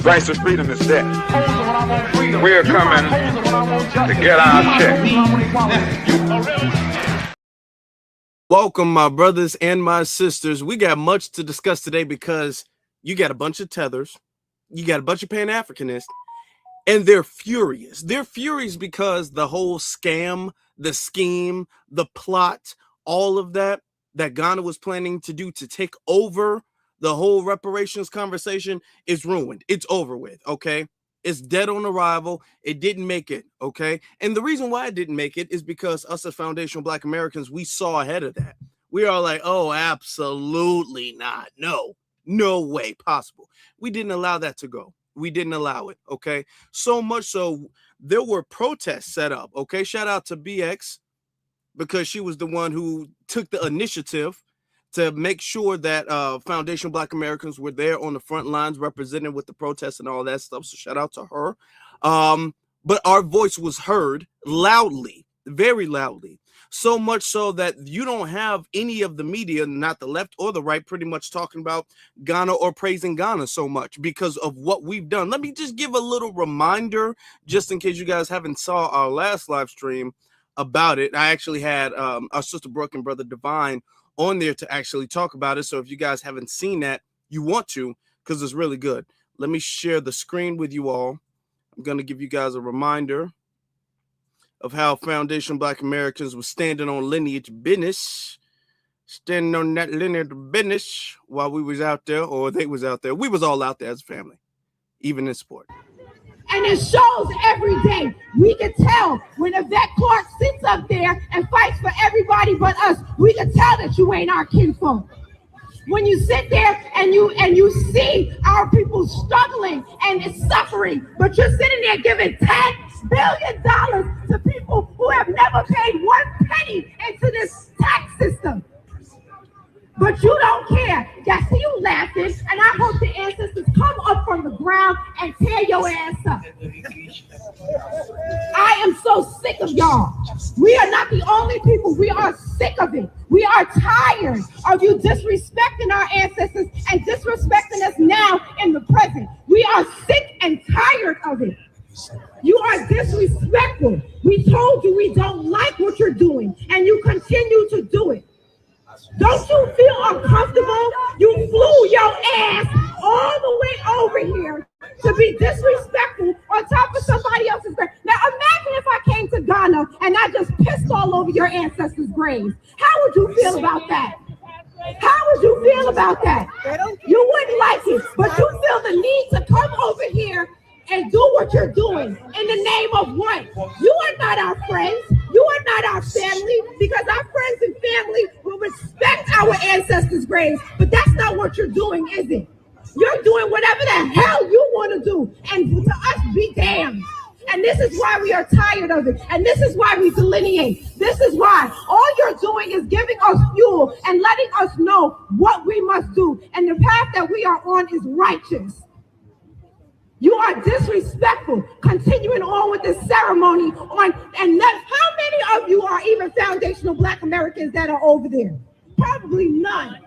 price of freedom is death. We are coming to get our check. Welcome, my brothers and my sisters. We got much to discuss today because you got a bunch of tethers, you got a bunch of Pan-Africanists, and they're furious. They're furious because the whole scam, the scheme, the plot, all of that Ghana was planning to do to take over the whole reparations conversation is ruined. It's over with, okay? It's dead on arrival. It didn't make it, okay? And the reason why it didn't make it is because us as foundational Black Americans, we saw ahead of that. We are like, oh, absolutely not. No way possible. We didn't allow that to go. We didn't allow it, okay? So much so, there were protests set up, okay? Shout out to BX, because she was the one who took the initiative to make sure that foundational Black Americans were there on the front lines represented with the protests and all that stuff. So shout out to her. But our voice was heard loudly, very loudly. So much so that you don't have any of the media, not the left or the right, pretty much talking about Ghana or praising Ghana so much because of what we've done. Let me just give a little reminder, just in case you guys haven't saw our last live stream about it. I actually had our sister Brooke and brother Divine on there to actually talk about it. So if you guys haven't seen that, you want to, because it's really good. Let me share the screen with you all. I'm going to give you guys a reminder of how foundational Black Americans were standing on lineage business, standing on that lineage business while we was out there, or they was out there. We was all out there as a family, even in sport. And it shows every day. We can tell when Yvette Clarke sits up there and fights for everybody but us. We can tell that you ain't our kinfolk. When you sit there and you see our people struggling and suffering, but you're sitting there giving $10 billion to people who have never paid 1 penny into this tax system. But you don't care. I see you laughing, and I hope the ancestors come up from the ground and tear your ass up. I am so sick of y'all. We are not the only people. We are sick of it. We are tired of you disrespecting our ancestors and disrespecting us now in the present. We are sick and tired of it. You are disrespectful. We told you we don't like what you're doing, and you continue to do it. Don't you feel uncomfortable? You flew your ass all the way over here to be disrespectful on top of somebody else's grave. Now imagine if I came to Ghana and I just pissed all over your ancestors' graves. How would you feel about that? How would you feel about that? You wouldn't like it, but you feel the need to come over here and do what you're doing in the name of what? You are not our friends. You are not our family, because our friends and family will respect our ancestors' graves. But that's not what you're doing, is it? You're doing whatever the hell you want to do. And to us, be damned. And this is why we are tired of it. And this is why we delineate. This is why all you're doing is giving us fuel and letting us know what we must do. And the path that we are on is righteous. You are disrespectful, continuing on with this ceremony on, and how many of you are even foundational Black Americans that are over there? Probably none.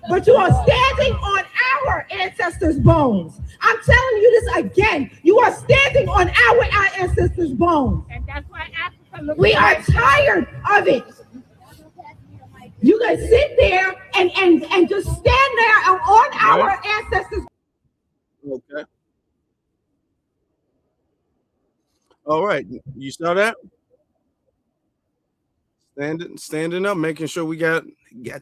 But you are standing on our ancestors' bones. I'm telling you this again. You are standing on our ancestors' bones. And that's why Africa we are tired of it. You can sit there and just stand there on our ancestors' Okay. All right, you saw that? Standing up, making sure we got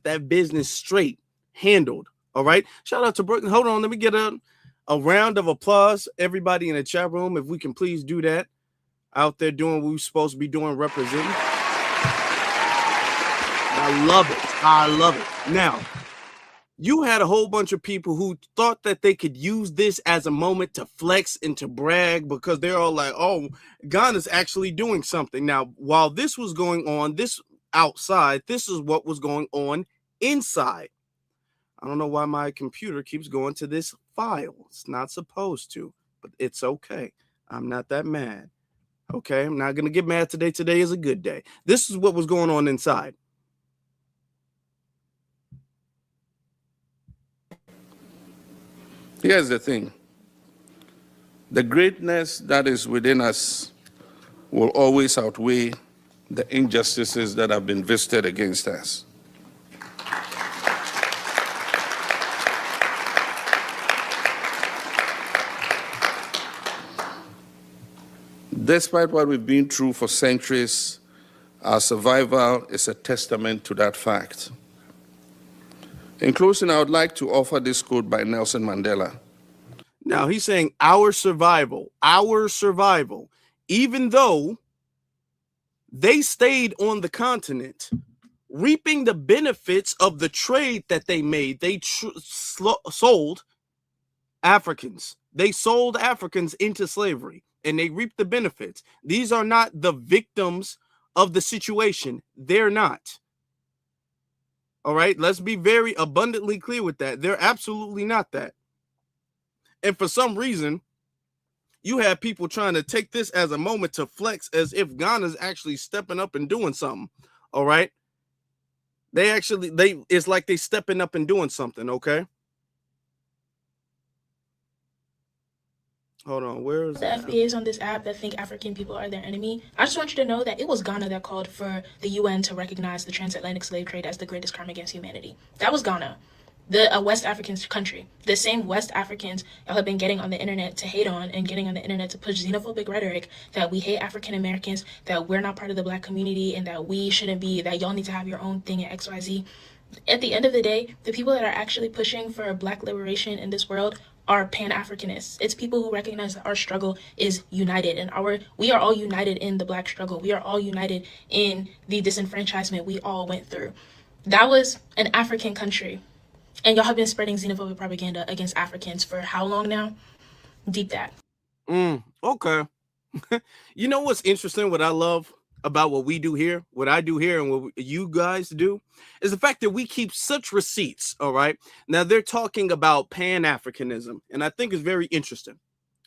that business straight, handled. All right. Shout out to Brooklyn. Hold on, let me get a round of applause. Everybody in the chat room, if we can please do that. Out there doing what we're supposed to be doing, representing. I love it. I love it. Now, you had a whole bunch of people who thought that they could use this as a moment to flex and to brag because they're all like, oh, Ghana's actually doing something. Now, while this was going on, this outside, this is what was going on inside. I don't know why my computer keeps going to this file. It's not supposed to, but it's okay. I'm not that mad. Okay, I'm not going to get mad today. Today is a good day. This is what was going on inside. Here's the thing. The greatness that is within us will always outweigh the injustices that have been visited against us. Despite what we've been through for centuries, our survival is a testament to that fact. In closing, I would like to offer this quote by Nelson Mandela. Now he's saying our survival, even though they stayed on the continent, reaping the benefits of the trade that they made. They sold Africans. They sold Africans into slavery, and they reaped the benefits. These are not the victims of the situation. They're not. All right, let's be very abundantly clear with that. They're absolutely not that. And for some reason, you have people trying to take this as a moment to flex as if Ghana's actually stepping up and doing something. All right. It's like they stepping up and doing something. Okay. Hold on, where is the FBAs on this app that think African people are their enemy? I just want you to know that it was Ghana that called for the UN to recognize the transatlantic slave trade as the greatest crime against humanity. That was Ghana, the West African country. The same West Africans y'all have been getting on the internet to hate on and getting on the internet to push xenophobic rhetoric that we hate African Americans, that we're not part of the Black community, and that we shouldn't be, that y'all need to have your own thing at XYZ. At the end of the day, the people that are actually pushing for Black liberation in this world are Pan-Africanists. It's people who recognize that our struggle is united, and we are all united in the Black struggle. We are all united in the disenfranchisement we all went through. That was an African country, and y'all have been spreading xenophobic propaganda against Africans for how long now? Deep that. Okay. You know what's interesting? What I love about what we do here, what I do here, and what you guys do, is the fact that we keep such receipts. All right. Now they're talking about Pan-Africanism, and I think it's very interesting.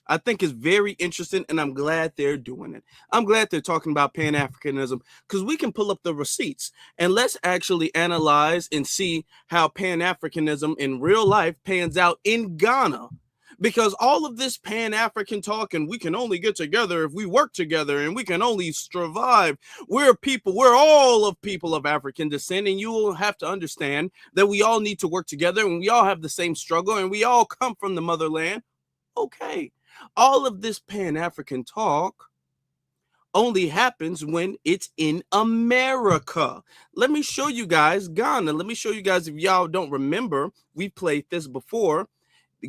And I'm glad they're doing it. I'm glad they're talking about Pan-Africanism because we can pull up the receipts and let's actually analyze and see how Pan-Africanism in real life pans out in Ghana. Because all of this Pan-African talk and we can only get together if we work together and we can only survive. We're all of people of African descent, and you will have to understand that we all need to work together and we all have the same struggle and we all come from the motherland. Okay. All of this Pan-African talk only happens when it's in America. Let me show you guys Ghana. Let me show you guys, if y'all don't remember, we played this before.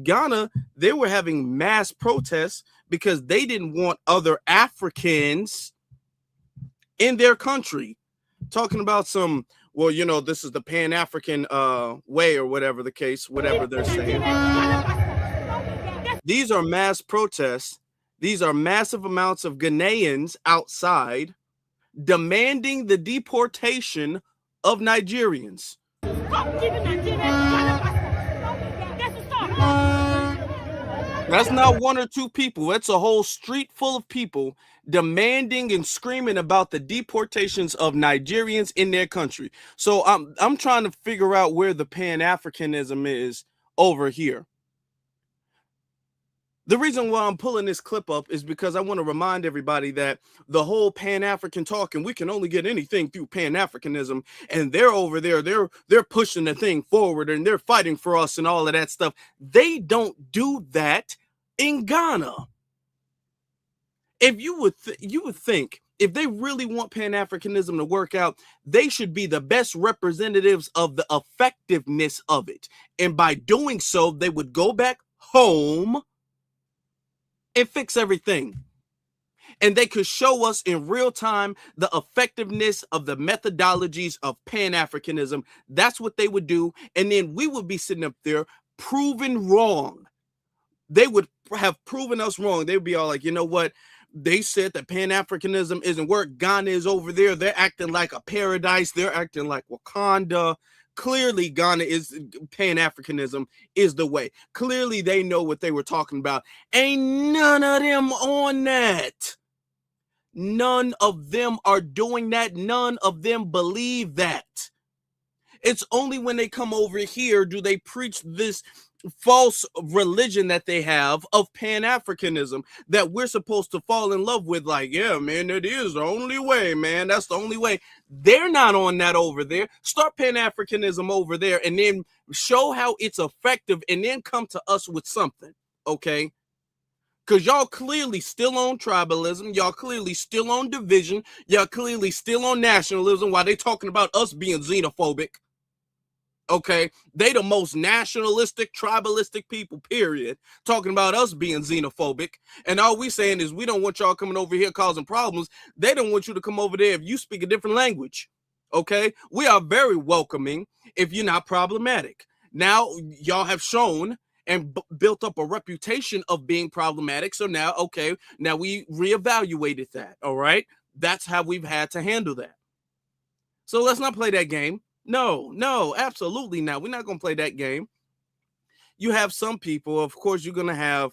Ghana, they were having mass protests because they didn't want other Africans in their country. Talking about some, well, you know, this is the Pan-African way or whatever the case, whatever they're saying. These are mass protests. These are massive amounts of Ghanaians outside demanding the deportation of Nigerians. That's not one or two people. That's a whole street full of people demanding and screaming about the deportations of Nigerians in their country. So I'm trying to figure out where the Pan-Africanism is over here. The reason why I'm pulling this clip up is because I want to remind everybody that the whole Pan-African talk, and we can only get anything through Pan-Africanism, and they're over there, they're pushing the thing forward and they're fighting for us and all of that stuff. They don't do that in Ghana. If you would think if they really want Pan-Africanism to work out, they should be the best representatives of the effectiveness of it. And by doing so, they would go back home and fix everything. And they could show us in real time the effectiveness of the methodologies of Pan-Africanism. That's what they would do. And then we would be sitting up there proven wrong. They would have proven us wrong. They would be all like, you know what? They said that Pan-Africanism isn't work. Ghana is over there. They're acting like a paradise. They're acting like Wakanda. Clearly, Ghana is Pan-Africanism is the way. Clearly, they know what they were talking about. Ain't none of them on that. None of them are doing that. None of them believe that. It's only when they come over here do they preach this false religion that they have of Pan-Africanism that we're supposed to fall in love with. Like, yeah, man, it is the only way, man. That's the only way. They're not on that over there. Start Pan-Africanism over there and then show how it's effective and then come to us with something, okay? Because y'all clearly still on tribalism. Y'all clearly still on division. Y'all clearly still on nationalism while they talking about us being xenophobic. Okay, they the most nationalistic, tribalistic people, period, talking about us being xenophobic. And all we saying is we don't want y'all coming over here causing problems. They don't want you to come over there if you speak a different language. Okay, we are very welcoming if you're not problematic. Now, y'all have shown and built up a reputation of being problematic. So now, okay, now we reevaluated that. All right, that's how we've had to handle that. So let's not play that game. No, absolutely not. We're not going to play that game. You have some people, of course, you're going to have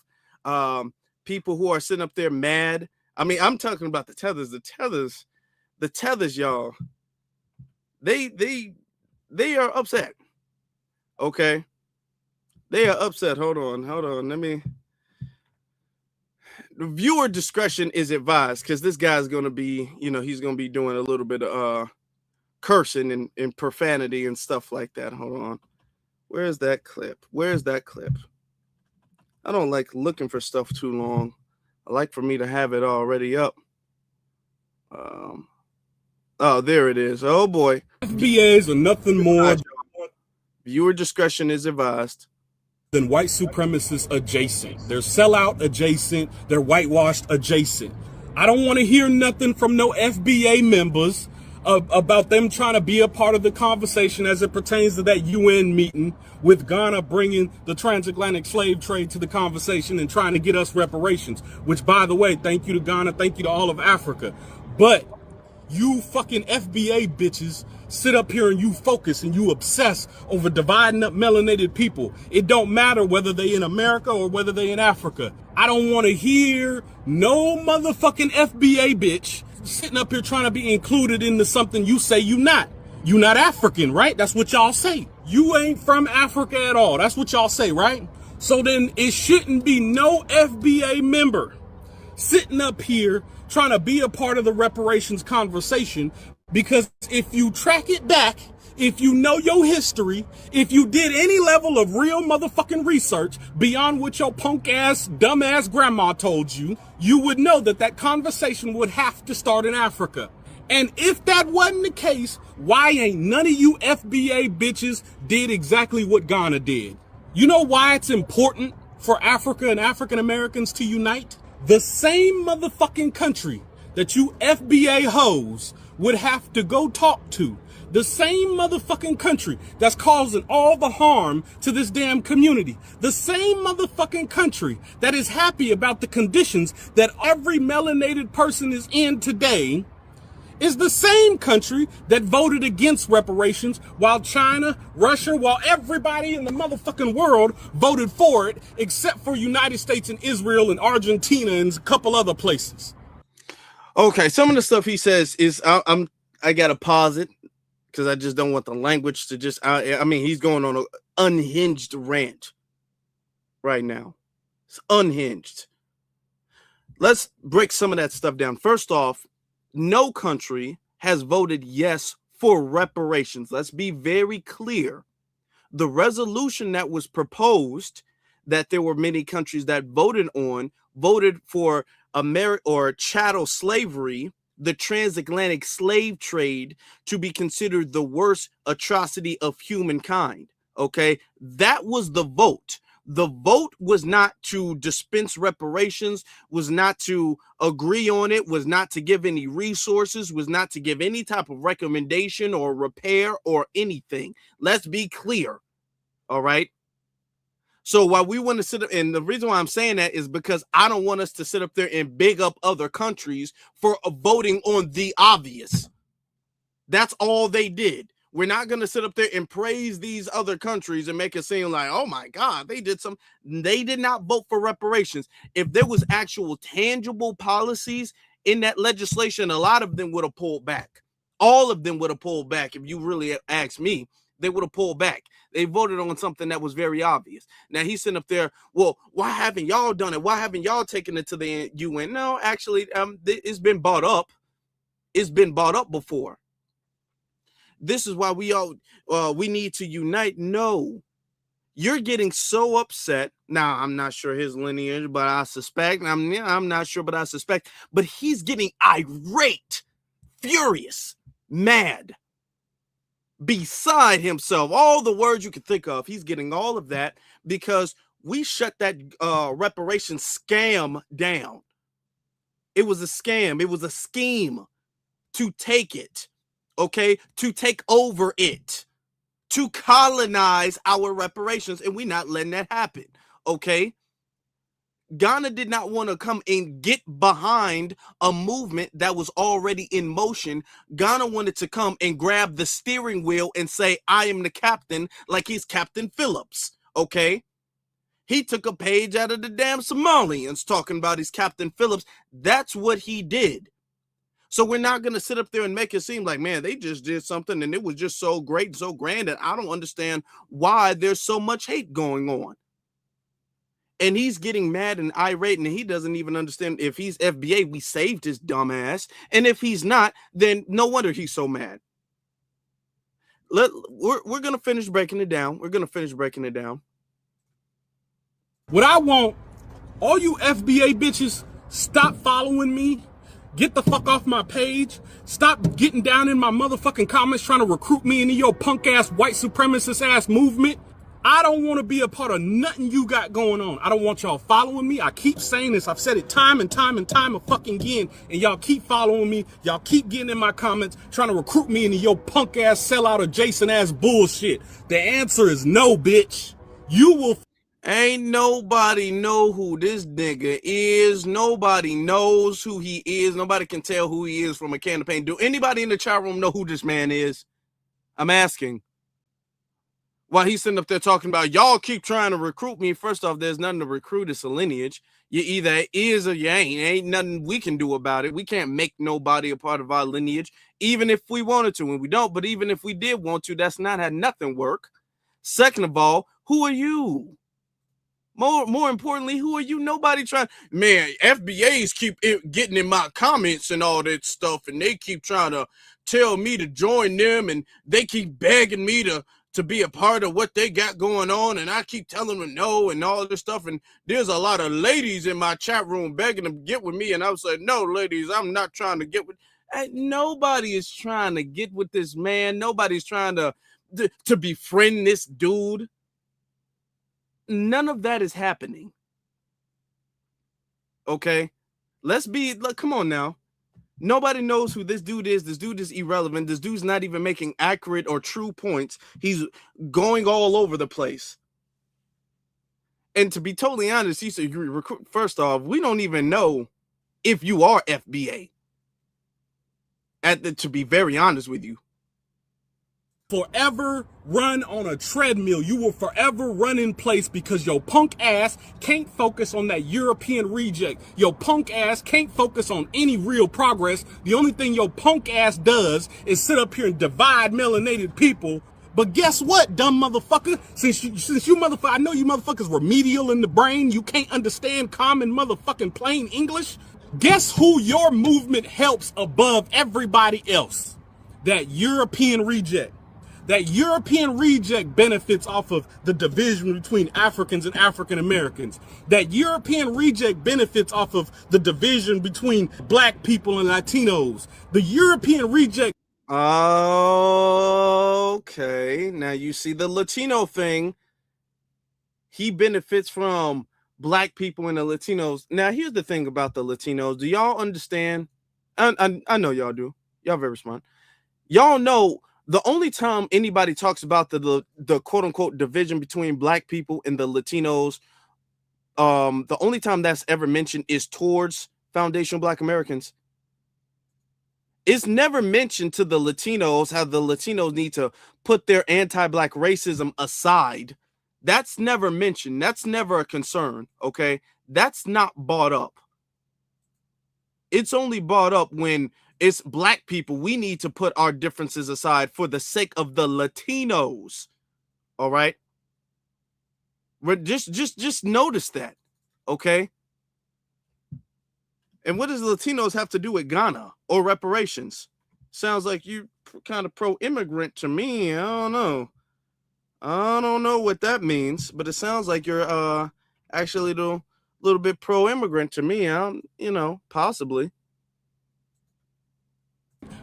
people who are sitting up there mad. I mean, I'm talking about the Tethers. The Tethers, y'all, they are upset. Okay. They are upset. Hold on. Let me. The viewer discretion is advised because this guy's going to be, he's going to be doing a little bit of cursing and profanity and stuff like that. Hold on. Where's that clip? I don't like looking for stuff too long. I like for me to have it already up. Oh, there it is. Oh boy. FBAs are nothing more. Viewer discretion is advised. Than white supremacist adjacent. They're sellout adjacent. They're whitewashed adjacent. I don't want to hear nothing from no FBA members about them trying to be a part of the conversation as it pertains to that UN meeting with Ghana bringing the transatlantic slave trade to the conversation and trying to get us reparations, which, by the way, thank you to Ghana, thank you to all of Africa. But you fucking FBA bitches sit up here and you focus and you obsess over dividing up melanated people. It don't matter whether they in America or whether they in Africa. I don't want to hear no motherfucking FBA bitch sitting up here trying to be included into something you say you not. You not African, right? That's what y'all say. You ain't from Africa at all. That's what y'all say, right? So then it shouldn't be no FBA member sitting up here trying to be a part of the reparations conversation, because if you track it back, if you know your history, if you did any level of real motherfucking research beyond what your punk ass, dumb ass grandma told you, you would know that that conversation would have to start in Africa. And if that wasn't the case, why ain't none of you FBA bitches did exactly what Ghana did? You know why it's important for Africa and African Americans to unite? The same motherfucking country that you FBA hoes would have to go talk to, the same motherfucking country that's causing all the harm to this damn community, the same motherfucking country that is happy about the conditions that every melanated person is in today, is the same country that voted against reparations while China, Russia, while everybody in the motherfucking world voted for it, except for United States and Israel and Argentina and a couple other places. Okay, some of the stuff he says is I gotta pause it because I just don't want the language to just. I mean, he's going on an unhinged rant right now. It's unhinged. Let's break some of that stuff down. First off, no country has voted yes for reparations. Let's be very clear. The resolution that was proposed, that there were many countries that voted for chattel slavery, the transatlantic slave trade, to be considered the worst atrocity of humankind. Okay, that was the vote. The vote was not to dispense reparations, was not to agree on it, was not to give any resources, was not to give any type of recommendation or repair or anything. Let's be clear. All right. So while we want to sit up, and the reason why I'm saying that is because I don't want us to sit up there and big up other countries for voting on the obvious. That's all they did. We're not going to sit up there and praise these other countries and make it seem like, oh my God, they did not vote for reparations. If there was actual tangible policies in that legislation, a lot of them would have pulled back. All of them would have pulled back, if you really ask me. they would have pulled back. They voted on something that was very obvious. Now he's sitting up there, well, why haven't y'all done it? Why haven't y'all taken it to the UN? No, actually, it's been brought up. It's been brought up before. This is why we need to unite. No, you're getting so upset. Now, I'm not sure his lineage, but I suspect, I'm not sure, but I suspect, but he's getting irate, furious, mad, beside himself. All the words you could think of, he's getting all of that because we shut that reparations scam down. It was a scam. It was a scheme to take it, okay, to take over it, to colonize our reparations, and we're not letting that happen, okay? Ghana did not want to come and get behind a movement that was already in motion. Ghana wanted to come and grab the steering wheel and say, I am the captain, like he's Captain Phillips, okay? He took a page out of the damn Somalians talking about he's Captain Phillips. That's what he did. So we're not going to sit up there and make it seem like, man, they just did something and it was just so great and so grand, and I don't understand why there's so much hate going on. And he's getting mad and irate, and he doesn't even understand. If he's FBA, we saved his dumb ass. And if he's not, then no wonder he's so mad. We're going to finish breaking it down. We're going to finish breaking it down. What I want, all you FBA bitches, stop following me. Get the fuck off my page. Stop getting down in my motherfucking comments trying to recruit me into your punk ass, white supremacist ass movement. I don't want to be a part of nothing you got going on. I don't want y'all following me. I keep saying this. I've said it time and time and time again. And y'all keep following me. Y'all keep getting in my comments, trying to recruit me into your punk ass, sellout adjacent ass bullshit. The answer is no, bitch. You will. Ain't nobody know who this nigga is. Nobody knows who he is. Nobody can tell who he is from a can of paint. Do anybody in the chat room know who this man is? I'm asking. While he's sitting up there talking about, y'all keep trying to recruit me. First off, there's nothing to recruit. It's a lineage. You either is or you ain't. Ain't nothing we can do about it. We can't make nobody a part of our lineage, even if we wanted to, and we don't. But even if we did want to, that's not how nothing work. Second of all, who are you? More importantly, who are you? Nobody trying. Man, FBAs keep getting in my comments and all that stuff, and they keep trying to tell me to join them, and they keep begging me to be a part of what they got going on, and I keep telling them no and all this stuff. And there's a lot of ladies in my chat room begging them to get with me, and I was like, no, ladies, I'm not trying to get with. Nobody is trying to get with this man. Nobody's trying to befriend this dude. None of that is happening. Okay, come on now. Nobody knows who this dude is. This dude is irrelevant. This dude's not even making accurate or true points. He's going all over the place. And to be totally honest, he said, first off, we don't even know if you are FBA. To be very honest with you. Forever run on a treadmill. You will forever run in place because your punk ass can't focus on that European reject. Your punk ass can't focus on any real progress. The only thing your punk ass does is sit up here and divide melanated people. But guess what, dumb motherfucker? Since you motherfucker, I know you motherfuckers remedial in the brain. You can't understand common motherfucking plain English. Guess who your movement helps above everybody else? That European reject. That European reject benefits off of the division between Africans and African Americans. That European reject benefits off of the division between black people and Latinos. The European reject. Okay. Now you see the Latino thing. He benefits from black people and the Latinos. Now here's the thing about the Latinos. Do y'all understand? I know y'all do. Y'all very smart. Y'all know the only time anybody talks about the quote unquote division between black people and the Latinos, the only time that's ever mentioned is towards foundational Black Americans. It's never mentioned to the Latinos how the Latinos need to put their anti-black racism aside. That's never mentioned. That's never a concern. Okay. That's not brought up. It's only brought up when It's black people. We need to put our differences aside for the sake of the Latinos. All right. Just notice that. Okay. And what does Latinos have to do with Ghana or reparations? Sounds like you kind of pro-immigrant to me. I don't know. I don't know what that means, but it sounds like you're actually a little bit pro-immigrant to me. You know, possibly.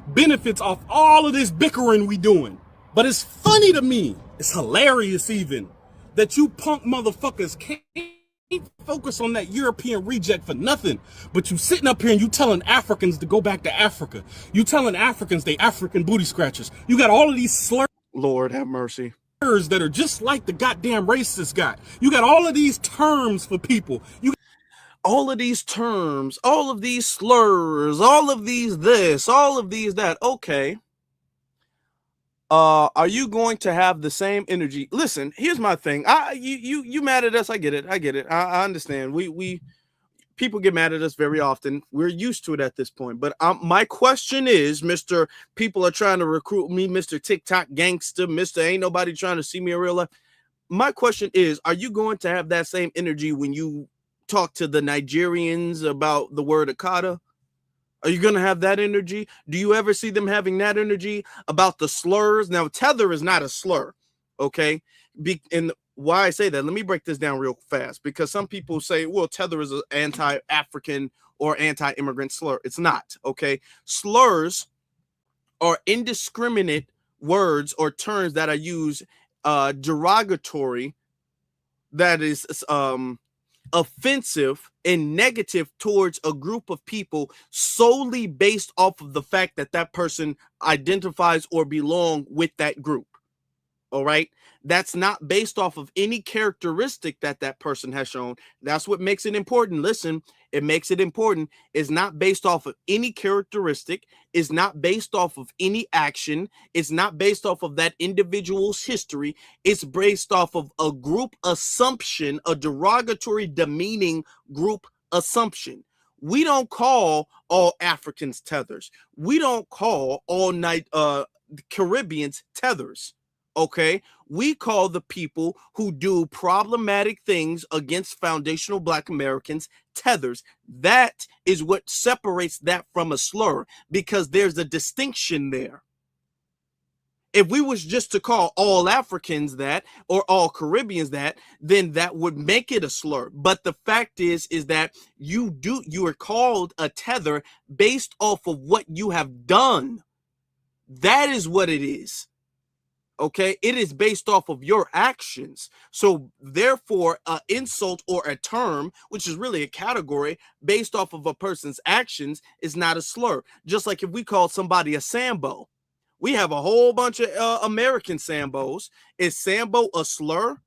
Benefits off all of this bickering we doing. But it's funny to me, it's hilarious even, that you punk motherfuckers can't focus on that European reject for nothing, but you sitting up here and you telling Africans to go back to Africa. You telling Africans they African booty scratchers. You got all of these slurs. Lord have mercy. That are just like the goddamn racist guy. You got all of these terms for people. All of these terms, all of these slurs, all of these this, all of these that. Okay. Are you going to have the same energy? Listen, here's my thing. You mad at us? I get it. I understand. We people get mad at us very often. We're used to it at this point. But my question is, Mr. People are trying to recruit me, Mr. TikTok gangster, Mr. Ain't nobody trying to see me in real life. My question is, are you going to have that same energy when you talk to the Nigerians about the word Akata? Are you going to have that energy? Do you ever see them having that energy about the slurs? Now, tether is not a slur, okay? And why I say that, let me break this down real fast, because some people say, well, tether is an anti-African or anti-immigrant slur. It's not, okay? Slurs are indiscriminate words or terms that are used derogatory, that is offensive and negative towards a group of people solely based off of the fact that that person identifies or belong with that group. All right. That's not based off of any characteristic that that person has shown. That's what makes it important. Listen, it makes it important. It's not based off of any characteristic. It's not based off of any action. It's not based off of that individual's history. It's based off of a group assumption, a derogatory, demeaning group assumption. We don't call all Africans tethers. We don't call all Caribbeans tethers. Okay, we call the people who do problematic things against foundational Black Americans tethers. That is what separates that from a slur, because there's a distinction there. If we was just to call all Africans that or all Caribbeans that, then that would make it a slur. But the fact is that you are called a tether based off of what you have done. That is what it is. Okay, it is based off of your actions. So therefore, an insult or a term, which is really a category based off of a person's actions, is not a slur. Just like if we call somebody a Sambo, we have a whole bunch of American Sambos. Is Sambo a slur?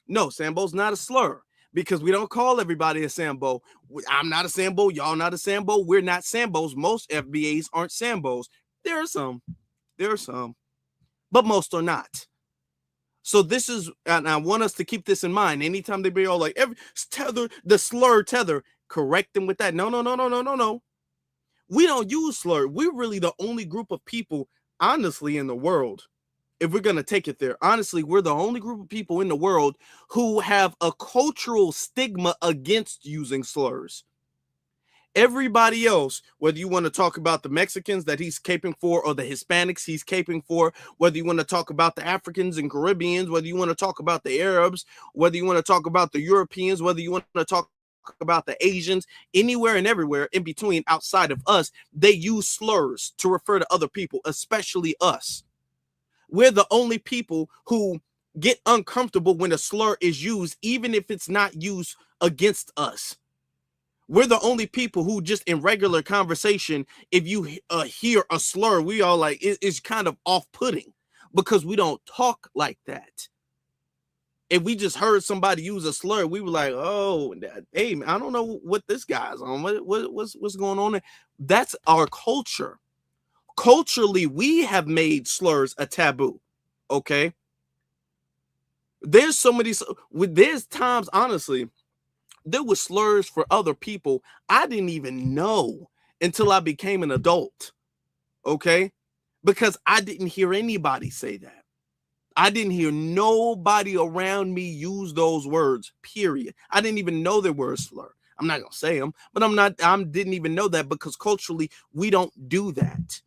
No, Sambo's not a slur, because we don't call everybody a Sambo. I'm not a Sambo. Y'all not a Sambo. We're not Sambos. Most FBAs aren't Sambos. There are some. But most are not. So this is, and I want us to keep this in mind. Anytime they be all like, tether, the slur tether, correct them with that. No. We don't use slur. We're really the only group of people, honestly, in the world. If we're going to take it there, honestly, we're the only group of people in the world who have a cultural stigma against using slurs. Everybody else, whether you want to talk about the Mexicans that he's caping for or the Hispanics he's caping for, whether you want to talk about the Africans and Caribbeans, whether you want to talk about the Arabs, whether you want to talk about the Europeans, whether you want to talk about the Asians, anywhere and everywhere in between outside of us, they use slurs to refer to other people, especially us. We're the only people who get uncomfortable when a slur is used, even if it's not used against us. We're the only people who just in regular conversation, if you hear a slur, we all like, it's kind of off-putting because we don't talk like that. If we just heard somebody use a slur, we were like, oh, hey, I don't know what this guy's on. What's going on there? That's our culture. Culturally, we have made slurs a taboo, okay? There's times, honestly, there were slurs for other people I didn't even know until I became an adult. okay? Because I didn't hear anybody say that. I didn't hear nobody around me use those words, period. I didn't even know they were a slur. I'm not going to say them, but I didn't even know that because culturally we don't do that.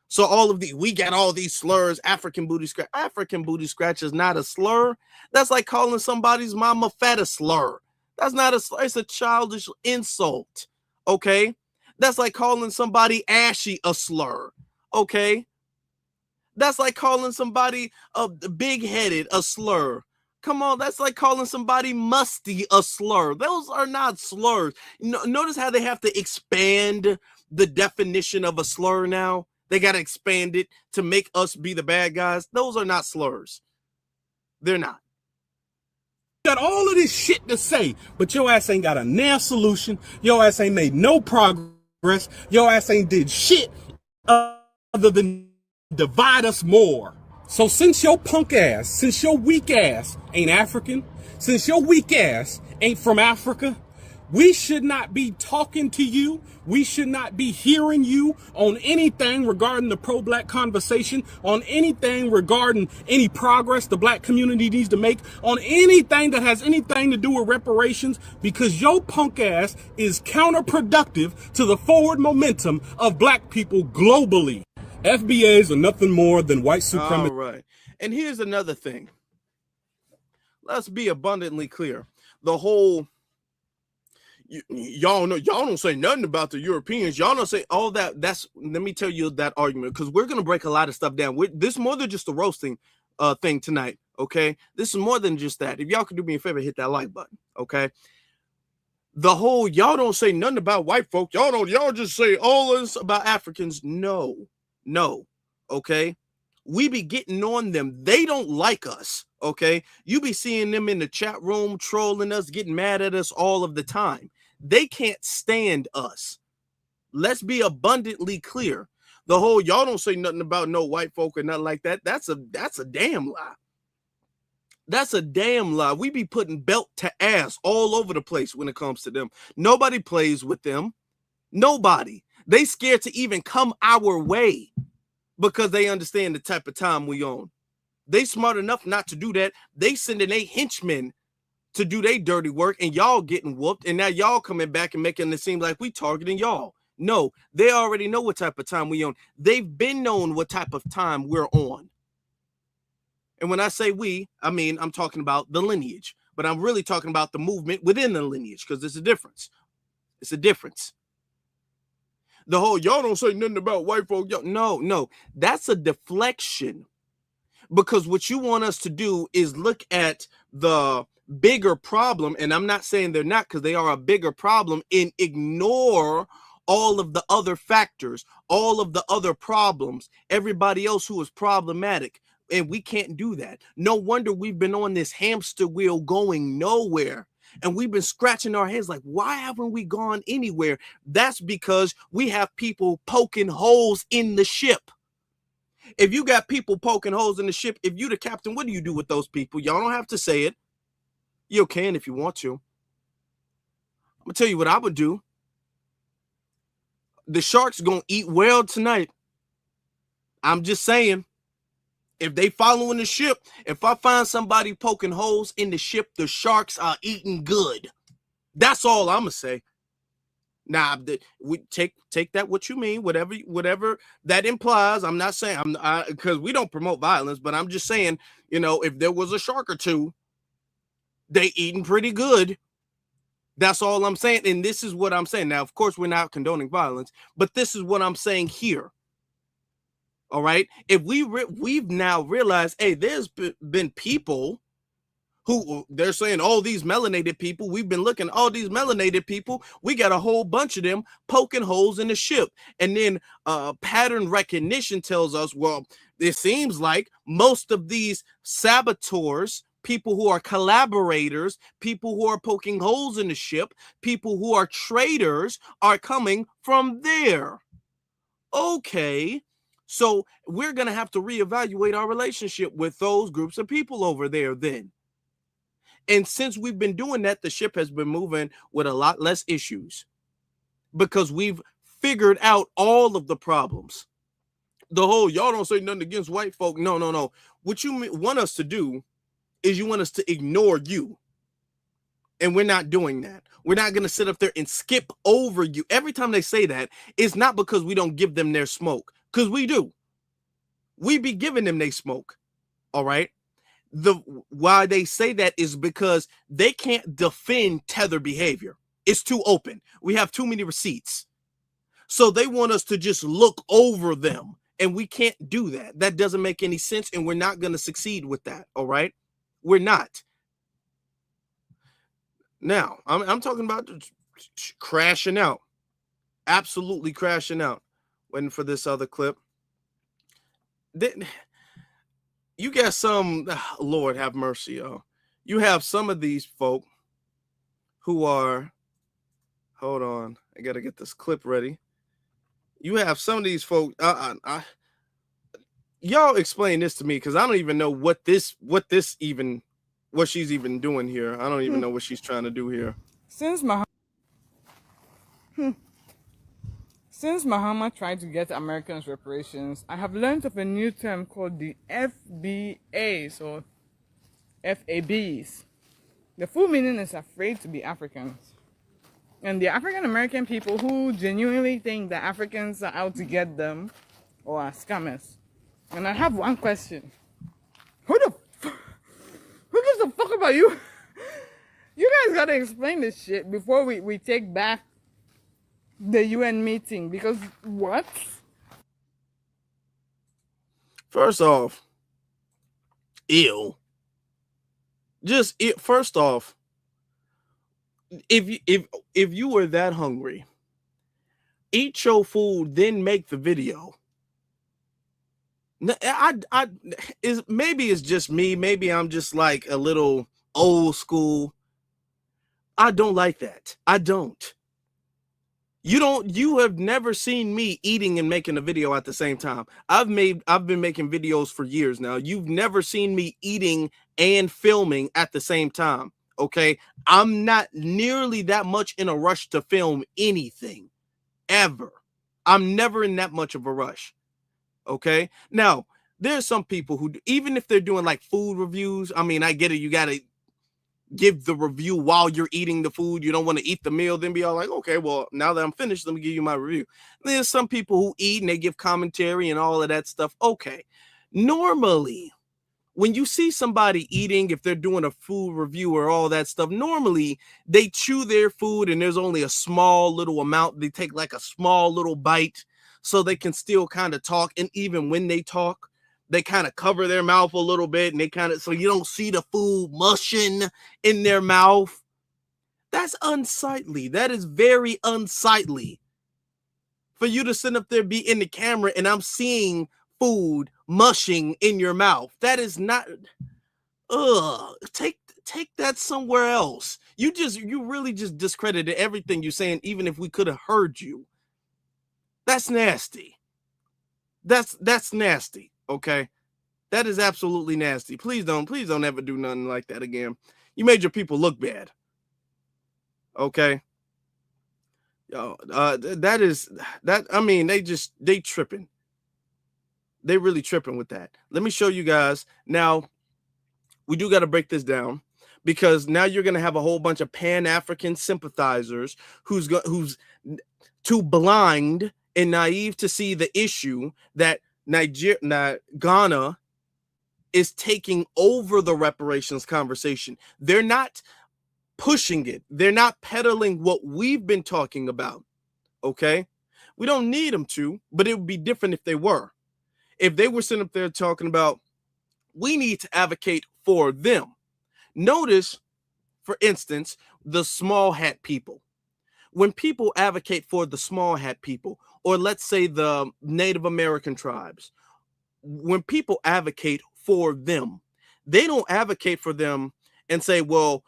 So we got all these slurs, African booty scratch. African booty scratch is not a slur. That's like calling somebody's mama fat a slur. That's not a slur. It's a childish insult, okay? That's like calling somebody ashy a slur, okay? That's like calling somebody big-headed a slur. Come on, that's like calling somebody musty a slur. Those are not slurs. Notice how they have to expand the definition of a slur now. They got to expand it to make us be the bad guys. Those are not slurs. They're not. Got all of this shit to say, but your ass ain't got a nail solution. Your ass ain't made no progress. Your ass ain't did shit other than divide us more. So since your punk ass, since your weak ass ain't African, since your weak ass ain't from Africa, we should not be talking to you. We should not be hearing you on anything regarding the pro-black conversation, on anything regarding any progress the black community needs to make, on anything that has anything to do with reparations, because your punk ass is counterproductive to the forward momentum of black people globally. FBAs are nothing more than white supremacy. All right. And here's another thing. Let's be abundantly clear. The whole, y'all don't say nothing about the Europeans. Y'all don't say all that. Let me tell you that argument, because we're going to break a lot of stuff down. This is more than just a roasting thing tonight, okay? This is more than just that. If y'all could do me a favor, hit that like button, okay? The whole, y'all don't say nothing about white folk. Y'all just say all this about Africans. No, okay? We be getting on them. They don't like us, okay? You be seeing them in the chat room trolling us, getting mad at us all of the time. They can't stand us. Let's be abundantly clear. The whole, y'all don't say nothing about no white folk or nothing like that. That's a damn lie. That's a damn lie. We be putting belt to ass all over the place when it comes to them. Nobody plays with them. Nobody. They scared to even come our way because they understand the type of time we on. They smart enough not to do that. They sending a henchmen to do their dirty work, and y'all getting whooped, and now y'all coming back and making it seem like we targeting y'all. No, they already know what type of time we on. They've been known what type of time we're on. And when I say we, I mean I'm talking about the lineage, but I'm really talking about the movement within the lineage, because there's a difference. It's a difference. The whole, y'all don't say nothing about white folk. No, that's a deflection, because what you want us to do is look at the bigger problem, and I'm not saying they're not, because they are a bigger problem, and ignore all of the other factors, all of the other problems, everybody else who is problematic. And we can't do that. No wonder we've been on this hamster wheel going nowhere. And we've been scratching our heads like, why haven't we gone anywhere? That's because we have people poking holes in the ship. If you got people poking holes in the ship, if you the captain, what do you do with those people? Y'all don't have to say it. You can if you want to. I'm going to tell you what I would do. The sharks going to eat well tonight. I'm just saying. If they following the ship, if I find somebody poking holes in the ship, the sharks are eating good. That's all I'm gonna say. Now, we take that what you mean, whatever that implies. I'm not saying because we don't promote violence, but I'm just saying, if there was a shark or two, they eating pretty good. That's all I'm saying, and this is what I'm saying. Now, of course, we're not condoning violence, but this is what I'm saying here. All right. If we've now realized, hey, there's been people who they're saying, all these melanated people, we've been looking at all these melanated people. We got a whole bunch of them poking holes in the ship. And then pattern recognition tells us, well, it seems like most of these saboteurs, people who are collaborators, people who are poking holes in the ship, people who are traitors are coming from there. Okay. So we're going to have to reevaluate our relationship with those groups of people over there then. And since we've been doing that, the ship has been moving with a lot less issues because we've figured out all of the problems. the whole y'all don't say nothing against white folk. No. What you want us to do is you want us to ignore you. And we're not doing that. We're not going to sit up there and skip over you. Every time they say that, it's not because we don't give them their smoke, because we do. We be giving them their smoke. All right. Why they say that is because they can't defend tether behavior. It's too open. We have too many receipts. So they want us to just look over them. And we can't do that. That doesn't make any sense. And we're not going to succeed with that. All right. We're not. Now, I'm talking about crashing out. Absolutely crashing out. Waiting for this other clip. You got some, Lord have mercy, y'all. You have some of these folk who are, hold on, I got to get this clip ready. You have some of these folk, y'all explain this to me, because I don't even know what she's even doing here. I don't even know what she's trying to do here. Since Muhammad tried to get Americans reparations, I have learned of a new term called the FBAs or FABs. The full meaning is afraid to be Africans. And the African American people who genuinely think that Africans are out to get them or are scammers. And I have one question. Who gives a fuck about you? You guys gotta explain this shit before we take back the UN meeting, because what? First off, first off, if you were that hungry, eat your food, then make the video. Maybe it's just me. Maybe I'm just like a little old school. I don't like that. I don't. You have never seen me eating and making a video at the same time. I've been making videos for years now. You've never seen me eating and filming at the same time. Okay. I'm not nearly that much in a rush to film anything ever. I'm never in that much of a rush. Okay. Now, there's some people who, even if they're doing like food reviews, I mean, I get it. You got to give the review while you're eating the food. You don't want to eat the meal, then be all like, okay, well, now that I'm finished, let me give you my review. There's some people who eat and they give commentary and all of that stuff. Okay. Normally, when you see somebody eating, if they're doing a food review or all that stuff, normally they chew their food and there's only a small little amount. They take like a small little bite so they can still kind of talk. And even when they talk, they kind of cover their mouth a little bit and they kind of, so you don't see the food mushing in their mouth. That's unsightly. That is very unsightly. For you to sit up there, be in the camera, and I'm seeing food mushing in your mouth. That is not, take that somewhere else. You really just discredited everything you're saying, even if we could have heard you. That's nasty. That's nasty. Okay, that is absolutely nasty. Please don't ever do nothing like that again. You made your people look bad. Okay, yo, I mean, they tripping. They really tripping with that. Let me show you guys. Now, we do got to break this down, because now you're gonna have a whole bunch of Pan-African sympathizers who's too blind and naive to see the issue that Ghana is taking over the reparations conversation. They're not pushing it. They're not peddling what we've been talking about. Okay, we don't need them to, but it would be different if they were. If they were sitting up there talking about, we need to advocate for them. Notice, for instance, the small hat people. When people advocate for the small hat people, or let's say the Native American tribes, when people advocate for them, they don't advocate for them and say, well,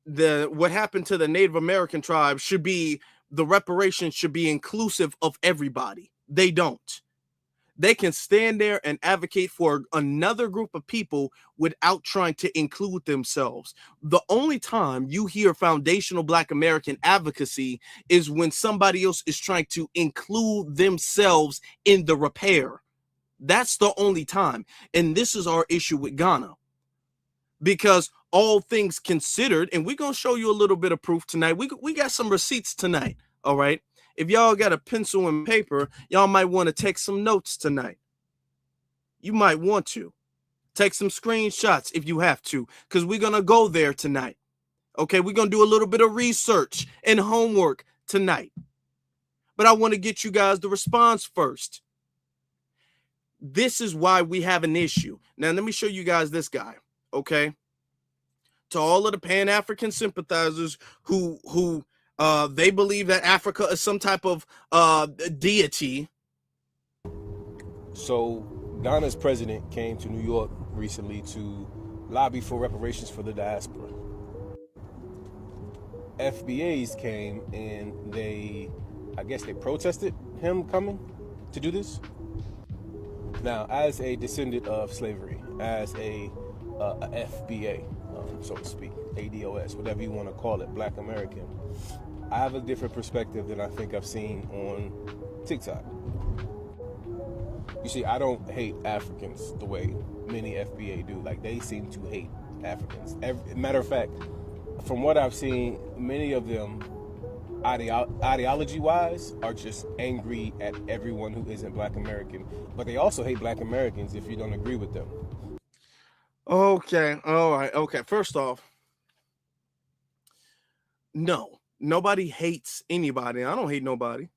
what happened to the Native American tribe should be, the reparations should be inclusive of everybody. They don't. They can stand there and advocate for another group of people without trying to include themselves. The only time you hear foundational Black American advocacy is when somebody else is trying to include themselves in the repair. That's the only time. And this is our issue with Ghana. Because all things considered, and we're going to show you a little bit of proof tonight. We got some receipts tonight, all right? If y'all got a pencil and paper, y'all might want to take some notes tonight. You might want to. Take some screenshots if you have to, because we're going to go there tonight. Okay, we're going to do a little bit of research and homework tonight. But I want to get you guys the response first. This is why we have an issue. Now, let me show you guys this guy. Okay, to all of the Pan-African sympathizers who they believe that Africa is some type of deity. So Ghana's president came to New York recently to lobby for reparations for the diaspora. FBAs came and I guess they protested him coming to do this. Now, as a descendant of slavery, as a FBA, so to speak, ADOS, whatever you want to call it, Black American, I have a different perspective than I think I've seen on TikTok. You see, I don't hate Africans the way many FBA do. Like, they seem to hate Africans. Matter of fact, from what I've seen, many of them, ideology-wise, are just angry at everyone who isn't Black American. But they also hate Black Americans if you don't agree with them. Okay, all right, okay. First off, no, nobody hates anybody. I don't hate nobody,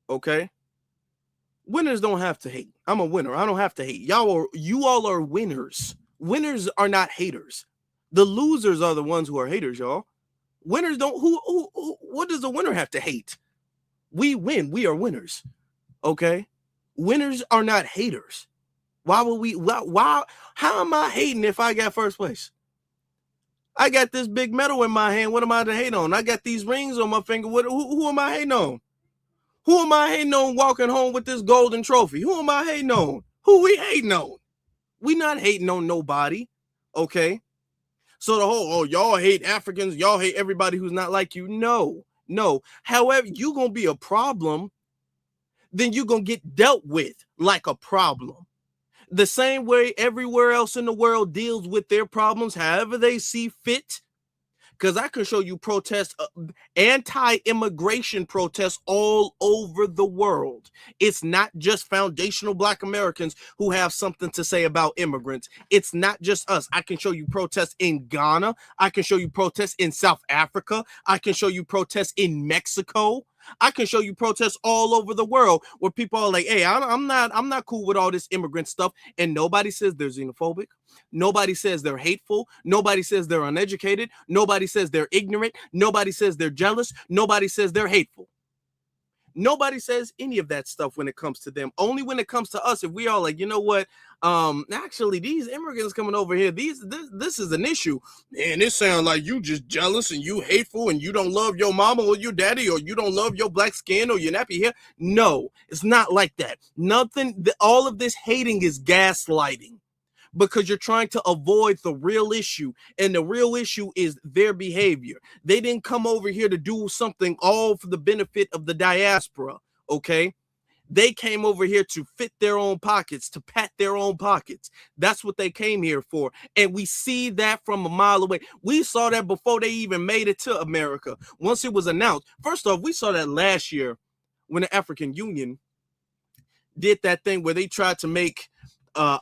okay? Winners don't have to hate. I'm a winner. I don't have to hate. You all are winners. Winners are not haters. The losers are the ones who are haters, y'all. Winners don't, what does a winner have to hate? We win. We are winners, okay? Winners are not haters. Why would we, why, how am I hating if I got first place? I got this big medal in my hand. What am I to hate on? I got these rings on my finger. Who am I hating on? Who am I hating on walking home with this golden trophy? Who am I hating on? Who we hating on? We not hating on nobody, okay? So the whole, y'all hate Africans, y'all hate everybody who's not like you. No. However, you're going to be a problem, then you're going to get dealt with like a problem. The same way everywhere else in the world deals with their problems, however they see fit. Because I can show you protests, anti-immigration protests all over the world. It's not just foundational Black Americans who have something to say about immigrants. It's not just us. I can show you protests in Ghana. I can show you protests in South Africa. I can show you protests in Mexico. I can show you protests all over the world where people are like, hey, I'm not cool with all this immigrant stuff. And nobody says they're xenophobic. Nobody says they're hateful. Nobody says they're uneducated. Nobody says they're ignorant. Nobody says they're jealous. Nobody says they're hateful. Nobody says any of that stuff when it comes to them. Only when it comes to us, if we are like, you know what? Actually, these immigrants coming over here, this is an issue. Man, it sounds like you just jealous and you hateful and you don't love your mama or your daddy, or you don't love your black skin or your nappy hair. No, it's not like that. All of this hating is gaslighting, because you're trying to avoid the real issue. And the real issue is their behavior. They didn't come over here to do something all for the benefit of the diaspora, okay? They came over here to fit their own pockets, to pat their own pockets. That's what they came here for. And we see that from a mile away. We saw that before they even made it to America. Once it was announced, first off, we saw that last year when the African Union did that thing where they tried to make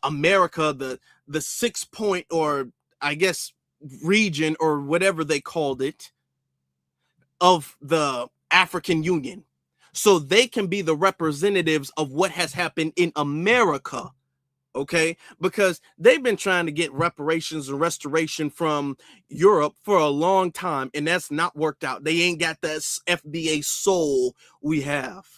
America the 6 point, or I guess region, or whatever they called it, of the African Union, so they can be the representatives of what has happened in America, okay? Because they've been trying to get reparations and restoration from Europe for a long time, and that's not worked out. They ain't got that FBA soul we have.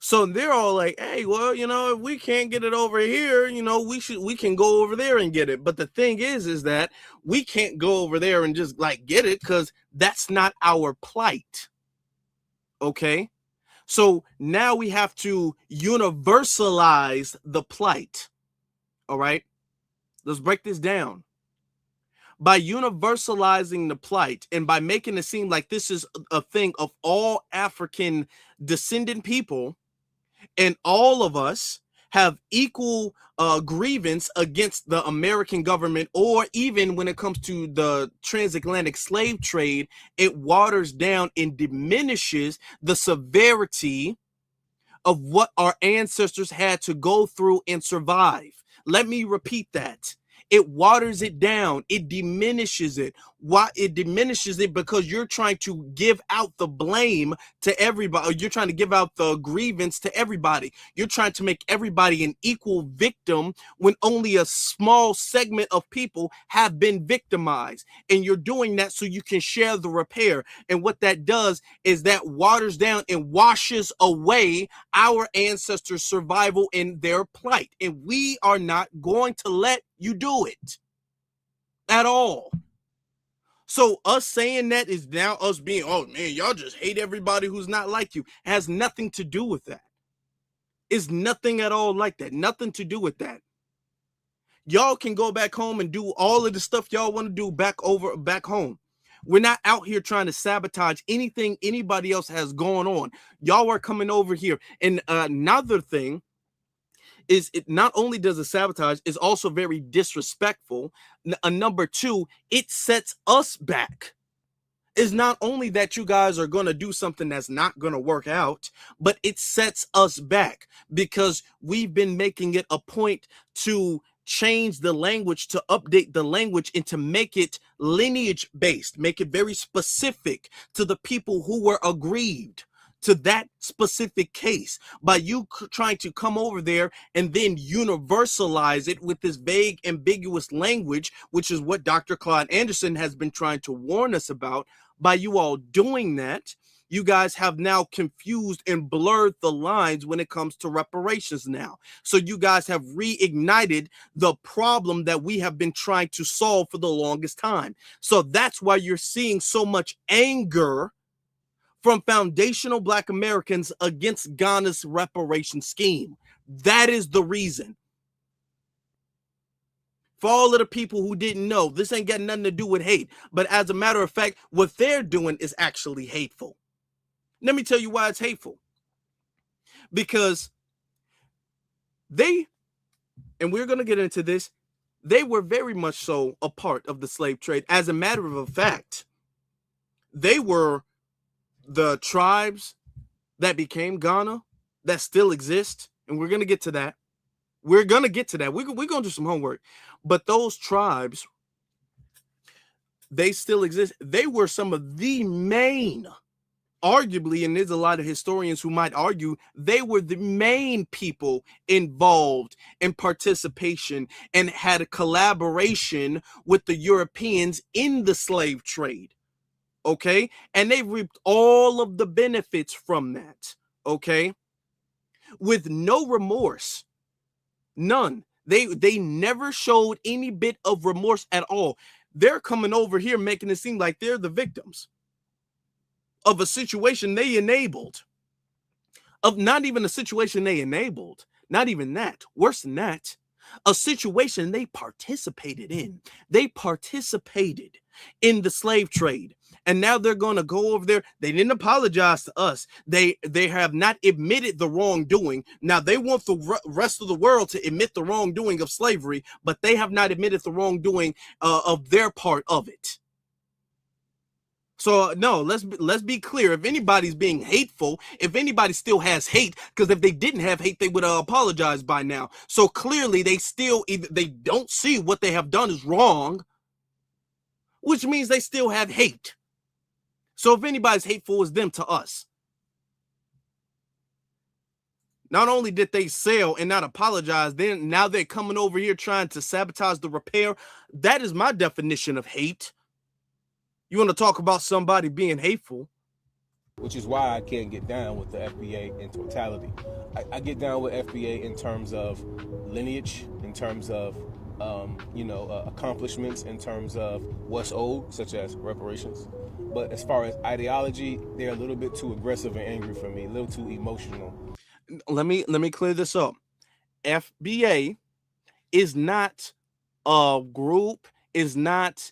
So they're all like, hey, well, you know, if we can't get it over here, you know, we can go over there and get it. But the thing is that we can't go over there and just like get it, because that's not our plight. Okay. So now we have to universalize the plight. All right. Let's break this down. By universalizing the plight and by making it seem like this is a thing of all African descendant people, and all of us have equal grievance against the American government, or even when it comes to the transatlantic slave trade, it waters down and diminishes the severity of what our ancestors had to go through and survive. Let me repeat that. It waters it down. It diminishes it. Why? It diminishes it because you're trying to give out the blame to everybody. Or you're trying to give out the grievance to everybody. You're trying to make everybody an equal victim when only a small segment of people have been victimized. And you're doing that so you can share the repair. And what that does is that waters down and washes away our ancestors' survival and their plight. And we are not going to let you do it at all. So us saying that is now us being, oh man, y'all just hate everybody who's not like you. It has nothing to do with that. It's nothing at all like that. Nothing to do with that. Y'all can go back home and do all of the stuff y'all want to do back home. We're not out here trying to sabotage anything anybody else has going on. Y'all are coming over here. And another thing is, it not only does it sabotage, it's also very disrespectful. Number two, it sets us back. It's not only that you guys are going to do something that's not going to work out, but it sets us back because we've been making it a point to change the language, to update the language, and to make it lineage based, make it very specific to the people who were aggrieved to that specific case. By you trying to come over there and then universalize it with this vague, ambiguous language, which is what Dr. Claude Anderson has been trying to warn us about. By you all doing that, you guys have now confused and blurred the lines when it comes to reparations now. So you guys have reignited the problem that we have been trying to solve for the longest time. So that's why you're seeing so much anger from foundational Black Americans against Ghana's reparation scheme. That is the reason. For all of the people who didn't know, this ain't got nothing to do with hate. But as a matter of fact, what they're doing is actually hateful. Let me tell you why it's hateful. Because they, and we're going to get into this, they were very much so a part of the slave trade. As a matter of fact, they were the tribes that became Ghana that still exist. And we're going to get to that. We're going to get to that. We're going to do some homework. But those tribes, they still exist. They were some of the main, arguably, and there's a lot of historians who might argue, they were the main people involved in participation and had a collaboration with the Europeans in the slave trade. Okay? And they reaped all of the benefits from that. Okay? With no remorse. None. They never showed any bit of remorse at all. They're coming over here making it seem like they're the victims of a situation they enabled. Of not even a situation they enabled. Not even that. Worse than that. A situation they participated in. They participated in the slave trade. And now they're going to go over there. They didn't apologize to us. They have not admitted the wrongdoing. Now they want the rest of the world to admit the wrongdoing of slavery, but they have not admitted the wrongdoing of their part of it. So no, let's be clear. If anybody's being hateful, if anybody still has hate, because if they didn't have hate, they would apologize by now. So clearly they still they don't see what they have done is wrong, which means they still have hate. So if anybody's hateful, it's them to us. Not only did they sell and not apologize, then now they're coming over here trying to sabotage the repair. That is my definition of hate. You want to talk about somebody being hateful? Which is why I can't get down with the FBA in totality. I get down with FBA in terms of lineage, in terms of accomplishments, in terms of what's owed, such as reparations. But as far as ideology, they're a little bit too aggressive and angry for me, a little too emotional. Let me clear this up. FBA is not a group, is not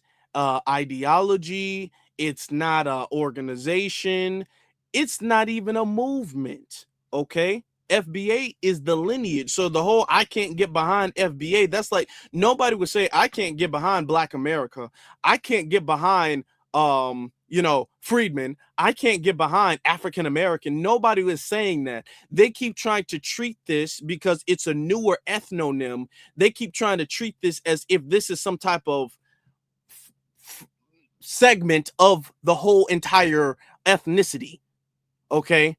ideology, it's not an organization, it's not even a movement, okay? FBA is the lineage. So the whole I can't get behind FBA, that's like nobody would say I can't get behind Black America. I can't get behind freedmen. I can't get behind African American. Nobody was saying that. They keep trying to treat this because it's a newer ethnonym. They keep trying to treat this as if this is some type of segment of the whole entire ethnicity. Okay.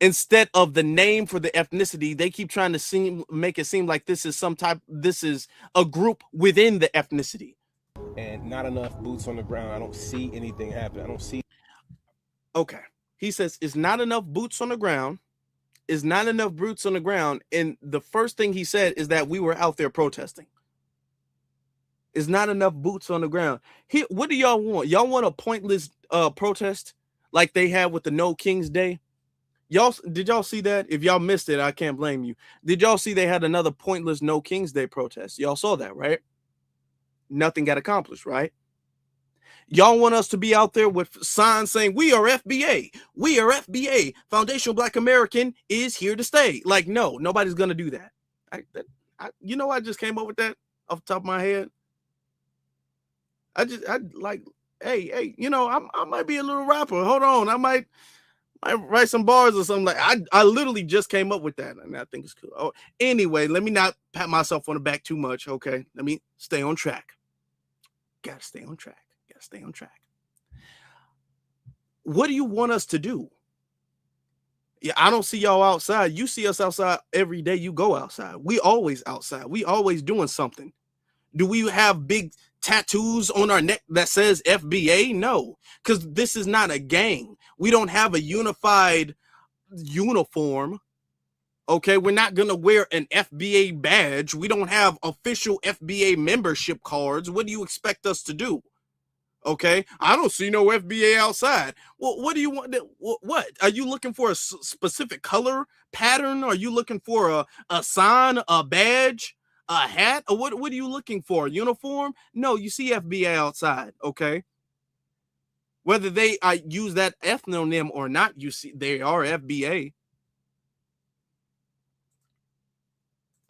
Instead of the name for the ethnicity, they keep trying to make it seem like this is a group within the ethnicity. And not enough boots on the ground. I don't see anything happen. I don't see. Okay. He says it's not enough boots on the ground. It's not enough boots on the ground. And the first thing he said is that we were out there protesting. It's not enough boots on the ground. Here, what do y'all want? Y'all want a pointless protest like they had with the No King's Day? Did y'all see that? If y'all missed it, I can't blame you. Did y'all see they had another pointless No King's Day protest? Y'all saw that, right? Nothing got accomplished, right? Y'all want us to be out there with signs saying we are FBA. We are FBA. Foundational Black American is here to stay. Like, no, nobody's gonna do that. I just came up with that off the top of my head. I like, hey, I might be a little rapper. Hold on, I might write some bars or something. Like I literally just came up with that, and I think it's cool. Oh, anyway, let me not pat myself on the back too much. Okay, let me stay on track. Gotta stay on track. What do you want us to do? Yeah, I don't see y'all outside. You see us outside every day. You go outside. We always outside. We always doing something. Do we have big tattoos on our neck that says FBA? No, because this is not a gang. We don't have a unified uniform. Okay, we're not going to wear an FBA badge. We don't have official FBA membership cards. What do you expect us to do? Okay, I don't see no FBA outside. Well, what do you want? What are you looking for? A specific color pattern? Are you looking for a sign, a badge, a hat? Or what are you looking for? A uniform? No, you see FBA outside. Okay, whether they use that ethnonym or not, you see they are FBA.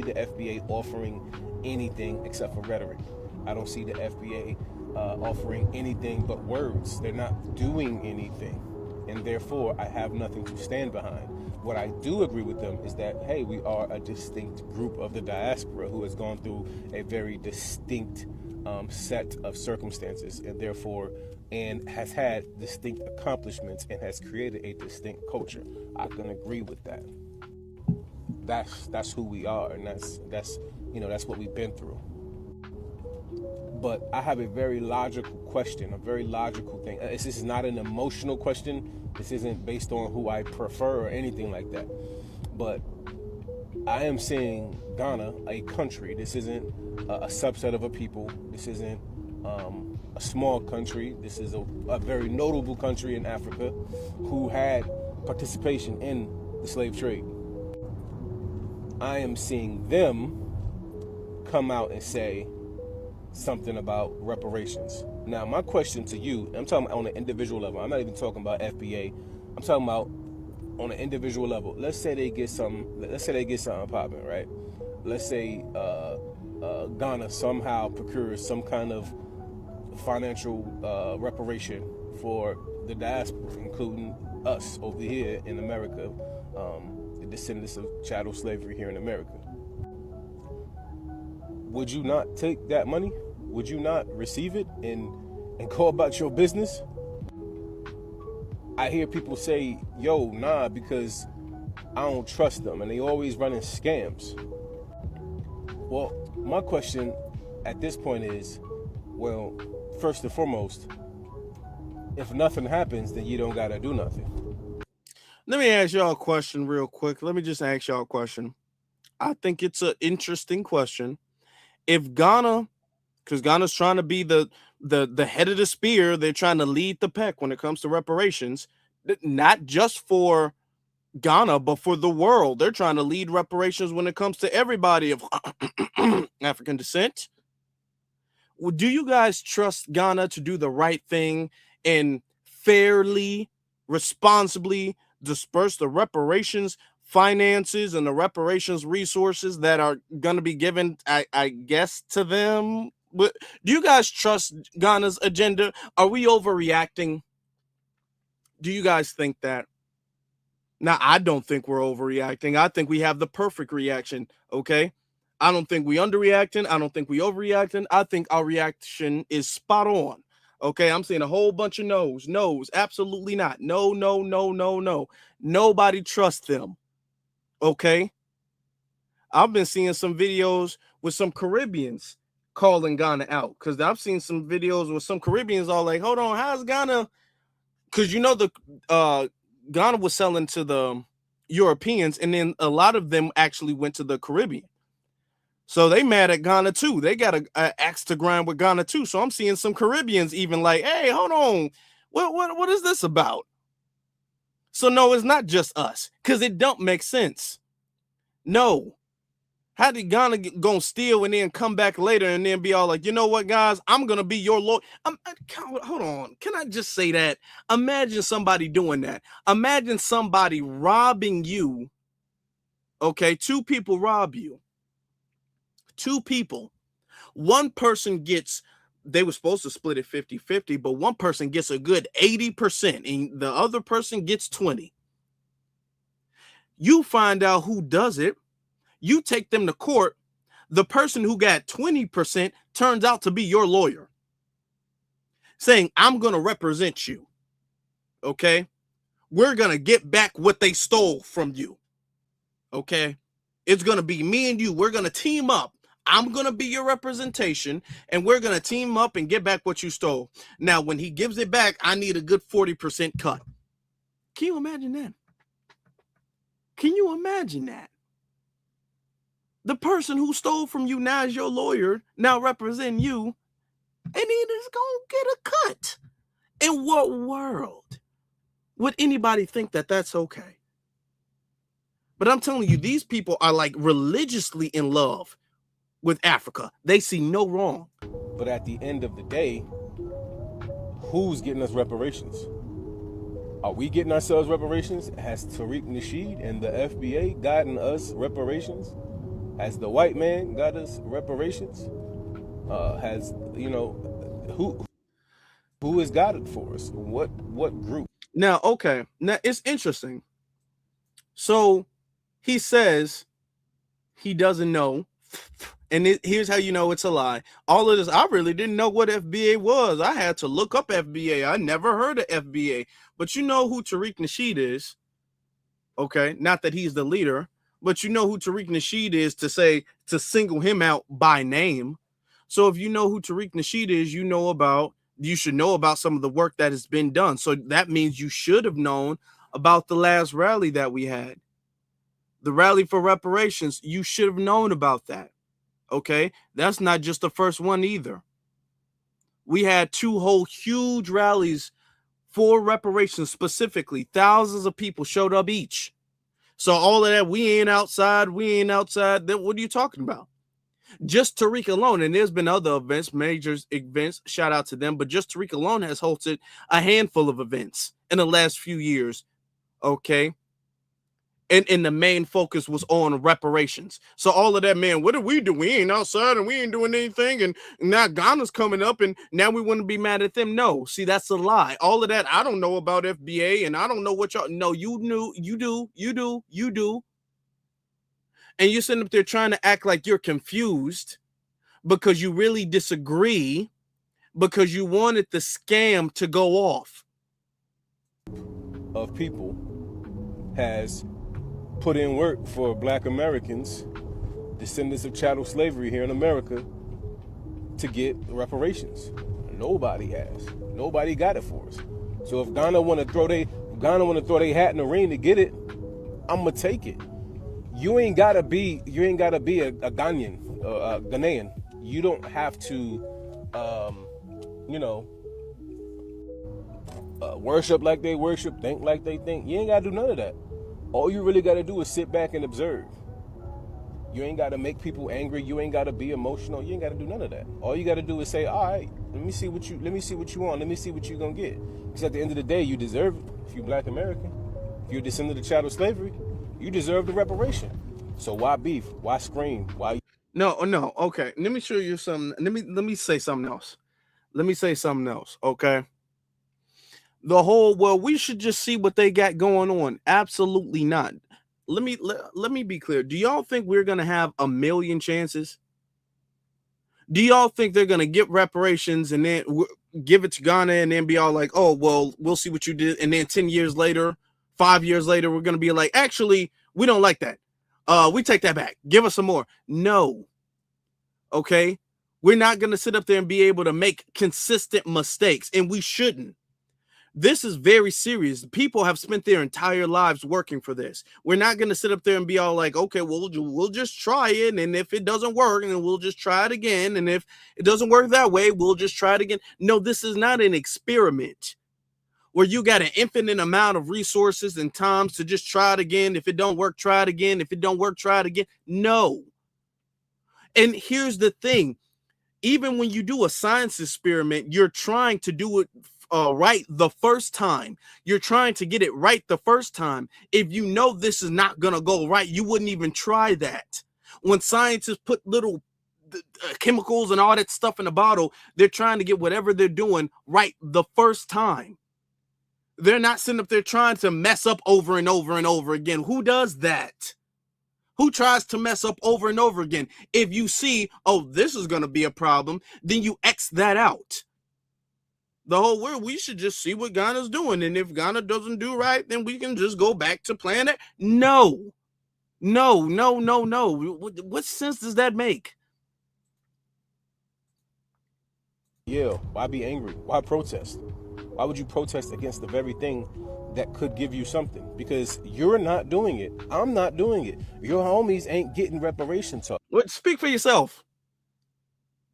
The FBA offering anything except for rhetoric. I don't see the FBA offering anything but words. They're not doing anything, and therefore I have nothing to stand behind. What I do agree with them is that, hey, we are a distinct group of the diaspora who has gone through a very distinct set of circumstances, and therefore has had distinct accomplishments and has created a distinct culture. I can agree with that. That's who we are, and that's what we've been through. But I have a very logical question, a very logical thing. This is not an emotional question. This isn't based on who I prefer or anything like that. But I am seeing Ghana, a country. This isn't a subset of a people. This isn't a small country. This is a very notable country in Africa who had participation in the slave trade. I am seeing them come out and say something about reparations. Now, my question to you, I'm talking on an individual level. I'm not even talking about FBA. I'm talking about on an individual level. Let's say they get something popping, right? Let's say Ghana somehow procures some kind of financial reparation for the diaspora, including us over here in America, the descendants of chattel slavery here in America. Would you not take that money? Would you not receive it and go about your business? I hear people say, yo, nah, because I don't trust them, and they always running scams. Well, my question at this point is, well, first and foremost, if nothing happens, then you don't gotta do nothing. Let me ask y'all a question real quick. Let me just ask y'all a question. I think it's an interesting question. If Ghana, because Ghana's trying to be the head of the spear, they're trying to lead the pack when it comes to reparations, not just for Ghana, but for the world. They're trying to lead reparations when it comes to everybody of African descent. Do you guys trust Ghana to do the right thing and fairly, responsibly disperse the reparations finances and the reparations resources that are going to be given, I guess, to them. But do you guys trust Ghana's agenda? Are we overreacting? Do you guys think that? Now, I don't think we're overreacting. I think we have the perfect reaction, okay? I don't think we underreacting. I don't think we overreacting. I think our reaction is spot on, okay? I'm seeing a whole bunch of no's. No's, absolutely not. No, no, no, no, no. Nobody trusts them, okay? I've been seeing some videos with some Caribbeans calling Ghana out, because I've seen some videos with some Caribbeans all like, hold on, how's Ghana? Because you know the Ghana was selling to the Europeans, and then a lot of them actually went to the Caribbean. So they mad at Ghana too. They got an axe to grind with Ghana too. So I'm seeing some Caribbeans even like, hey, hold on, what is this about? So no, it's not just us, because it don't make sense. No. How did Ghana gonna steal and then come back later and then be all like, you know what, guys, I'm gonna be your lord. Hold on, can I just say that? Imagine somebody doing that. Imagine somebody robbing you. Okay, two people rob you. Two people. One person gets, they were supposed to split it 50-50, but one person gets a good 80% and the other person gets 20. You find out who does it. You take them to court. The person who got 20% turns out to be your lawyer, saying, I'm going to represent you. Okay. We're going to get back what they stole from you. Okay. It's going to be me and you. We're going to team up. I'm going to be your representation, and we're going to team up and get back what you stole. Now, when he gives it back, I need a good 40% cut. Can you imagine that? Can you imagine that? The person who stole from you now is your lawyer, now representing you, and he is going to get a cut. In what world would anybody think that that's okay? But I'm telling you, these people are like religiously in love with Africa. They see no wrong. But at the end of the day, who's getting us reparations? Are we getting ourselves reparations? Has Tariq Nasheed and the FBA gotten us reparations? Has the white man got us reparations? Has, you know, who has got it for us? What group? Now, okay. Now, it's interesting. So he says he doesn't know. And here's how you know it's a lie. All of this, I really didn't know what FBA was. I had to look up FBA. I never heard of FBA. But you know who Tariq Nasheed is. Okay. Not that he's the leader. But you know who Tariq Nasheed is to single him out by name. So if you know who Tariq Nasheed is, you should know about some of the work that has been done. So that means you should have known about the last rally that we had. The rally for reparations, you should have known about that. Okay? That's not just the first one either. We had two whole huge rallies for reparations specifically. Thousands of people showed up each. So all of that, we ain't outside. Then what are you talking about? Just Tariq alone, and there's been other events, major events, shout out to them, but just Tariq alone has hosted a handful of events in the last few years, okay? And the main focus was on reparations. So all of that, man, what do? We ain't outside and we ain't doing anything, and now Ghana's coming up and now we want to be mad at them. No, see, that's a lie. All of that, I don't know about FBA and I don't know what y'all, no, you do. And you're sitting up there trying to act like you're confused because you really disagree because you wanted the scam to go off. Of people has put in work for Black Americans, descendants of chattel slavery here in America, to get reparations. Nobody has. Nobody got it for us. So if Ghana want to throw their hat in the ring to get it, I'm gonna take it. You ain't gotta be a Ghanaian, Ghanaian. You don't have to, worship like they worship, think like they think. You ain't gotta do none of that. All you really gotta do is sit back and observe. You ain't gotta make people angry. You ain't gotta be emotional. You ain't gotta do none of that. All you gotta do is say, all right, let me see what you want. Let me see what you're gonna get. Because at the end of the day, you deserve it. If you're Black American, if you're a descendant of chattel slavery, You deserve the reparation. So why beef? Why scream? Why? No. Okay, let me show you something. Let me say something else. Okay. The whole, well, we should just see what they got going on. Absolutely not. Let me be clear. Do y'all think we're gonna have a million chances? Do y'all think they're gonna get reparations and then give it to Ghana and then be all like, oh, well, we'll see what you did, and then 10 years later, 5 years later, we're gonna be like, actually, we don't like that. We take that back. Give us some more. No. Okay. We're not gonna sit up there and be able to make consistent mistakes, and we shouldn't. This is very serious. People have spent their entire lives working for this. We're not going to sit up there and be all like, okay, we'll just try it. And if it doesn't work, then we'll just try it again. And if it doesn't work that way, we'll just try it again. No, this is not an experiment where you got an infinite amount of resources and times to just try it again. If it don't work, try it again. If it don't work, try it again. No. And here's the thing. Even when you do a science experiment, you're trying to do it right the first time. You're trying to get it right the first time. If you know this is not going to go right, you wouldn't even try that. When scientists put little chemicals and all that stuff in a bottle, they're trying to get whatever they're doing right the first time. They're not sitting up there trying to mess up over and over and over again. Who does that? Who tries to mess up over and over again? If you see, oh, this is going to be a problem, then you X that out. The whole world, we should just see what Ghana's doing. And if Ghana doesn't do right, then we can just go back to playing it. No. What sense does that make? Yeah, why be angry? Why protest? Why would you protest against the very thing that could give you something? Because you're not doing it. I'm not doing it. Your homies ain't getting reparations. Speak for yourself.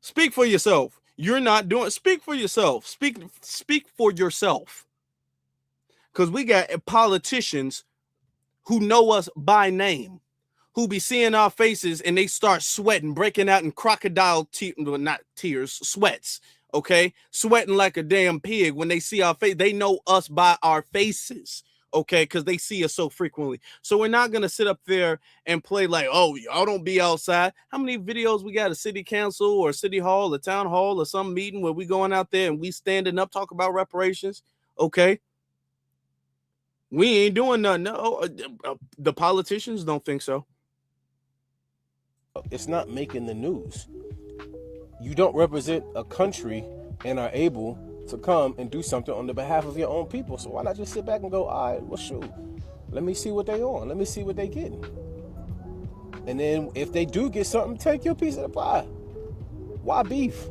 Speak for yourself. You're not doing. Speak for yourself. Speak for yourself. Because we got politicians who know us by name, who be seeing our faces and they start sweating, breaking out in crocodile not tears, sweats. Okay, sweating like a damn pig when they see our face. They know us by our faces. Okay, because they see us so frequently. So we're not going to sit up there and play like, oh, y'all don't be outside. How many videos we got? A city council or a city hall, a town hall or some meeting where we going out there and we standing up, talk about reparations? Okay. We ain't doing nothing. No, the politicians don't think so. It's not making the news. You don't represent a country and are able to come and do something on the behalf of your own people. So why not just sit back and go, all right, well, shoot, let me see what they on. Let me see what they getting. And then if they do get something, take your piece of the pie. Why beef?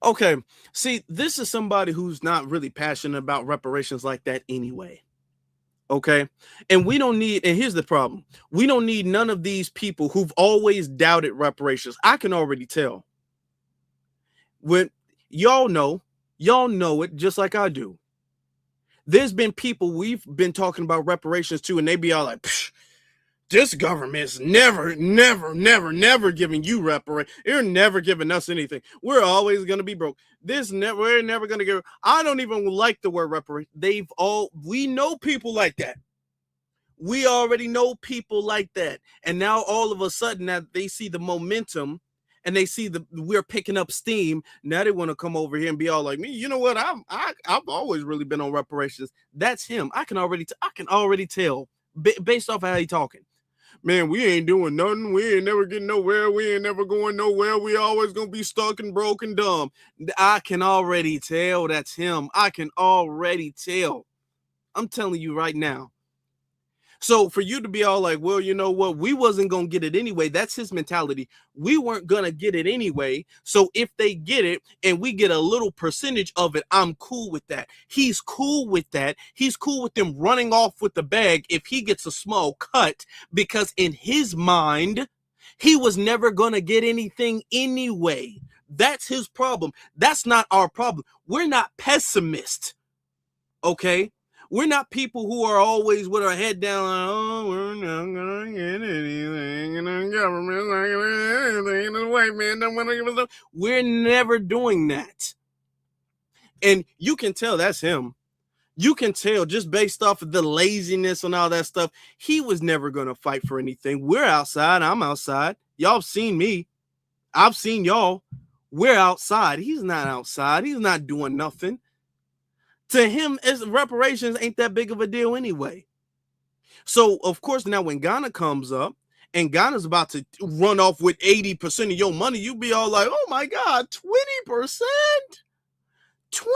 Okay, see, this is somebody who's not really passionate about reparations like that anyway. Okay, and we don't need, and here's the problem. We don't need none of these people who've always doubted reparations. I can already tell. When y'all know it just like I do. There's been people we've been talking about reparations to, and they be all like, this government's never giving you reparations. You're never giving us anything. We're always going to be broke. We're never going to give. I don't even like the word reparations. We know people like that. We already know people like that. And now all of a sudden that they see the momentum and they see we're picking up steam. Now they want to come over here and be all like me. You know what? I've always really been on reparations. That's him. I can already tell based off of how he talking. Man, we ain't doing nothing. We ain't never getting nowhere. We ain't never going nowhere. We always gonna be stuck and broke and dumb. I can already tell that's him. I can already tell. I'm telling you right now. So for you to be all like, well, you know what? We wasn't going to get it anyway. That's his mentality. We weren't going to get it anyway. So if they get it and we get a little percentage of it, I'm cool with that. He's cool with that. He's cool with them running off with the bag if he gets a small cut, because in his mind, he was never going to get anything anyway. That's his problem. That's not our problem. We're not pessimists. Okay? We're not people who are always with our head down, like, oh, we're not going to get anything, and the government's not going to get anything, and the white man don't want to give us something. We're never doing that. And you can tell that's him. You can tell just based off of the laziness and all that stuff, he was never going to fight for anything. We're outside. I'm outside. Y'all have seen me. I've seen y'all. We're outside. He's not outside. He's not doing nothing. To him, reparations ain't that big of a deal anyway. So, of course, now when Ghana comes up and Ghana's about to run off with 80% of your money, you be all like, oh my God, 20%? 20?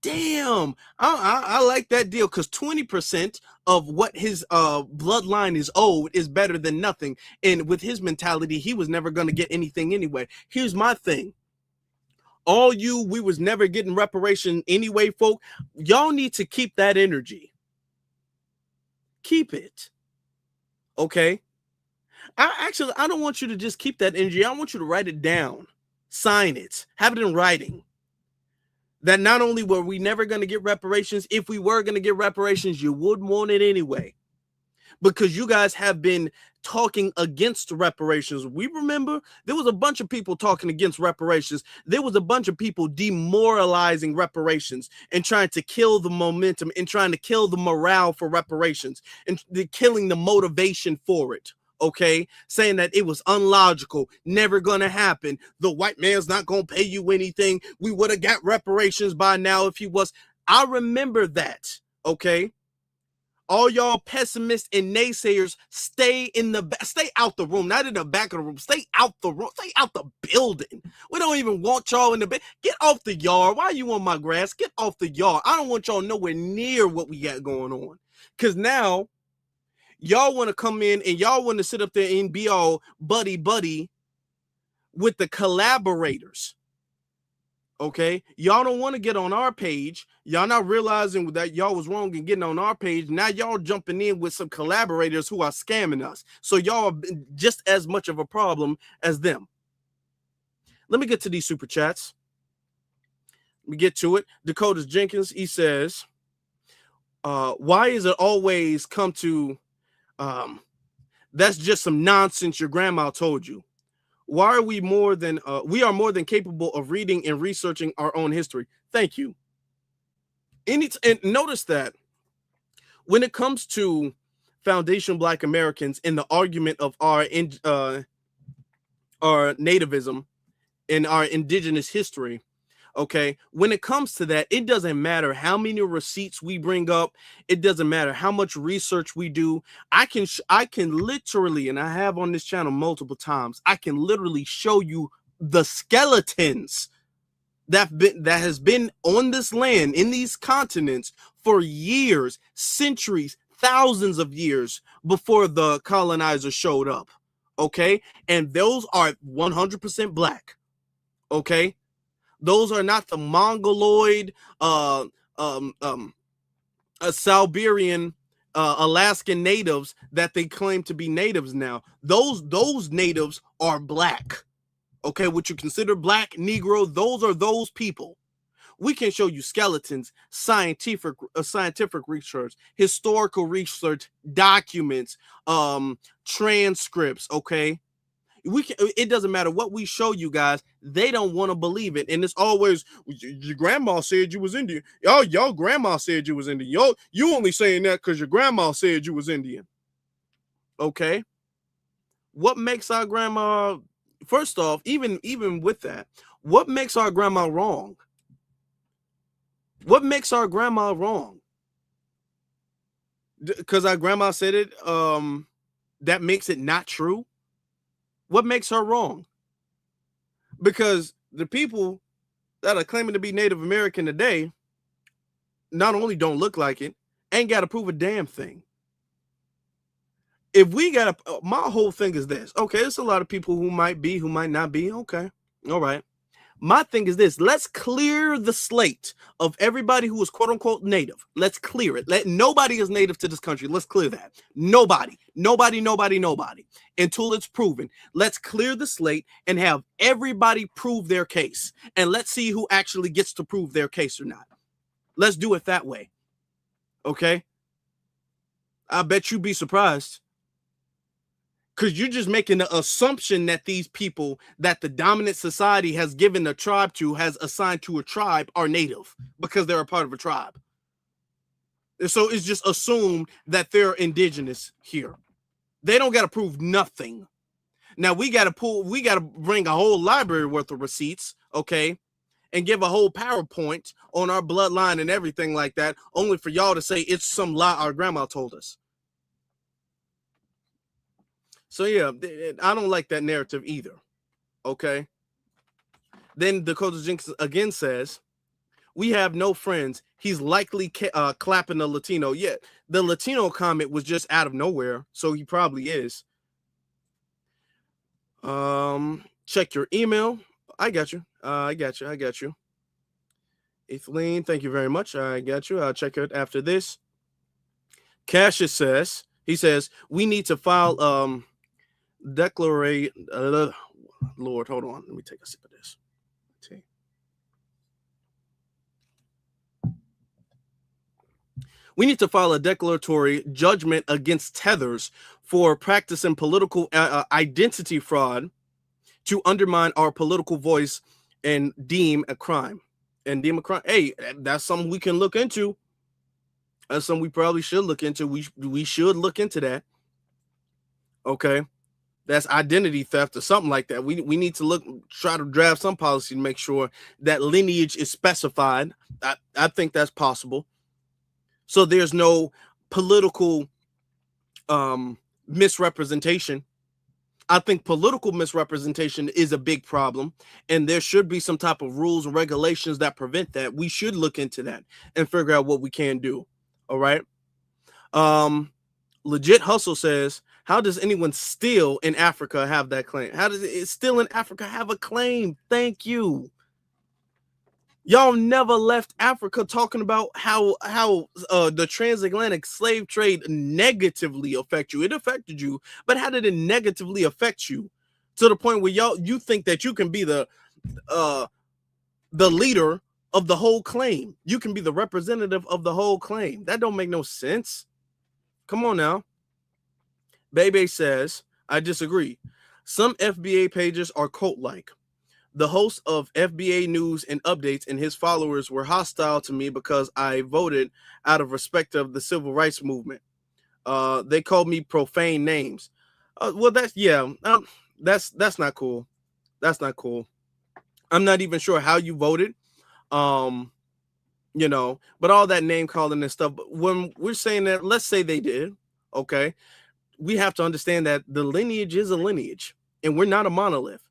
Damn. I like that deal because 20% of what his bloodline is owed is better than nothing. And with his mentality, he was never going to get anything anyway. Here's my thing. We was never getting reparation anyway, folk. Y'all need to keep that energy. Keep it. Okay? I don't want you to just keep that energy. I want you to write it down. Sign it. Have it in writing. That not only were we never going to get reparations, if we were going to get reparations, you would want it anyway. Because you guys have been talking against reparations. We remember there was a bunch of people talking against reparations. There was a bunch of people demoralizing reparations and trying to kill the momentum and trying to kill the morale for reparations and killing the motivation for it. Okay, saying that it was unlogical, never gonna happen. The white man's not gonna pay you anything. We would have got reparations by now if he was. I remember that. Okay. All y'all pessimists and naysayers, stay out the room, not in the back of the room. Stay out the room, stay out the building. We don't even want y'all in the bed. Get off the yard. Why are you on my grass? Get off the yard. I don't want y'all nowhere near what we got going on. Because now y'all want to come in and y'all want to sit up there and be all buddy with the collaborators. Okay, y'all don't want to get on our page. Y'all not realizing that y'all was wrong in getting on our page. Now y'all jumping in with some collaborators who are scamming us. So y'all are just as much of a problem as them. Let me get to these super chats. Let me get to it. Dakota Jenkins, he says, why is it always come to, that's just some nonsense your grandma told you. Why are we we are more than capable of reading and researching our own history. Thank you. And notice that when it comes to Foundation Black Americans in the argument of our nativism and our indigenous history, okay, when it comes to that, it doesn't matter how many receipts we bring up. It doesn't matter how much research we do. I can literally, and I have on this channel multiple times, I can literally show you the skeletons that has been on this land, in these continents for years, centuries, thousands of years before the colonizers showed up. Okay. And those are 100% Black. Okay. Those are not the Mongoloid, Siberian, Alaskan natives that they claim to be natives now. Those natives are Black. Okay, what you consider Black, Negro, those are those people. We can show you skeletons, scientific research, historical research, documents, transcripts. Okay. It doesn't matter what we show you guys, they don't want to believe it. And it's always, your grandma said you was Indian. Y'all grandma said you was Indian. You only saying that because your grandma said you was Indian. Okay. What makes our grandma, first off, even with that, what makes our grandma wrong? What makes our grandma wrong? Because our grandma said it, that makes it not true? What makes her wrong? Because the people that are claiming to be Native American today not only don't look like it, ain't got to prove a damn thing. If we got to, my whole thing is this. Okay, there's a lot of people who might be, who might not be. Okay, all right. My thing is this. Let's clear the slate of everybody who is quote unquote native. Let's clear it. Nobody is native to this country. Let's clear that. Nobody until it's proven. Let's clear the slate and have everybody prove their case. And let's see who actually gets to prove their case or not. Let's do it that way. Okay. I bet you'd be surprised. Because you're just making the assumption that these people that the dominant society has given a tribe to, has assigned to a tribe, are native because they're a part of a tribe. So it's just assumed that they're indigenous here. They don't got to prove nothing. Now we got to bring a whole library worth of receipts, okay, and give a whole PowerPoint on our bloodline and everything like that, only for y'all to say it's some lie our grandma told us. So yeah, I don't like that narrative either, okay? Then Dakota Jenkins again says, we have no friends. He's likely clapping the Latino. Yeah, the Latino comment was just out of nowhere, so he probably is. Check your email. I got you. I got you. Ethelene, thank you very much. I got you. I'll check it after this. Cassius says, we need to file declaration. Lord, hold on. Let me take a sip of this. We need to file a declaratory judgment against Tethers for practicing political identity fraud to undermine our political voice and deem a crime. Hey, that's something we can look into. That's something we probably should look into. We should look into that. Okay. That's identity theft or something like that. We need to try to draft some policy to make sure that lineage is specified. I think that's possible. So there's no political misrepresentation. I think political misrepresentation is a big problem, and there should be some type of rules and regulations that prevent that. We should look into that and figure out what we can do. All right. Legit Hustle says, how does anyone still in Africa have that claim? How does it still in Africa have a claim? Thank you. Y'all never left Africa talking about how the transatlantic slave trade negatively affect you. It affected you, but how did it negatively affect you to the point where you think that you can be the leader of the whole claim? You can be the representative of the whole claim. That don't make no sense. Come on now. Bebe says, I disagree. Some FBA pages are cult-like. The host of FBA News and Updates and his followers were hostile to me because I voted out of respect of the civil rights movement. They called me profane names. Well, that's not cool. That's not cool. I'm not even sure how you voted, but all that name calling and stuff. But when we're saying that, let's say they did, okay, we have to understand that the lineage is a lineage, and we're not a monolith.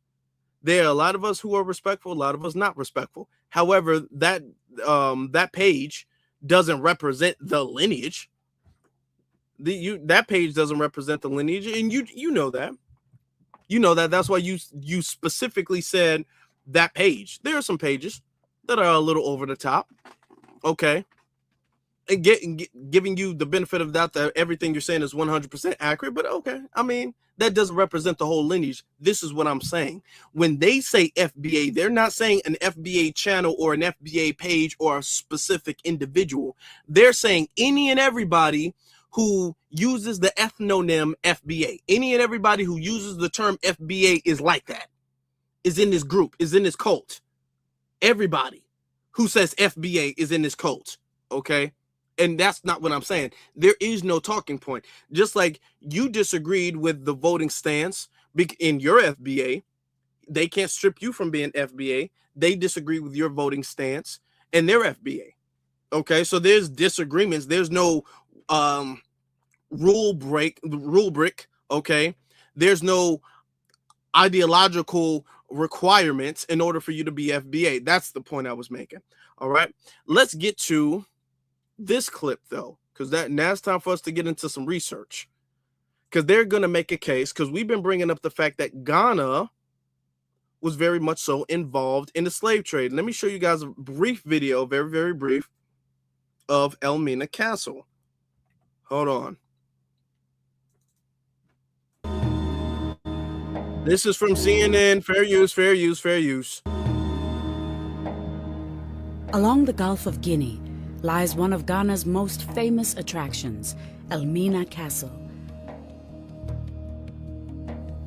There are a lot of us who are respectful, a lot of us not respectful. However, that page doesn't represent the lineage. That page doesn't represent the lineage, and you know that. You know that. That's why you specifically said that page. There are some pages that are a little over the top, okay, and giving you the benefit of doubt that everything you're saying is 100% accurate. But okay, I mean, that doesn't represent the whole lineage. This is what I'm saying. When they say FBA, they're not saying an FBA channel or an FBA page or a specific individual. They're saying any and everybody who uses the ethnonym FBA. Any and everybody who uses the term FBA is like that, is in this group, is in this cult. Everybody who says FBA is in this cult, okay? And that's not what I'm saying. There is no talking point. Just like you disagreed with the voting stance in your FBA, they can't strip you from being FBA. They disagree with your voting stance and their FBA. Okay, so there's disagreements. There's no rule brick. Okay, there's no ideological requirements in order for you to be FBA. That's the point I was making. All right, let's get to this clip though, because now it's time for us to get into some research, because they're going to make a case, because we've been bringing up the fact that Ghana was very much so involved in the slave trade. Let me show you guys a brief video, very, very brief, of Elmina Castle. Hold on. This is from CNN. Fair use, fair use, fair use. Along the Gulf of Guinea lies one of Ghana's most famous attractions, Elmina Castle.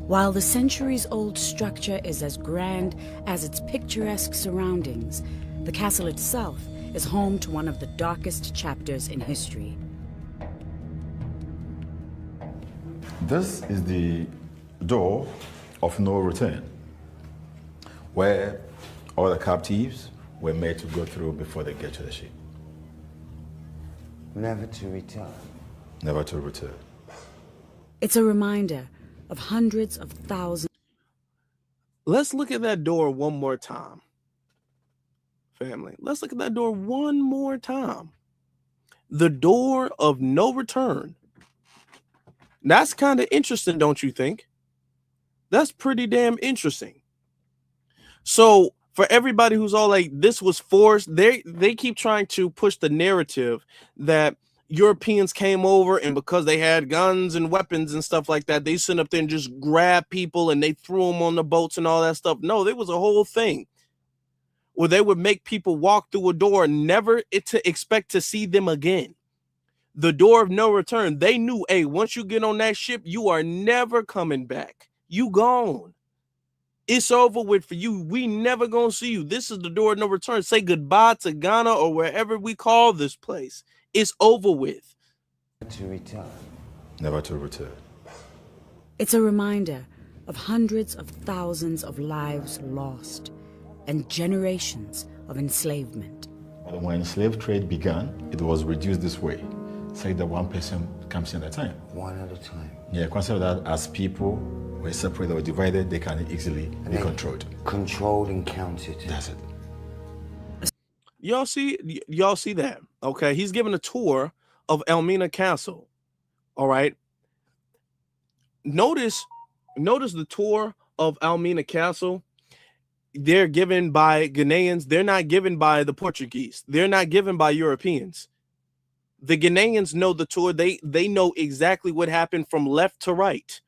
While the centuries-old structure is as grand as its picturesque surroundings, the castle itself is home to one of the darkest chapters in history. This is the door of no return, where all the captives were made to go through before they get to the ship. Never to return. Never to return. It's a reminder of hundreds of thousands. Let's look at that door one more time, family. Let's look at that door one more time. The door of no return. That's kind of interesting, don't you think? That's pretty damn interesting. So for everybody who's all like, this was forced, they keep trying to push the narrative that Europeans came over and because they had guns and weapons and stuff like that, they sit up there and just grab people and they threw them on the boats and all that stuff. No, there was a whole thing where they would make people walk through a door, never to expect to see them again. The door of no return. They knew, hey, once you get on that ship, you are never coming back. You gone. It's over with for you. We never gonna see you. This is the door of no return. Say goodbye to Ghana or wherever we call this place. It's over with. To return. Never to return. It's a reminder of hundreds of thousands of lives lost and generations of enslavement. When slave trade began, it was reduced this way. Say that one person comes in at a time. One at a time. Yeah, consider that as people were separated or divided, they can easily be controlled. Controlled and counted. That's it. Y'all see that? Okay, he's giving a tour of Elmina Castle. All right. Notice the tour of Elmina Castle. They're given by Ghanaians. They're not given by the Portuguese. They're not given by Europeans. The Ghanaians know the tour. They know exactly what happened from left to right.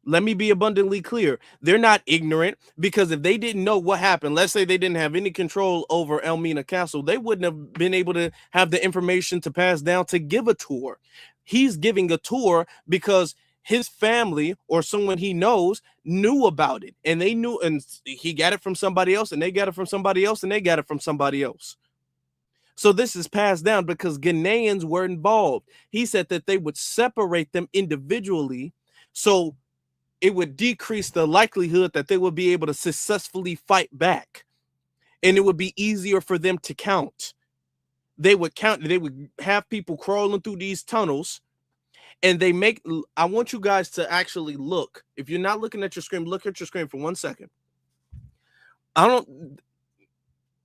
Let me be abundantly clear. They're not ignorant, because if they didn't know what happened, let's say they didn't have any control over Elmina Castle, they wouldn't have been able to have the information to pass down to give a tour. He's giving a tour because his family or someone he knows knew about it, and they knew, and he got it from somebody else, and they got it from somebody else, and they got it from somebody else. So this is passed down because Ghanaians were involved. He said that they would separate them individually, so it would decrease the likelihood that they would be able to successfully fight back, and it would be easier for them to count. They would have people crawling through these tunnels, and I want you guys to actually look. If you're not looking at your screen, look at your screen for 1 second.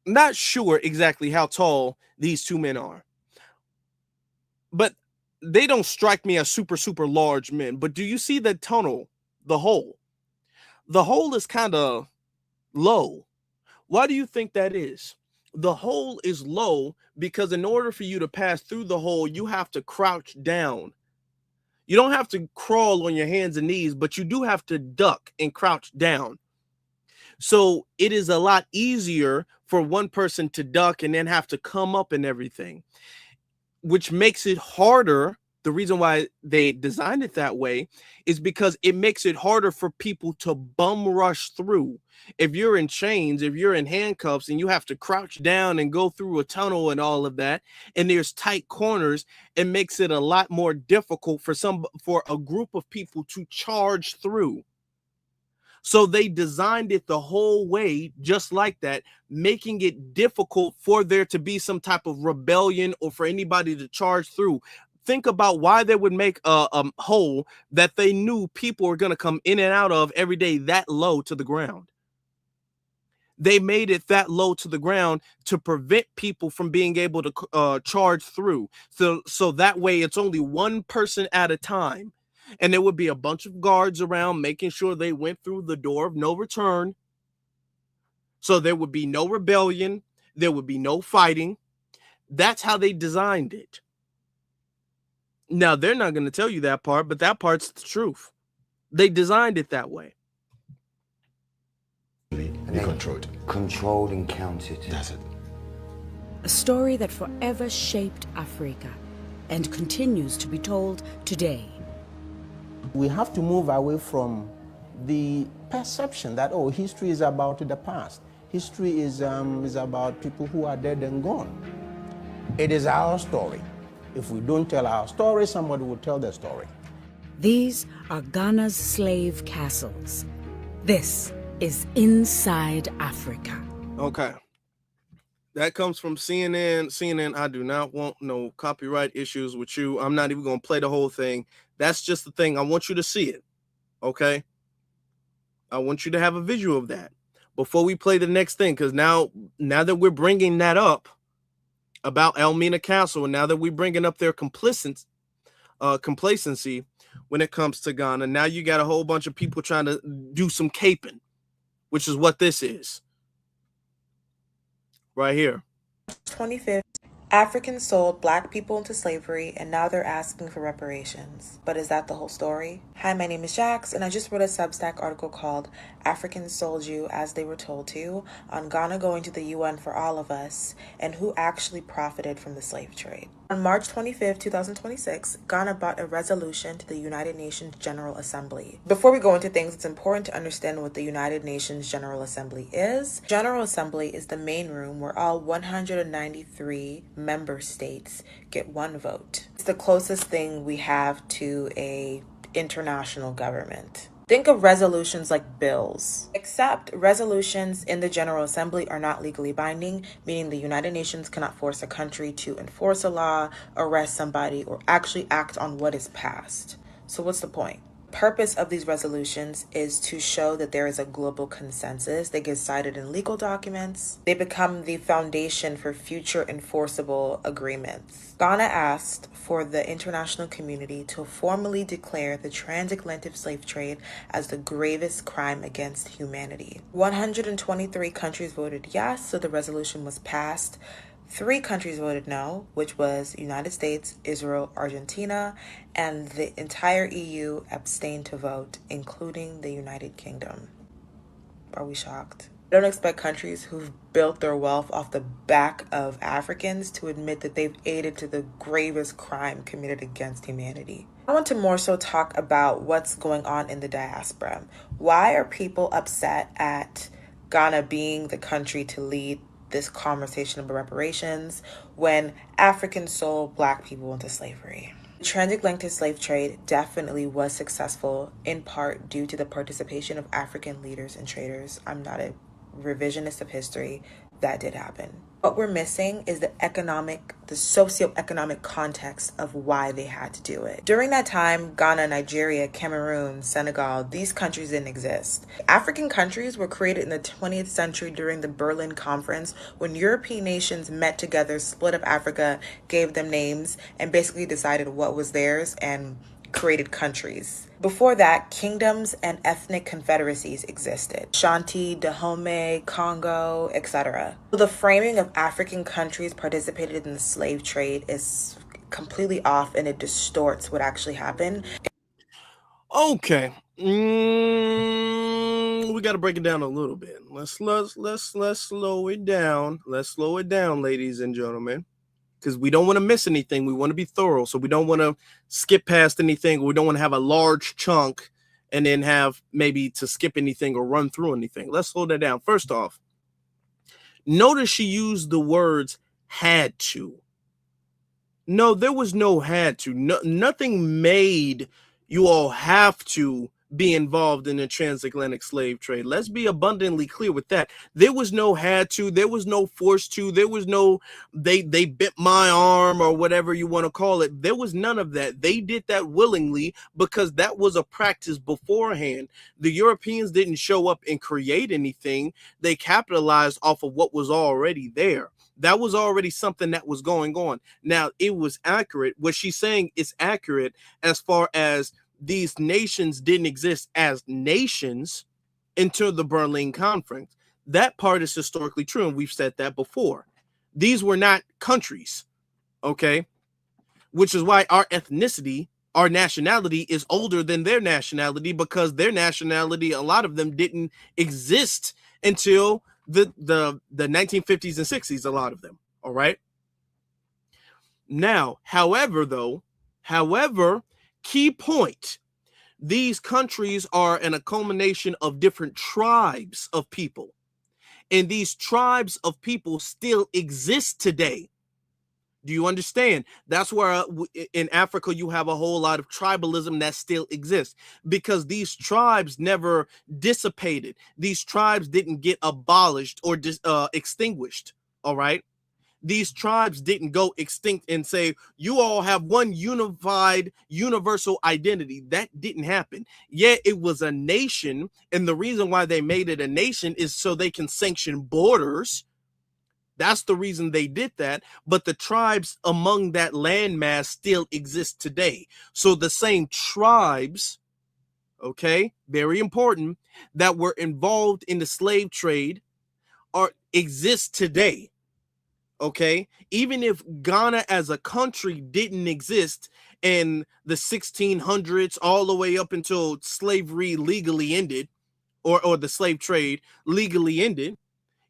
Not sure exactly how tall these two men are, but they don't strike me as super, super large men. But do you see the tunnel? The hole is kind of low. Why do you think that is? The hole is low because in order for you to pass through the hole, you have to crouch down. You don't have to crawl on your hands and knees, but you do have to duck and crouch down. So it is a lot easier for one person to duck and then have to come up and everything, which makes it harder. The reason why they designed it that way is because it makes it harder for people to bum rush through. If you're in chains, if you're in handcuffs and you have to crouch down and go through a tunnel and all of that, and there's tight corners, it makes it a lot more difficult for a group of people to charge through. So they designed it the whole way just like that, making it difficult for there to be some type of rebellion or for anybody to charge through. Think about why they would make a hole that they knew people were going to come in and out of every day that low to the ground. They made it that low to the ground to prevent people from being able to charge through. So that way it's only one person at a time. And there would be a bunch of guards around making sure they went through the door of no return. So there would be no rebellion. There would be no fighting. That's how they designed it. Now, they're not going to tell you that part, but that part's the truth. They designed it that way. Be controlled. Controlled and counted. That's it. A story that forever shaped Africa and continues to be told today. We have to move away from the perception that, history is about the past. History is about people who are dead and gone. It is our story. If we don't tell our story, somebody will tell their story. These are Ghana's slave castles. This is Inside Africa. Okay. That comes from CNN. CNN, I do not want no copyright issues with you. I'm not even going to play the whole thing. That's just the thing. I want you to see it. Okay? I want you to have a visual of that before we play the next thing, because now that we're bringing that up about Elmina Castle, and now that we're bringing up their complacency when it comes to Ghana, now you got a whole bunch of people trying to do some caping, which is what this is right here. 25th, Africans sold black people into slavery and now they're asking for reparations. But is that the whole story? Hi, my name is Jax and I just wrote a Substack article called Africans Sold You As They Were Told To on Ghana going to the UN for all of us and who actually profited from the slave trade. On March 25th, 2026, Ghana brought a resolution to the United Nations General Assembly. Before we go into things, it's important to understand what the United Nations General Assembly is. General Assembly is the main room where all 193 member states get one vote. It's the closest thing we have to an international government. Think of resolutions like bills, except resolutions in the General Assembly are not legally binding, meaning the United Nations cannot force a country to enforce a law, arrest somebody, or actually act on what is passed. So what's the point? Purpose of these resolutions is to show that there is a global consensus. They get cited in legal documents. They become the foundation for future enforceable agreements. Ghana asked for the international community to formally declare the transatlantic slave trade as the gravest crime against humanity. 123 countries voted yes, so the resolution was passed. 3 countries voted no, which was United States, Israel, Argentina, and the entire EU abstained to vote, including the United Kingdom. Are we shocked? I don't expect countries who've built their wealth off the back of Africans to admit that they've aided to the gravest crime committed against humanity. I want to more so talk about what's going on in the diaspora. Why are people upset at Ghana being the country to lead this conversation about reparations when Africans sold black people into slavery? The transatlantic slave trade definitely was successful in part due to the participation of African leaders and traders. I'm not a revisionist of history. That did happen. What we're missing is the socioeconomic context of why they had to do it. During that time, Ghana, Nigeria, Cameroon, Senegal, these countries didn't exist. African countries were created in the 20th century during the Berlin Conference when European nations met together, split up Africa, gave them names, and basically decided what was theirs and created countries. Before that, kingdoms and ethnic confederacies existed. Ashanti, Dahomey, Congo, etc. The framing of African countries participated in the slave trade is completely off and it distorts what actually happened. Okay. We got to break it down a little bit. Let's slow it down. Let's slow it down, ladies and gentlemen, because we don't want to miss anything. We want to be thorough, so we don't want to skip past anything. We don't want to have a large chunk and then have maybe to skip anything or run through anything. Let's slow that down. First off, notice she used the words had to. No, there was no had to. Nothing made you all have to be involved in the transatlantic slave trade. Let's be abundantly clear with that. There was no had to, there was no forced to, there was no they bit my arm or whatever you want to call it. There was none of that. They did that willingly because that was a practice beforehand. The Europeans didn't show up and create anything. They capitalized off of what was already there. That was already something that was going on. Now, it was accurate. What she's saying is accurate as far as these nations didn't exist as nations until the Berlin Conference. That part is historically true, and we've said that before. These were not countries, okay? Which is why our ethnicity, our nationality is older than their nationality, because their nationality, a lot of them didn't exist until the 1950s and 60s, a lot of them, all right? Now, however, key point, these countries are a culmination of different tribes of people. And these tribes of people still exist today. Do you understand? That's where in Africa you have a whole lot of tribalism that still exists, because these tribes never dissipated. These tribes didn't get abolished or extinguished. All right. These tribes didn't go extinct and say, you all have one unified, universal identity. That didn't happen. Yet it was a nation. And the reason why they made it a nation is so they can sanction borders. That's the reason they did that. But the tribes among that landmass still exist today. So the same tribes, okay, very important, that were involved in the slave trade exist today. Okay, even if Ghana as a country didn't exist in the 1600s all the way up until slavery legally ended, or the slave trade legally ended,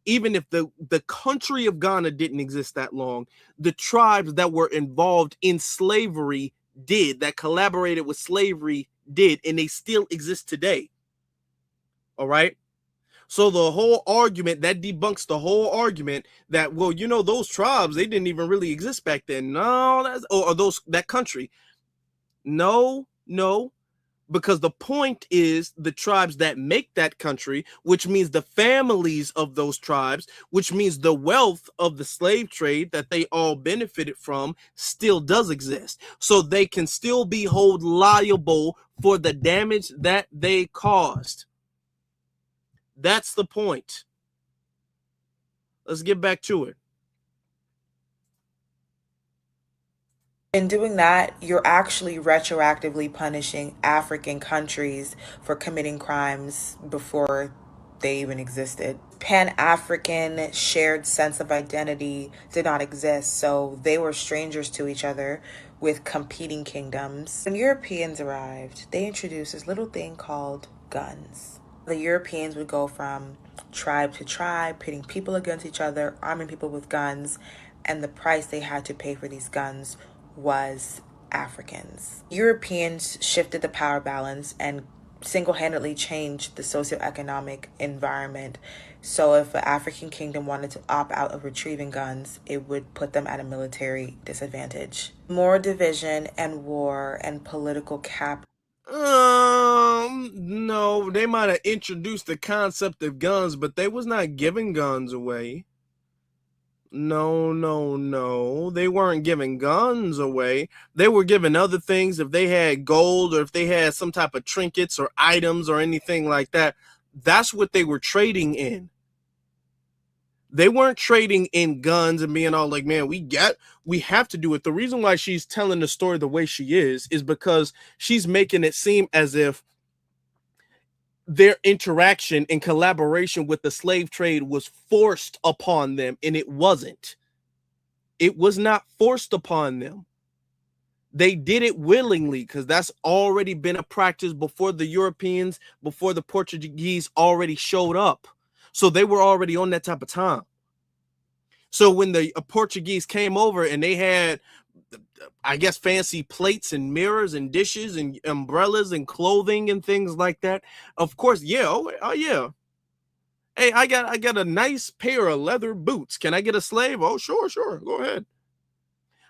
even if the country of Ghana didn't exist that long, the tribes that were involved in slavery did, that collaborated with slavery did, and they still exist today. All right. So the whole argument that debunks the whole argument that, well, you know, those tribes, they didn't even really exist back then. No, that's, or that country. No, because the point is the tribes that make that country, which means the families of those tribes, which means the wealth of the slave trade that they all benefited from still does exist. So they can still be held liable for the damage that they caused. That's the point. Let's get back to it. In doing that, you're actually retroactively punishing African countries for committing crimes before they even existed. Pan-African shared sense of identity did not exist, so they were strangers to each other with competing kingdoms. When Europeans arrived, they introduced this little thing called guns. The Europeans would go from tribe to tribe, pitting people against each other, arming people with guns, and the price they had to pay for these guns was Africans. Europeans shifted the power balance and single-handedly changed the socioeconomic environment. So if an African kingdom wanted to opt out of retrieving guns, it would put them at a military disadvantage. More division and war and political No, they might have introduced the concept of guns, but they was not giving guns away. No. They weren't giving guns away. They were giving other things. If they had gold or if they had some type of trinkets or items or anything like that, that's what they were trading in. They weren't trading in guns and being all like, man, we have to do it. The reason why she's telling the story the way she is because she's making it seem as if their interaction and collaboration with the slave trade was forced upon them, and it wasn't. It was not forced upon them. They did it willingly because that's already been a practice before the Europeans, before the Portuguese already showed up. So they were already on that type of time. So when the Portuguese came over and they had, I guess, fancy plates and mirrors and dishes and umbrellas and clothing and things like that, of course, yeah, oh yeah. Hey, I got a nice pair of leather boots. Can I get a slave? Oh, sure, go ahead.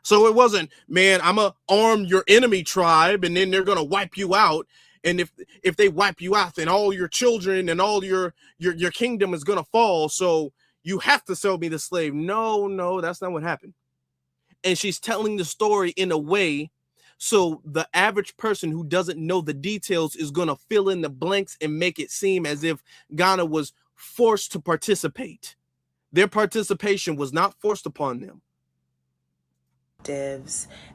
So it wasn't, man, I'm gonna arm your enemy tribe and then they're gonna wipe you out. And if they wipe you out, then all your children and all your kingdom is gonna fall. So you have to sell me the slave. No, that's not what happened. And she's telling the story in a way so the average person who doesn't know the details is gonna fill in the blanks and make it seem as if Ghana was forced to participate. Their participation was not forced upon them.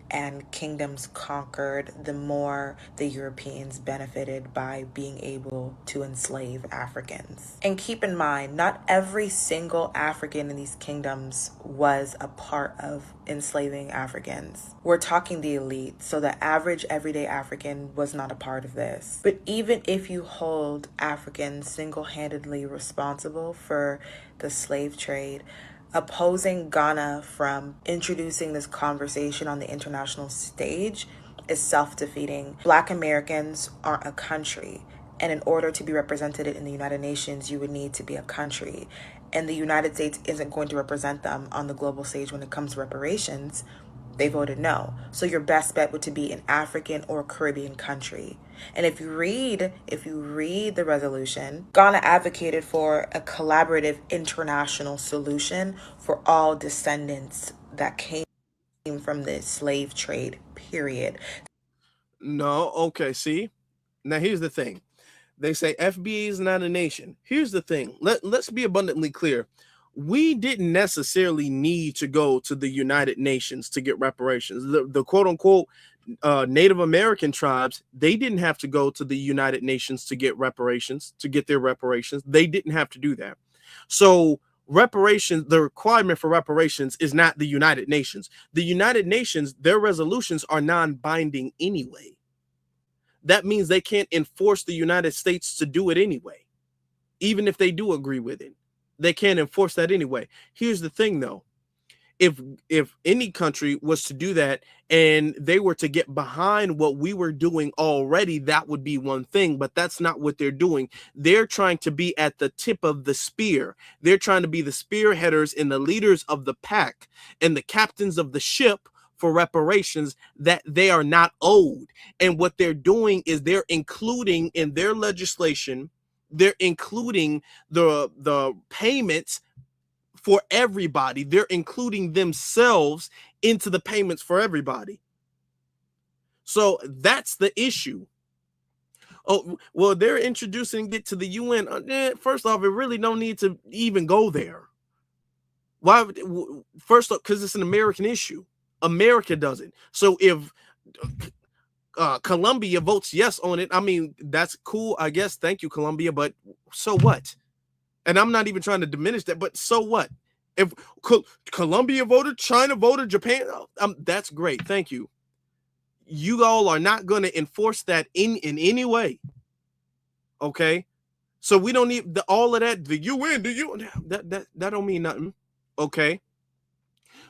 And kingdoms conquered, the more the Europeans benefited by being able to enslave Africans. And keep in mind, not every single African in these kingdoms was a part of enslaving Africans. We're talking the elite, so the average everyday African was not a part of this. But even if you hold Africans single-handedly responsible for the slave trade, opposing Ghana from introducing this conversation on the international stage is self-defeating. Black Americans aren't a country, and in order to be represented in the United Nations, you would need to be a country. and the United States isn't going to represent them on the global stage when it comes to reparations, they voted no. So your best bet would to be an African or Caribbean country. And if you read the resolution, Ghana advocated for a collaborative international solution for all descendants that came from the slave trade, period. No, okay, see? Now here's the thing. They say FBA is not a nation. Here's the thing. Let's be abundantly clear. We didn't necessarily need to go to the United Nations to get reparations. The quote unquote Native American tribes, they didn't have to go to the United Nations to get reparations, to get their reparations. They didn't have to do that. So reparations, the requirement for reparations is not the United Nations. The United Nations, their resolutions are non-binding anyway. That means they can't enforce the United States to do it anyway. Even if they do agree with it, they can't enforce that anyway. Here's the thing though. If any country was to do that and they were to get behind what we were doing already, that would be one thing, but that's not what they're doing. They're trying to be at the tip of the spear. They're trying to be the spearheaders and the leaders of the pack and the captains of the ship for reparations that they are not owed. And what they're doing is they're including in their legislation, they're including the payments for everybody. They're including themselves into the payments for everybody. So that's the issue. Oh, well, they're introducing it to the UN. First off, it really don't need to even go there. Why? First off, because it's an American issue. America does it. So if Colombia votes yes on it, I mean, that's cool, I guess. Thank you, Colombia. But so what? And I'm not even trying to diminish that, but so what? If Colombia voted, China voted, Japan, that's great. Thank you. You all are not going to enforce that in any way. Okay? So we don't need all of that. The UN, that don't mean nothing. Okay?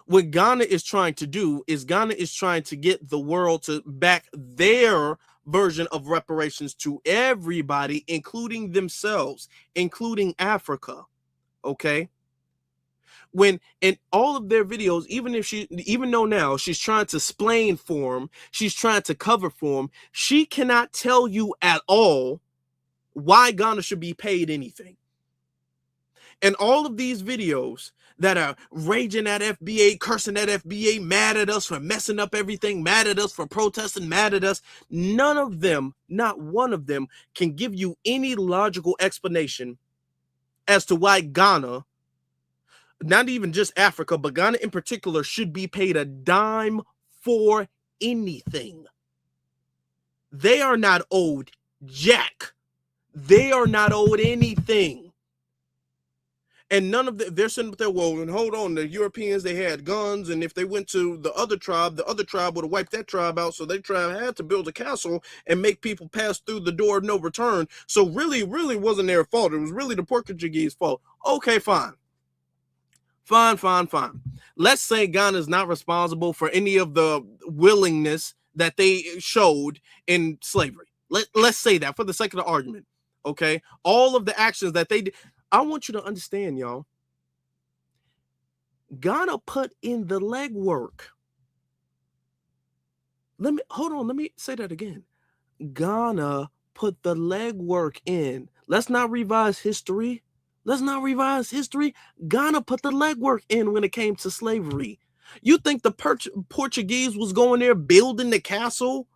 What Ghana is trying to do is Ghana is trying to get the world to back their version of reparations to everybody, including themselves, including Africa. Okay? When in all of their videos, even though now she's trying to explain for them, she's trying to cover for them, she cannot tell you at all why Ghana should be paid anything. And all of these videos that are raging at FBA, cursing at FBA, mad at us for messing up everything, mad at us for protesting, mad at us, none of them, not one of them, can give you any logical explanation as to why Ghana, not even just Africa, but Ghana in particular, should be paid a dime for anything. They are not owed jack. They are not owed anything. And none of they're sitting up there, well, and hold on, the Europeans, they had guns, and if they went to the other tribe would have wiped that tribe out, so their tribe had to build a castle and make people pass through the door of no return. So really wasn't their fault. It was really the Portuguese fault. Okay, fine. Fine. Let's say Ghana is not responsible for any of the willingness that they showed in slavery. Let's say that for the sake of the argument. Okay, all of the actions that they did. I want you to understand, y'all. Ghana put in the legwork. Let me say that again. Ghana put the legwork in. Let's not revise history. Ghana put the legwork in when it came to slavery. You think the Portuguese was going there building the castle,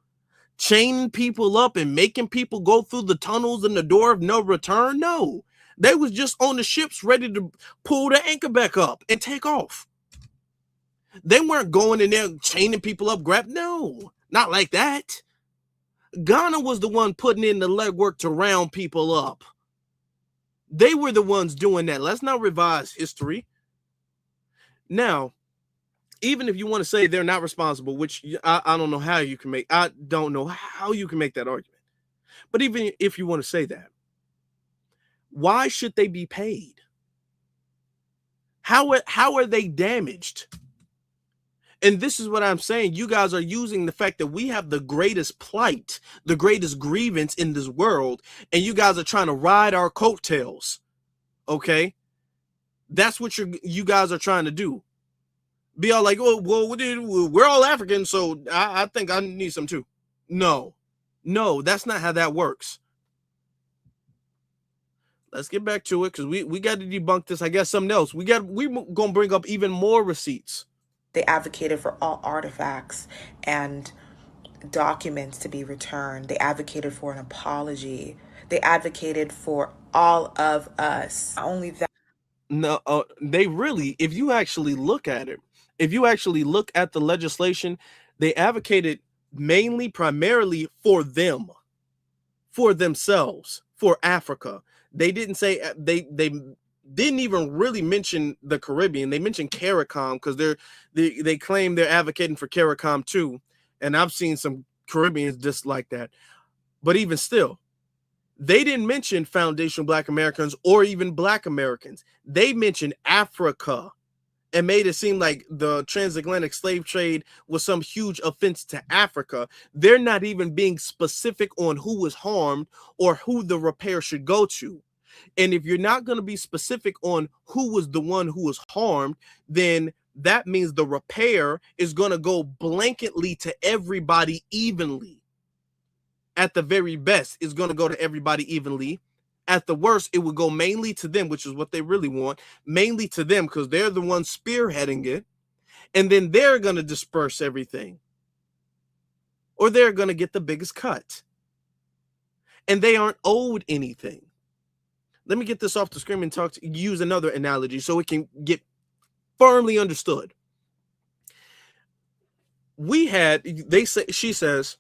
chaining people up and making people go through the tunnels and the door of no return? No. They was just on the ships ready to pull the anchor back up and take off. They weren't going in there chaining people up, no, not like that. Ghana was the one putting in the legwork to round people up. They were the ones doing that. Let's not revise history. Now, even if you want to say they're not responsible, which I don't know how you can make, I don't know how you can make that argument. But even if you want to say that, why should they be paid? How are they damaged? And this is what I'm saying. You guys are using the fact that we have the greatest plight, the greatest grievance in this world, and you guys are trying to ride our coattails. Okay? That's what you guys are trying to do. Be all like, oh, well, we're all African, so I think I need some too. No, that's not how that works. Let's get back to it because we got to debunk this. I guess something else. We're gonna bring up even more receipts. They advocated for all artifacts and documents to be returned. They advocated for an apology. They advocated for all of us. Not only that. No, they really, if you actually look at it, if you actually look at the legislation, they advocated primarily for them, for themselves, for Africa. They didn't say, they didn't even really mention the Caribbean. They mentioned CARICOM because they claim they're advocating for CARICOM too. And I've seen some Caribbeans just like that. But even still, they didn't mention foundational Black Americans or even Black Americans. They mentioned Africa and made it seem like the transatlantic slave trade was some huge offense to Africa. They're not even being specific on who was harmed or who the repair should go to. And if you're not going to be specific on who was the one who was harmed, then that means the repair is going to go blanketly to everybody evenly. At the very best, it's going to go to everybody evenly. At the worst, it would go mainly to them, which is what they really want, mainly to them because they're the ones spearheading it. And then they're going to disperse everything. Or they're going to get the biggest cut. And they aren't owed anything. Let me get this off the screen and use another analogy so it can get firmly understood. She says,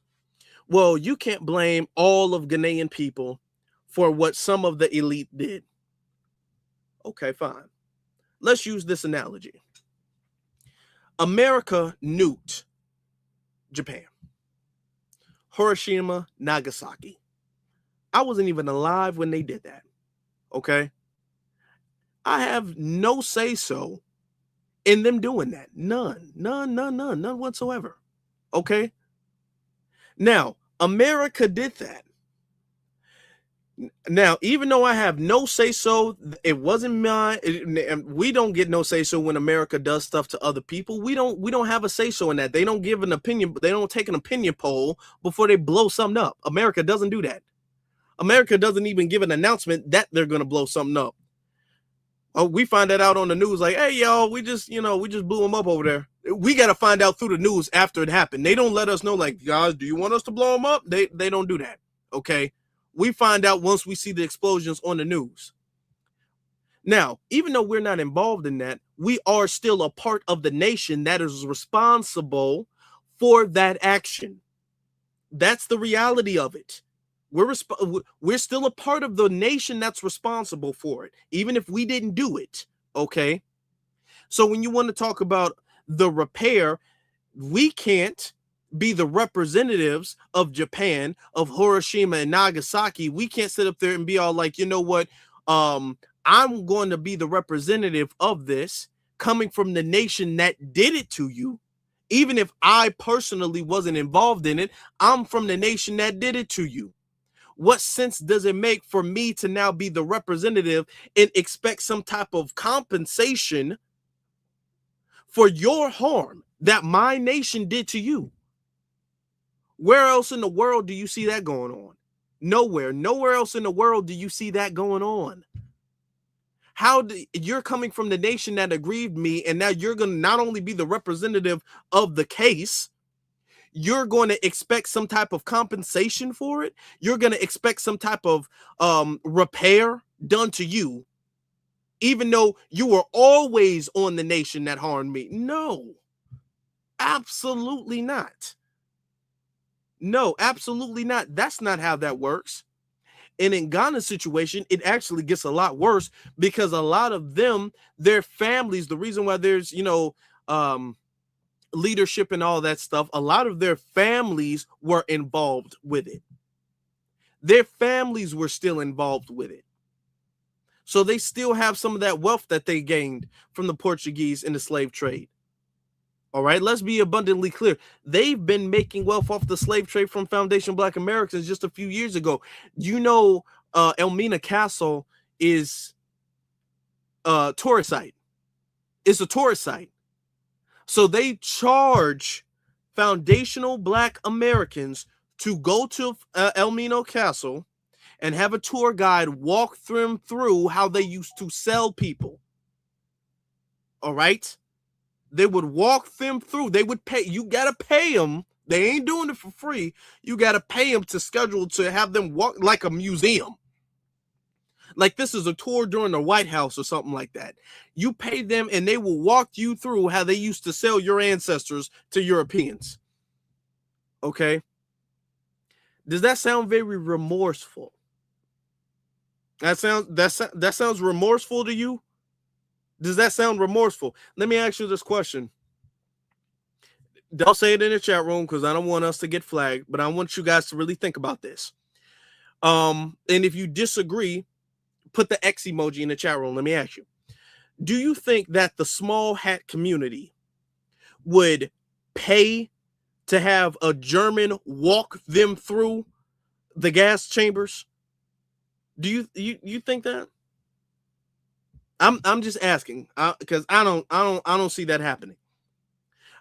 well, you can't blame all of Ghanaian people for what some of the elite did. Okay, fine. Let's use this analogy. America nuked Japan. Hiroshima, Nagasaki. I wasn't even alive when they did that. Okay? I have no say-so in them doing that. None whatsoever. Okay? Now, America did that. Now, even though I have no say-so, it wasn't mine. We don't get no say-so when America does stuff to other people. We don't have a say-so in that. They don't give an opinion. They don't take an opinion poll before they blow something up. America doesn't do that. America doesn't even give an announcement that they're going to blow something up. Oh, we find that out on the news like, hey, y'all, we just blew them up over there. We got to find out through the news after it happened. They don't let us know like, guys, do you want us to blow them up? They don't do that. Okay. We find out once we see the explosions on the news. Now, even though we're not involved in that, we are still a part of the nation that is responsible for that action. That's the reality of it. We're still a part of the nation that's responsible for it, even if we didn't do it. Okay. So when you want to talk about the repair, we can't be the representatives of Japan, of Hiroshima and Nagasaki. We can't sit up there and be all like, you know what? I'm going to be the representative of this coming from the nation that did it to you. Even if I personally wasn't involved in it, I'm from the nation that did it to you. What sense does it make for me to now be the representative and expect some type of compensation for your harm that my nation did to you? Where else in the world do you see that going on? Nowhere else in the world do you see that going on. You're coming from the nation that aggrieved me, and now you're going to not only be the representative of the case, you're going to expect some type of compensation for it. You're going to expect some type of repair done to you, even though you were always on the nation that harmed me. No, absolutely not. No, absolutely not. That's not how that works. And in Ghana's situation, it actually gets a lot worse because a lot of them, their families, the reason why there's, leadership and all that stuff, a lot of their families were involved with it. Their families were still involved with it. So they still have some of that wealth that they gained from the Portuguese in the slave trade. All right, let's be abundantly clear. They've been making wealth off the slave trade from Foundation Black Americans just a few years ago. Elmina Castle is tourist site. It's a tourist site. So they charge foundational Black Americans to go to Elmina Castle and have a tour guide walk them through how they used to sell people. All right? They would walk them through. They would pay. You got to pay them. They ain't doing it for free. You got to pay them to schedule to have them walk like a museum. Like this is a tour during the White House or something like that. You pay them and they will walk you through how they used to sell your ancestors to Europeans. Okay? Does that sound very remorseful? That sounds remorseful to you? Does that sound remorseful? Let me ask you this question. Don't say it in the chat room because I don't want us to get flagged, but I want you guys to really think about this. And if you disagree, put the X emoji in the chat room. Let me ask you. Do you think that the small hat community would pay to have a German walk them through the gas chambers? Do you think that? I'm just asking because I don't see that happening.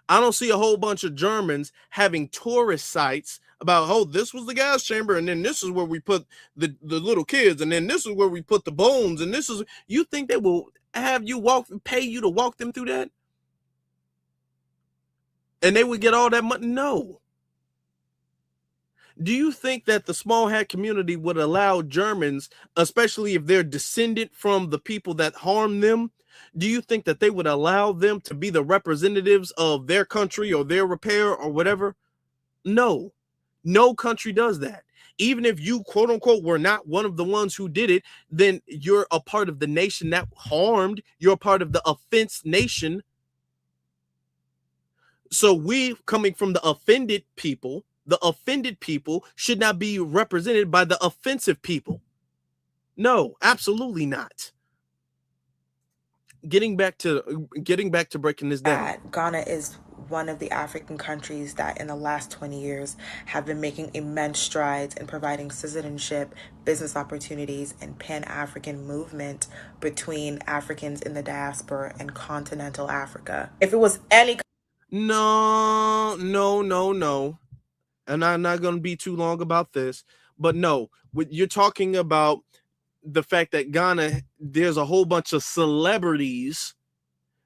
I don't see a whole bunch of Germans having tourist sites about, oh, this was the gas chamber, and then this is where we put the little kids, and then this is where we put the bones, and this is. You think they will have you pay you to walk them through that? And they would get all that money? No. Do you think that the small hat community would allow Germans, especially if they're descendant from the people that harmed them, do you think that they would allow them to be the representatives of their country or their repair or whatever? No. No country does that. Even if you, quote unquote, were not one of the ones who did it, then you're a part of the nation that harmed. You're a part of the offense nation. So we, coming from the offended people should not be represented by the offensive people. No, absolutely not. Getting back to breaking this down. Ghana is one of the African countries that in the last 20 years have been making immense strides in providing citizenship, business opportunities, and Pan-African movement between Africans in the diaspora and continental Africa. If it was any... No. And I'm not going to be too long about this, but no, you're talking about the fact that Ghana, there's a whole bunch of celebrities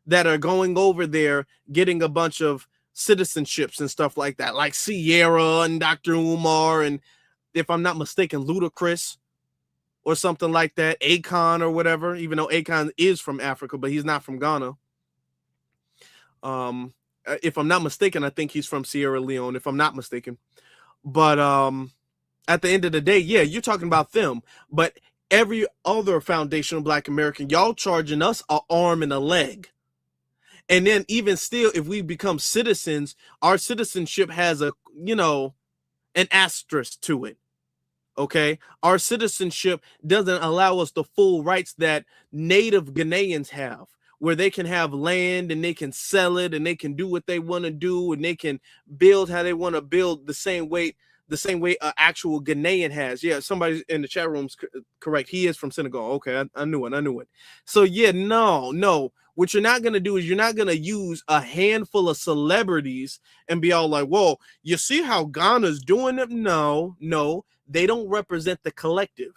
that are going over there getting a bunch of citizenships and stuff like that, like Sierra and Dr. Umar, and if I'm not mistaken, Ludacris or something like that, Akon or whatever, even though Akon is from Africa, but he's not from Ghana. If I'm not mistaken, I think he's from Sierra Leone, if I'm not mistaken. But at the end of the day, yeah, you're talking about them. But every other foundational Black American, y'all charging us an arm and a leg. And then even still, if we become citizens, our citizenship has an asterisk to it. Okay? Our citizenship doesn't allow us the full rights that native Ghanaians have, where they can have land and they can sell it and they can do what they want to do and they can build how they want to build the same way an actual Ghanaian has. Yeah, somebody in the chat room's correct. He is from Senegal. Okay, I knew it. So yeah, no. What you're not going to do is you're not going to use a handful of celebrities and be all like, whoa, you see how Ghana's doing it? No, they don't represent the collective.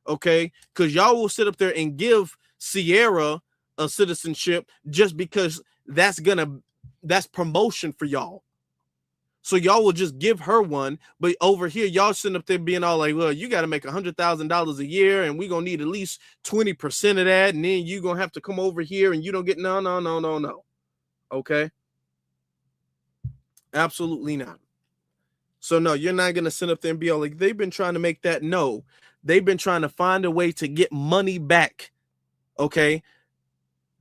Okay, because y'all will sit up there and give Sierra a citizenship just because that's promotion for y'all. So y'all will just give her one, but over here y'all sitting up there being all like, well, you got to make $100,000 a year, and we're gonna need at least 20% of that, and then you're gonna have to come over here and you don't get no. Okay, absolutely not. So no, you're not gonna sit up there and be all like, they've been trying to make that. No, they've been trying to find a way to get money back. Okay,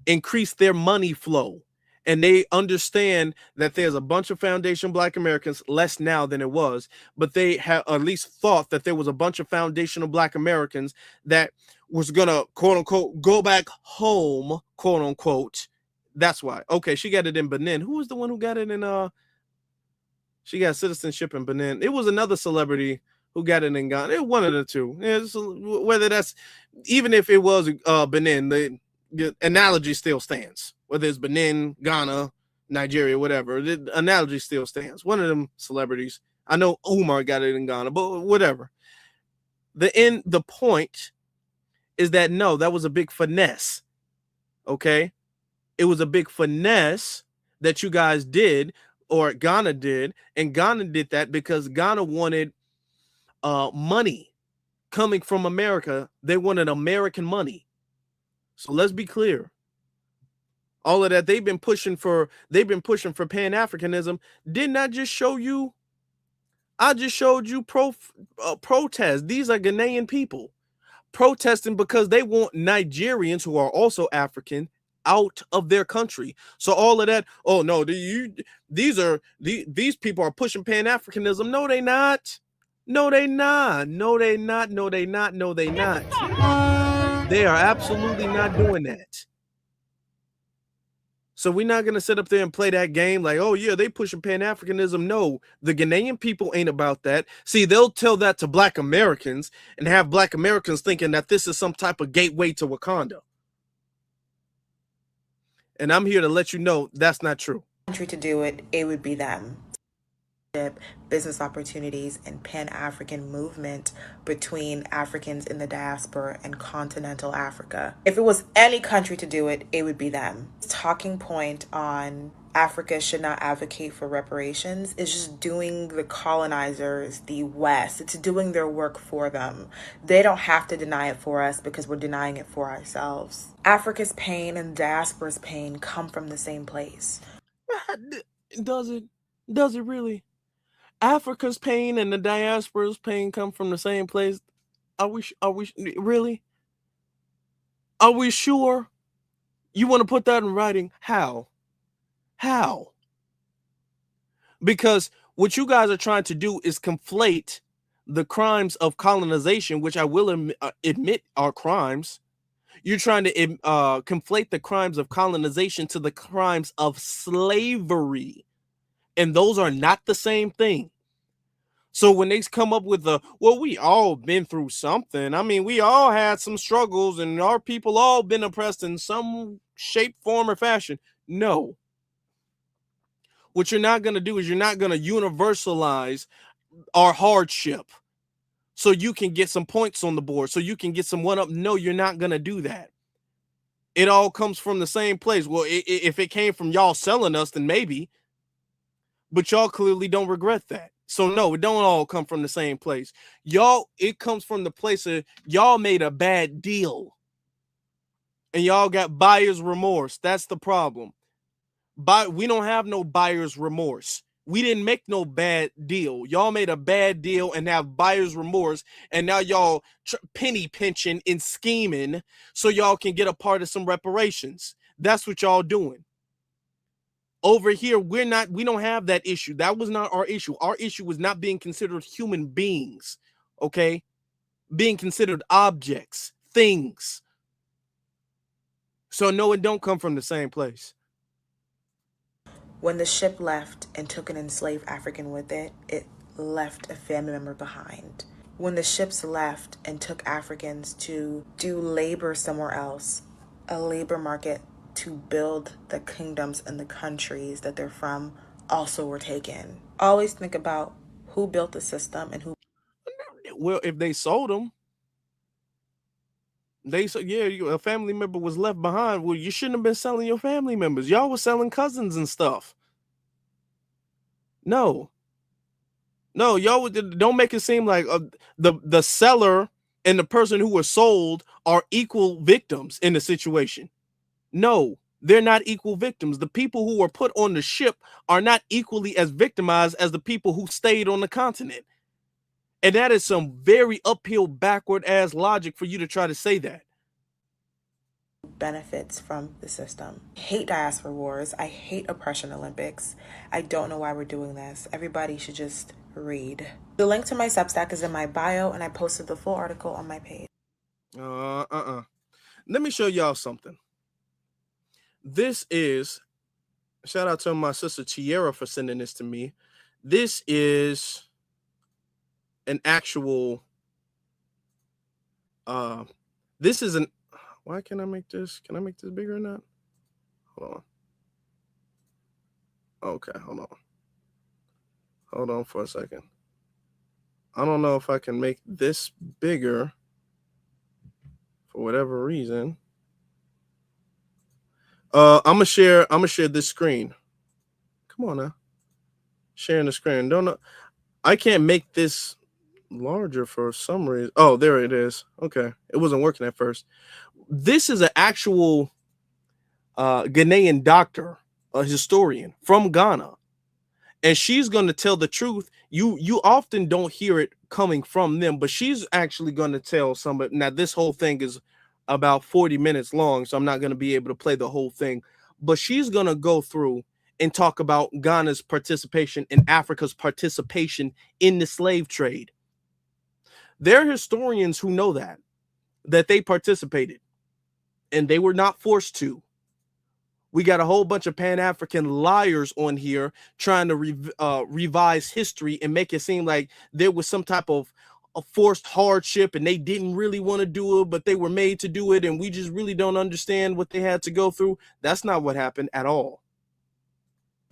increase their money flow. And they understand that there's a bunch of foundation Black Americans, less now than it was, but they have at least thought that there was a bunch of foundational Black Americans that was going to, quote unquote, go back home, quote unquote. That's why. Okay, she got it in Benin. Who was the one who got it in, she got citizenship in Benin? It was another celebrity who got it in Ghana. It's one of the two. It's, whether that's, even if it was Benin, the analogy still stands. Whether it's Benin, Ghana, Nigeria, whatever, the analogy still stands. One of them celebrities. I know Umar got it in Ghana, but whatever. The point is that no, that was a big finesse. Okay, it was a big finesse that you guys did, or Ghana did, and Ghana did that because Ghana wanted money coming from America. They wanted American money. So let's be clear. All of that they've been pushing for Pan-Africanism. Didn't I just show you? I just showed you protest. These are Ghanaian people protesting because they want Nigerians who are also African out of their country. So all of that, oh no, these people are pushing Pan-Africanism. No, they not. No, they not. No, they not. No, they not. No, they not. They are absolutely not doing that. So we're not going to sit up there and play that game like, oh, yeah, they pushing Pan-Africanism. No, the Ghanaian people ain't about that. See, they'll tell that to Black Americans and have Black Americans thinking that this is some type of gateway to Wakanda. And I'm here to let you know that's not true. Country to do it, it would be them. Business opportunities and Pan-African movement between Africans in the diaspora and continental Africa. If it was any country to do it, it would be them. Talking point on Africa should not advocate for reparations is just doing the colonizers, the West. It's doing their work for them. They don't have to deny it for us because we're denying it for ourselves. Africa's pain and diaspora's pain come from the same place. Does it? Does it really? Africa's pain and the diaspora's pain come from the same place. Are we really? Are we sure? You want to put that in writing? How? Because what you guys are trying to do is conflate the crimes of colonization, which I will admit are crimes. You're trying to conflate the crimes of colonization to the crimes of slavery. And those are not the same thing. So when they come up with well, we all been through something. I mean, we all had some struggles and our people all been oppressed in some shape, form, or fashion. No. What you're not going to do is you're not going to universalize our hardship so you can get some points on the board, so you can get some one up. No, you're not going to do that. It all comes from the same place. Well, if it came from y'all selling us, then maybe. But y'all clearly don't regret that. So no, it don't all come from the same place. Y'all, it comes from the place of y'all made a bad deal. And y'all got buyer's remorse. That's the problem. We don't have no buyer's remorse. We didn't make no bad deal. Y'all made a bad deal and have buyer's remorse. And now y'all penny pinching and scheming so y'all can get a part of some reparations. That's what y'all doing. Over here, we don't have that issue. That was not our issue. Our issue was not being considered human beings, okay? Being considered objects, things. So no, it don't come from the same place. When the ship left and took an enslaved African with it, it left a family member behind. When the ships left and took Africans to do labor somewhere else, a labor market to build the kingdoms and the countries that they're from also were taken. Always think about who built the system and who. Well, if they sold them, a family member was left behind. Well, you shouldn't have been selling your family members. Y'all were selling cousins and stuff. No, y'all don't make it seem like the seller and the person who was sold are equal victims in the situation. No, they're not equal victims. The people who were put on the ship are not equally as victimized as the people who stayed on the continent. And that is some very uphill, backward ass logic for you to try to say that. Benefits from the system. I hate diaspora wars. I hate oppression Olympics. I don't know why we're doing this. Everybody should just read. The link to my Substack is in my bio, and I posted the full article on my page. Let me show y'all something. This is, shout out to my sister Tiara for sending this to me. This is an actual this is an why can I make this? Can I make this bigger or not? Hold on. Okay, hold on. Hold on for a second. I don't know if I can make this bigger for whatever reason. I'm gonna share this screen. Come on now. Sharing the screen. Don't know. I can't make this larger for some reason. Oh, there it is. Okay. It wasn't working at first. This is an actual Ghanaian doctor, a historian from Ghana. And she's going to tell the truth. You often don't hear it coming from them, but she's actually going to tell somebody. Now, this whole thing is about 40 minutes long, so I'm not going to be able to play the whole thing. But she's going to go through and talk about Ghana's participation and Africa's participation in the slave trade. There are historians who know that they participated, and they were not forced to. We got a whole bunch of Pan-African liars on here trying to revise history and make it seem like there was some type of a forced hardship and they didn't really want to do it, but they were made to do it, and we just really don't understand what they had to go through. That's not what happened at all.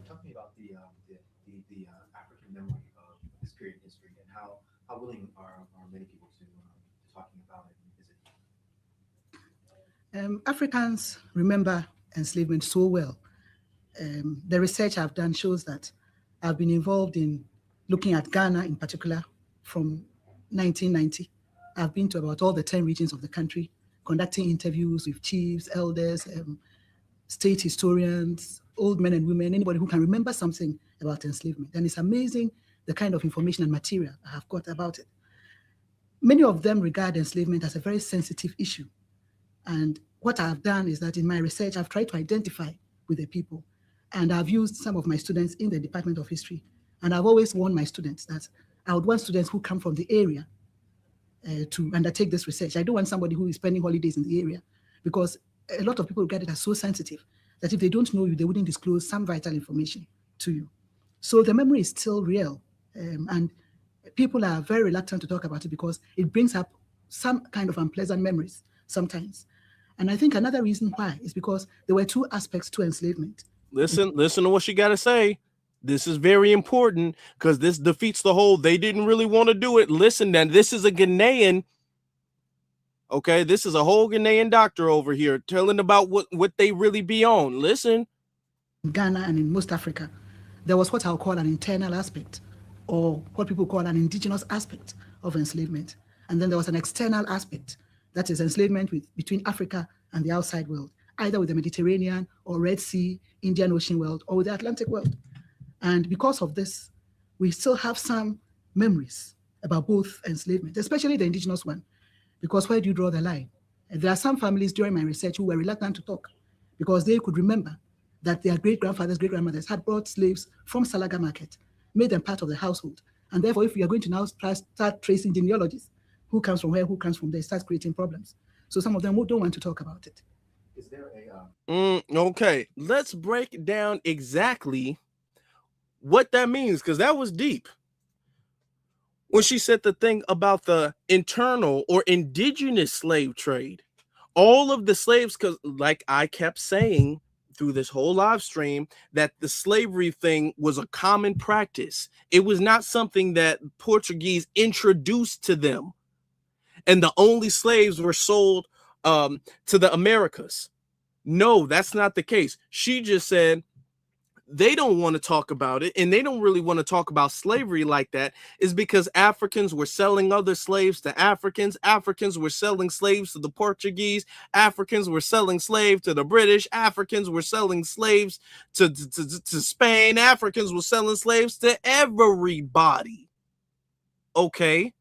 Talking about the African memory of this period in history and how willing are many people to talking about it and visit. Africans remember enslavement so well. The research I've done shows that I've been involved in looking at Ghana in particular from 1990. I've been to about all the 10 regions of the country, conducting interviews with chiefs, elders, state historians, old men and women, anybody who can remember something about enslavement. And it's amazing the kind of information and material I have got about it. Many of them regard enslavement as a very sensitive issue. And what I've done is that in my research, I've tried to identify with the people. And I've used some of my students in the Department of History. And I've always warned my students that I would want students who come from the area to undertake this research. I don't want somebody who is spending holidays in the area, because a lot of people regard it as so sensitive that if they don't know you, they wouldn't disclose some vital information to you. So the memory is still real. And people are very reluctant to talk about it because it brings up some kind of unpleasant memories sometimes. And I think another reason why is because there were two aspects to enslavement. Listen to what she got to say. This is very important because this defeats the whole they didn't really want to do it. Listen, then this is a Ghanaian. Okay, this is a whole Ghanaian doctor over here telling about what they really be on. Listen. In Ghana and in most Africa, there was what I'll call an internal aspect, or what people call an indigenous aspect of enslavement. And then there was an external aspect. That is enslavement between Africa and the outside world, either with the Mediterranean or Red Sea, Indian Ocean world, or with the Atlantic world. And because of this, we still have some memories about both enslavement, especially the indigenous one, because where do you draw the line? And there are some families during my research who were reluctant to talk because they could remember that their great-grandfathers, great-grandmothers had brought slaves from Salaga Market, made them part of the household. And therefore, if we are going to now start tracing genealogies, who comes from where, who comes from there, starts creating problems. So some of them don't want to talk about it. Is there a okay, let's break down exactly what that means, because that was deep. When she said the thing about the internal or indigenous slave trade, all of the slaves, because like I kept saying through this whole live stream, that the slavery thing was a common practice. It was not something that Portuguese introduced to them. And the only slaves were sold to the Americas. No, that's not the case. She just said they don't want to talk about it, and they don't really want to talk about slavery like that, is because Africans were selling other slaves to Africans. Africans were selling slaves to the Portuguese. Africans were selling slaves to the British. Africans were selling slaves to Spain. Africans were selling slaves to everybody. Okay?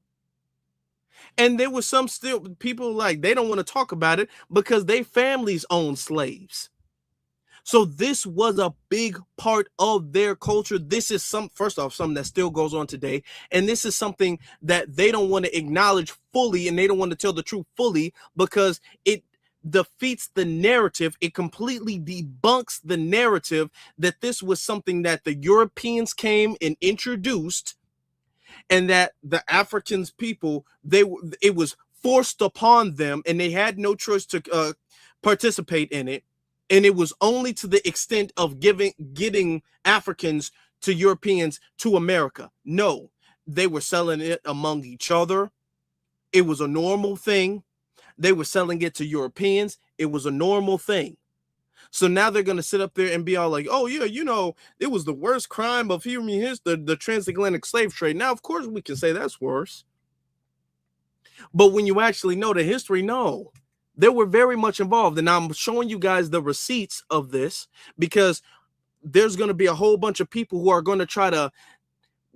And there was some still people like they don't want to talk about it because their families own slaves. So this was a big part of their culture. This is first off, something that still goes on today. And this is something that they don't want to acknowledge fully, and they don't want to tell the truth fully because it defeats the narrative. It completely debunks the narrative that this was something that the Europeans came and introduced. and that the Africans people, it was forced upon them and they had no choice to participate in it. And it was only to the extent of getting Africans to Europeans to America. No, they were selling it among each other. It was a normal thing. They were selling it to Europeans. It was a normal thing. So now they're going to sit up there and be all like, oh, yeah, you know, it was the worst crime of human history, the transatlantic slave trade. Now, of course, we can say that's worse. But when you actually know the history, no, they were very much involved. And I'm showing you guys the receipts of this because there's going to be a whole bunch of people who are going to try to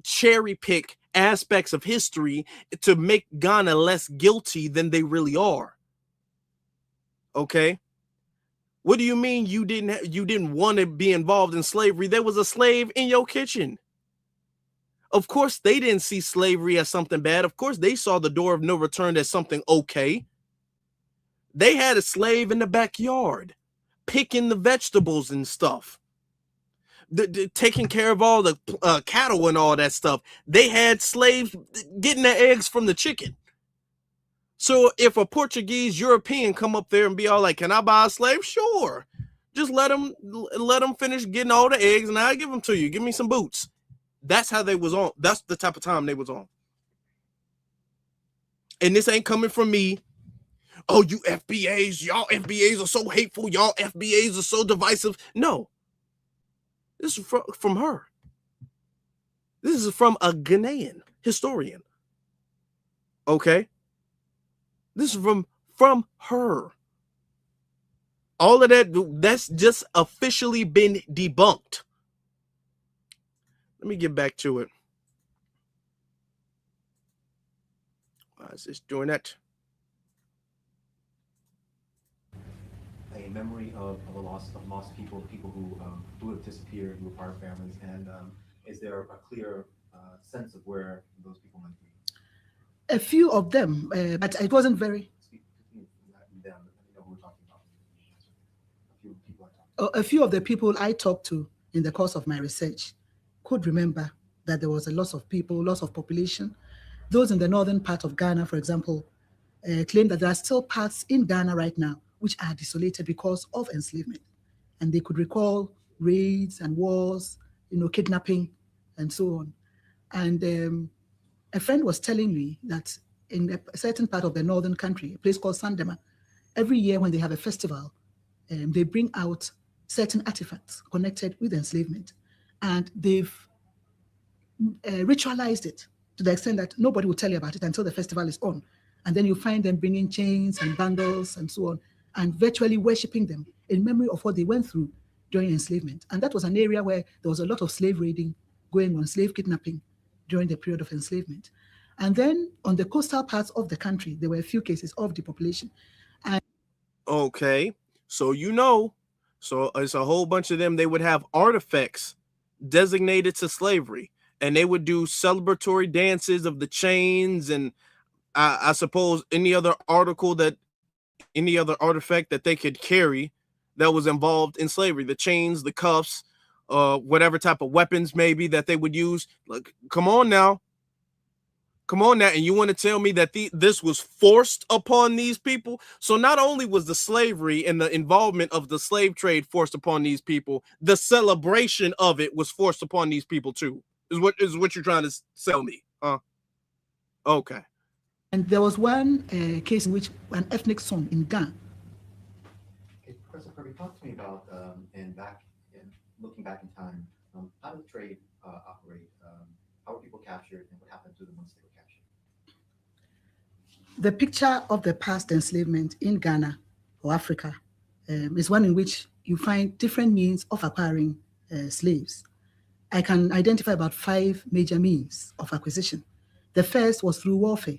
cherry pick aspects of history to make Ghana less guilty than they really are. Okay? What do you mean you didn't want to be involved in slavery? There was a slave in your kitchen. Of course, they didn't see slavery as something bad. Of course, they saw the door of no return as something okay. They had a slave in the backyard, picking the vegetables and stuff, taking care of all the cattle and all that stuff. They had slaves getting the eggs from the chicken. So if a Portuguese European come up there and be all like, can I buy a slave? Sure. Just let them finish getting all the eggs and I'll give them to you. Give me some boots. That's how they was on. That's the type of time they was on. And this ain't coming from me. Oh, you FBAs, y'all FBAs are so hateful. Y'all FBAs are so divisive. No. This is from her. This is from a Ghanaian historian. Okay? This is from her. All of that's just officially been debunked. Let me get back to it. Why is this doing that? A memory of lost people who have disappeared, who are part of families, and is there a clear sense of where those people might be? A few of them, but it wasn't very. A few of the people I talked to in the course of my research could remember that there was a loss of people, loss of population. Those in the northern part of Ghana, for example, claim that there are still parts in Ghana right now which are desolated because of enslavement. And they could recall raids and wars, kidnapping and so on. And a friend was telling me that in a certain part of the northern country, a place called Sandema, every year when they have a festival, they bring out certain artifacts connected with enslavement. And they've ritualized it to the extent that nobody will tell you about it until the festival is on. And then you find them bringing chains and bangles and so on, and virtually worshiping them in memory of what they went through during enslavement. And that was an area where there was a lot of slave raiding going on, slave kidnapping during the period of enslavement. And then on the coastal parts of the country, there were a few cases of depopulation. And okay, so so it's a whole bunch of them. They would have artifacts designated to slavery, and they would do celebratory dances of the chains and I suppose any other artifact that they could carry that was involved in slavery, the chains, the cuffs, whatever type of weapons maybe that they would use. Like, come on now. And you want to tell me that this was forced upon these people? So not only was the slavery and the involvement of the slave trade forced upon these people, the celebration of it was forced upon these people too, is what you're trying to sell me. Okay. And there was one case in which an ethnic song in Ghana. Okay, Professor Kirby, talk to me about looking back in time, how did trade operate? How were people captured, and what happened to them once they were captured? The picture of the past enslavement in Ghana or Africa is one in which you find different means of acquiring slaves. I can identify about 5 major means of acquisition. The first was through warfare,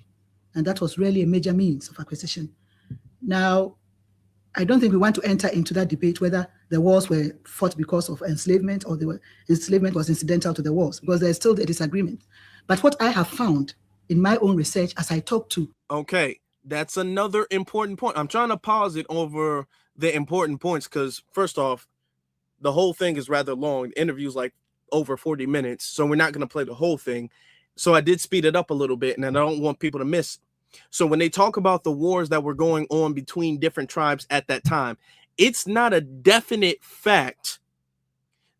and that was really a major means of acquisition. Now, I don't think we want to enter into that debate whether the wars were fought because of enslavement or enslavement was incidental to the wars, because there's still a disagreement. But what I have found in my own research as I talk to... Okay, that's another important point. I'm trying to pause it over the important points because, first off, the whole thing is rather long. The interview's like over 40 minutes, so we're not going to play the whole thing. So I did speed it up a little bit, and I don't want people to miss. So when they talk about the wars that were going on between different tribes at that time, it's not a definite fact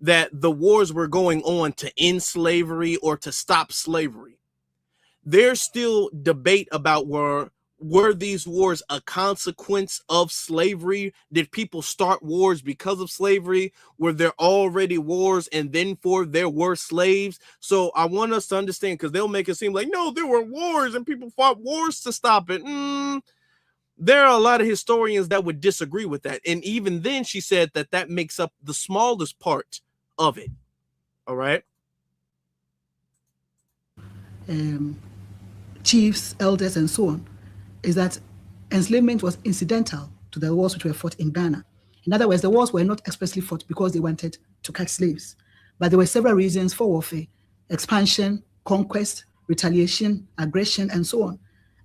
that the wars were going on to end slavery or to stop slavery. There's still debate about were these wars a consequence of slavery? Did people start wars because of slavery? Were there already wars and then there were slaves? So I want us to understand, because they'll make it seem like, no, there were wars and people fought wars to stop it. There are a lot of historians that would disagree with that. And even then she said that that makes up the smallest part of it. All right. Chiefs, elders, and so on, is that enslavement was incidental to the wars which were fought in Ghana. In other words, the wars were not expressly fought because they wanted to catch slaves, but there were several reasons for warfare: expansion, conquest, retaliation, aggression, and so on.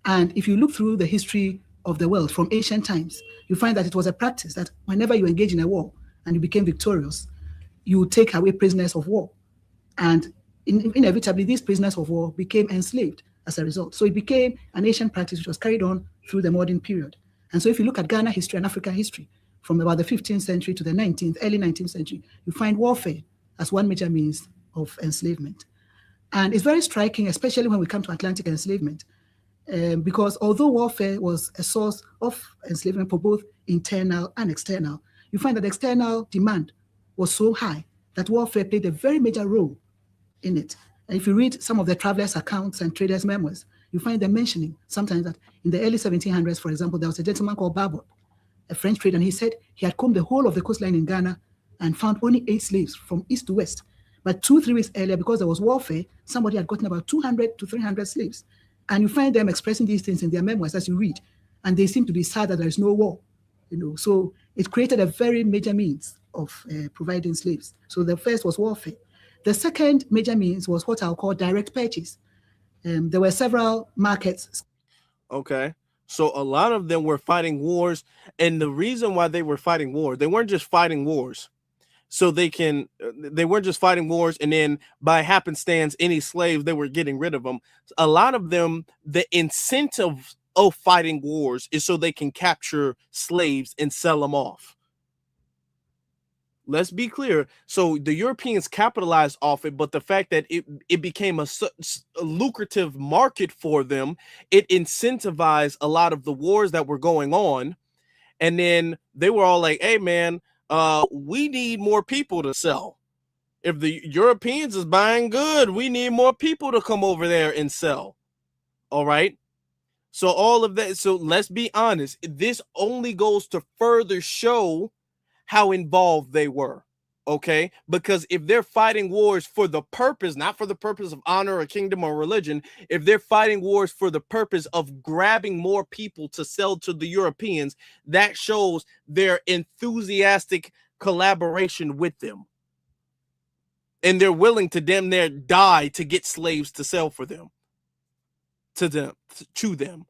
And if you look through the history of the world from ancient times, you find that it was a practice that whenever you engage in a war and you became victorious, you would take away prisoners of war. And inevitably, these prisoners of war became enslaved as a result. So it became an ancient practice which was carried on through the modern period. And so if you look at Ghana history and African history, from about the 15th century to the 19th, early 19th century, you find warfare as one major means of enslavement. And it's very striking, especially when we come to Atlantic enslavement, because although warfare was a source of enslavement for both internal and external, you find that external demand was so high that warfare played a very major role in it. And if you read some of the travelers' accounts and traders' memoirs, you find them mentioning sometimes that in the early 1700s, for example, there was a gentleman called Barbot, a French trader, and he said he had combed the whole of the coastline in Ghana and found only 8 slaves from east to west. But 2-3 weeks earlier, because there was warfare, somebody had gotten about 200 to 300 slaves. And you find them expressing these things in their memoirs as you read, and they seem to be sad that there is no war. So it created a very major means of providing slaves. So the first was warfare. The second major means was what I'll call direct purchase. There were several markets. Okay. So a lot of them were fighting wars. And the reason why they were fighting wars, they weren't just fighting wars. So they weren't just fighting wars and then by happenstance, any slaves, they were getting rid of them. A lot of them, the incentive of fighting wars is so they can capture slaves and sell them off. Let's be clear. So the Europeans capitalized off it, but the fact that it became a lucrative market for them, it incentivized a lot of the wars that were going on. And then they were all like, hey, man, we need more people to sell. If the Europeans is buying good, we need more people to come over there and sell. All right. So all of that. So let's be honest. This only goes to further show how involved they were. Okay, because if they're fighting wars for the purpose, not for the purpose of honor or kingdom or religion, if they're fighting wars for the purpose of grabbing more people to sell to the Europeans, that shows their enthusiastic collaboration with them. And they're willing to damn near die to get slaves to sell for them, to them.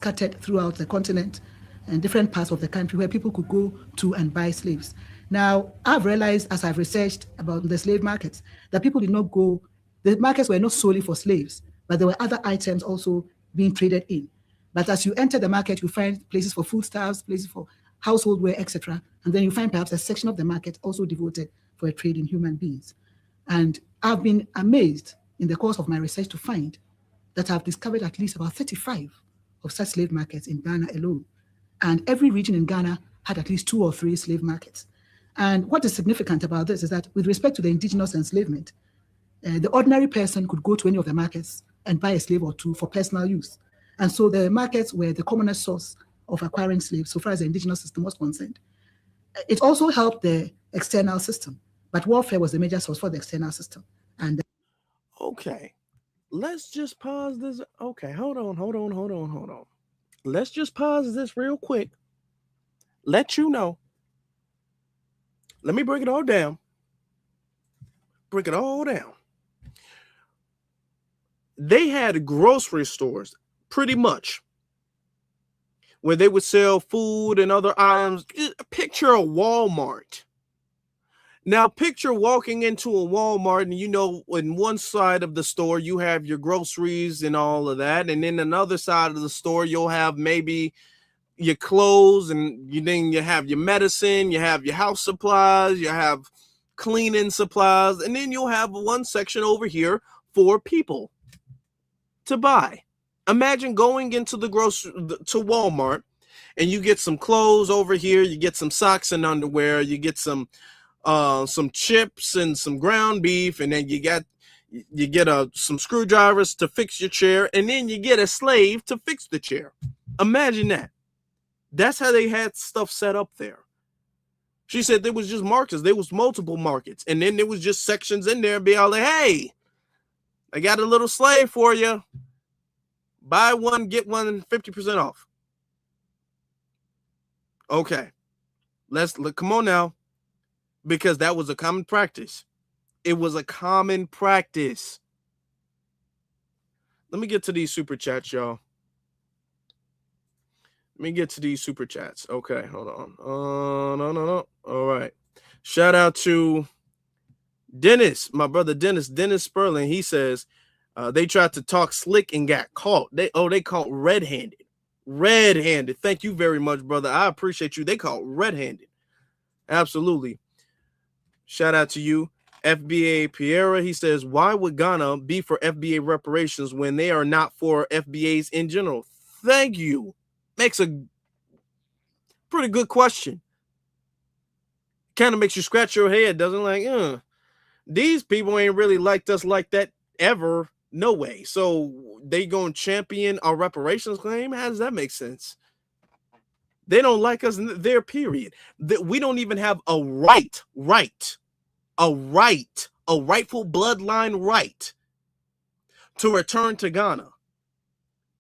Scattered throughout the continent and different parts of the country where people could go to and buy slaves. Now, I've realized as I've researched about the slave markets that people did not go, the markets were not solely for slaves, but there were other items also being traded in. But as you enter the market, you find places for foodstuffs, places for household wear, etc. And then you find perhaps a section of the market also devoted for a trade in human beings. And I've been amazed in the course of my research to find that I've discovered at least about 35 of such slave markets in Ghana alone. And every region in Ghana had at least 2 or 3 slave markets. And what is significant about this is that with respect to the indigenous enslavement, the ordinary person could go to any of the markets and buy a slave or 2 for personal use. And so the markets were the commonest source of acquiring slaves so far as the indigenous system was concerned. It also helped the external system, but warfare was the major source for the external system. And okay, let's just pause this. Okay, hold on. Let's just pause this real quick. Let you know. Let me break it all down. They had grocery stores, pretty much, where they would sell food and other items. Picture a Walmart. Now picture walking into a Walmart and, you know, in one side of the store, you have your groceries and all of that. And then another side of the store, you'll have maybe your clothes, and then you have your medicine, you have your house supplies, you have cleaning supplies, and then you'll have one section over here for people to buy. Imagine going into to Walmart, and you get some clothes over here, you get some socks and underwear, you get some chips and some ground beef, and then you get some screwdrivers to fix your chair, and then you get a slave to fix the chair. Imagine that. That's how they had stuff set up there. She said there was just markets. There was multiple markets. And then there was just sections in there be all like, hey, I got a little slave for you. Buy one, get one, 50% off. Okay. Let's look. Come on now. Because that was a common practice. It was a common practice. Let me get to these super chats, y'all. Let me get to these super chats. Okay, hold on. No. All right. Shout out to Dennis, my brother Dennis Sperling. He says they tried to talk slick and got caught. They caught red-handed. Red-handed. Thank you very much, brother. I appreciate you. They caught red-handed. Absolutely. Shout out to you. FBA Piera, he says, why would Ghana be for FBA reparations when they are not for FBAs in general? Thank you. Makes a pretty good question. Kind of makes you scratch your head, doesn't it? Like, these people ain't really liked us like that ever. No way. So they gonna champion our reparations claim? How does that make sense? They don't like us in their period. That we don't even have a rightful bloodline right to return to Ghana.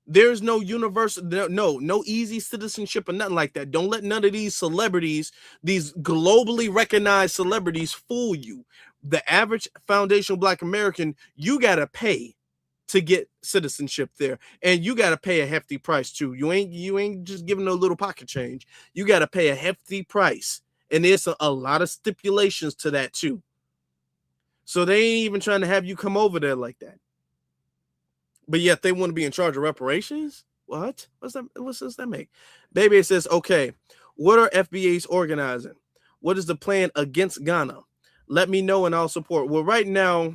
There's no universal, no easy citizenship or nothing like that. Don't let none of these celebrities, these globally recognized celebrities, fool you. The average foundational Black American, you got to pay to get citizenship there. And you got to pay a hefty price too. You ain't just giving a little pocket change. You got to pay a hefty price. And there's a lot of stipulations to that too. So they ain't even trying to have you come over there like that. But yet they want to be in charge of reparations? What? What does that make? Baby, it says, okay, what are FBAs organizing? What is the plan against Ghana? Let me know and I'll support. Well, right now,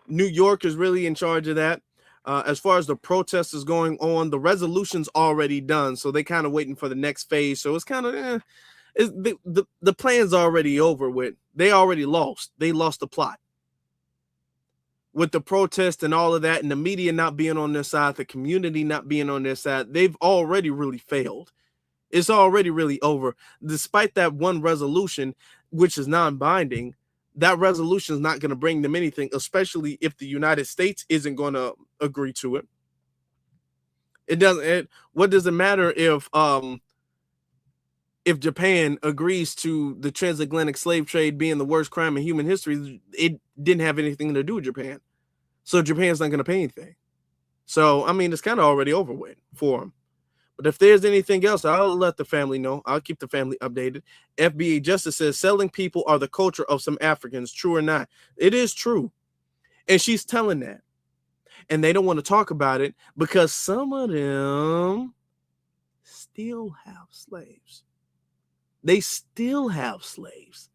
New York is really in charge of that. As far as the protest is going on, the resolution's already done. So they kind of waiting for the next phase. So it's kind of, the plan's already over with. They already lost. They lost the plot. With the protest and all of that, and the media not being on their side, the community not being on their side, they've already really failed. It's already really over. Despite that one resolution, which is non-binding, that resolution is not going to bring them anything, especially if the United States isn't going to agree to it. It doesn't. What does it matter if Japan agrees to the transatlantic slave trade being the worst crime in human history? It didn't have anything to do with Japan. So Japan's not going to pay anything. So, I mean, it's kind of already over with for them. But if there's anything else, I'll let the family know. I'll keep the family updated. FBA Justice says selling people are the culture of some Africans. True or not? It is true. And she's telling that. And they don't want to talk about it because some of them still have slaves. They still have slaves.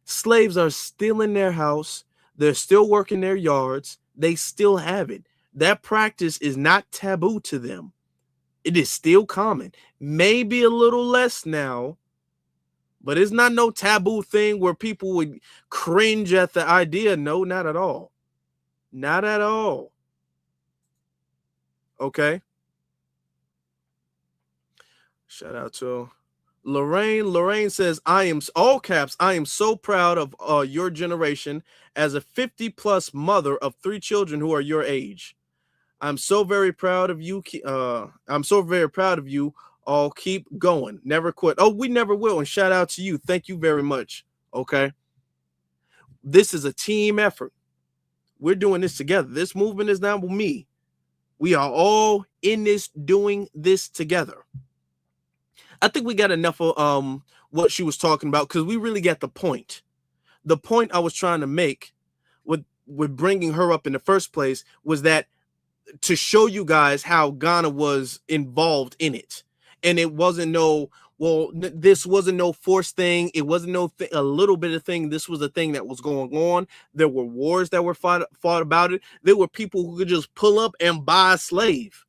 Slaves are still in their house. They're still working their yards. They still have it. That practice is not taboo to them. It is still common. Maybe a little less now, but it's not no taboo thing where people would cringe at the idea. No, not at all. Not at all. Okay. Shout out to Lorraine. Lorraine says, I am, all caps, I am so proud of your generation as a 50-plus mother of 3 children who are your age. I'm so very proud of you. I'm so very proud of you. All keep going. Never quit. Oh, we never will. And shout out to you. Thank you very much. Okay. This is a team effort. We're doing this together. This movement is not with me. We are all in this, doing this together. I think we got enough of what she was talking about, because we really got the point. The point I was trying to make with bringing her up in the first place was that to show you guys how Ghana was involved in it. And it wasn't this wasn't no forced thing. It wasn't a little bit of thing. This was a thing that was going on. There were wars that were fought about it. There were people who could just pull up and buy a slave.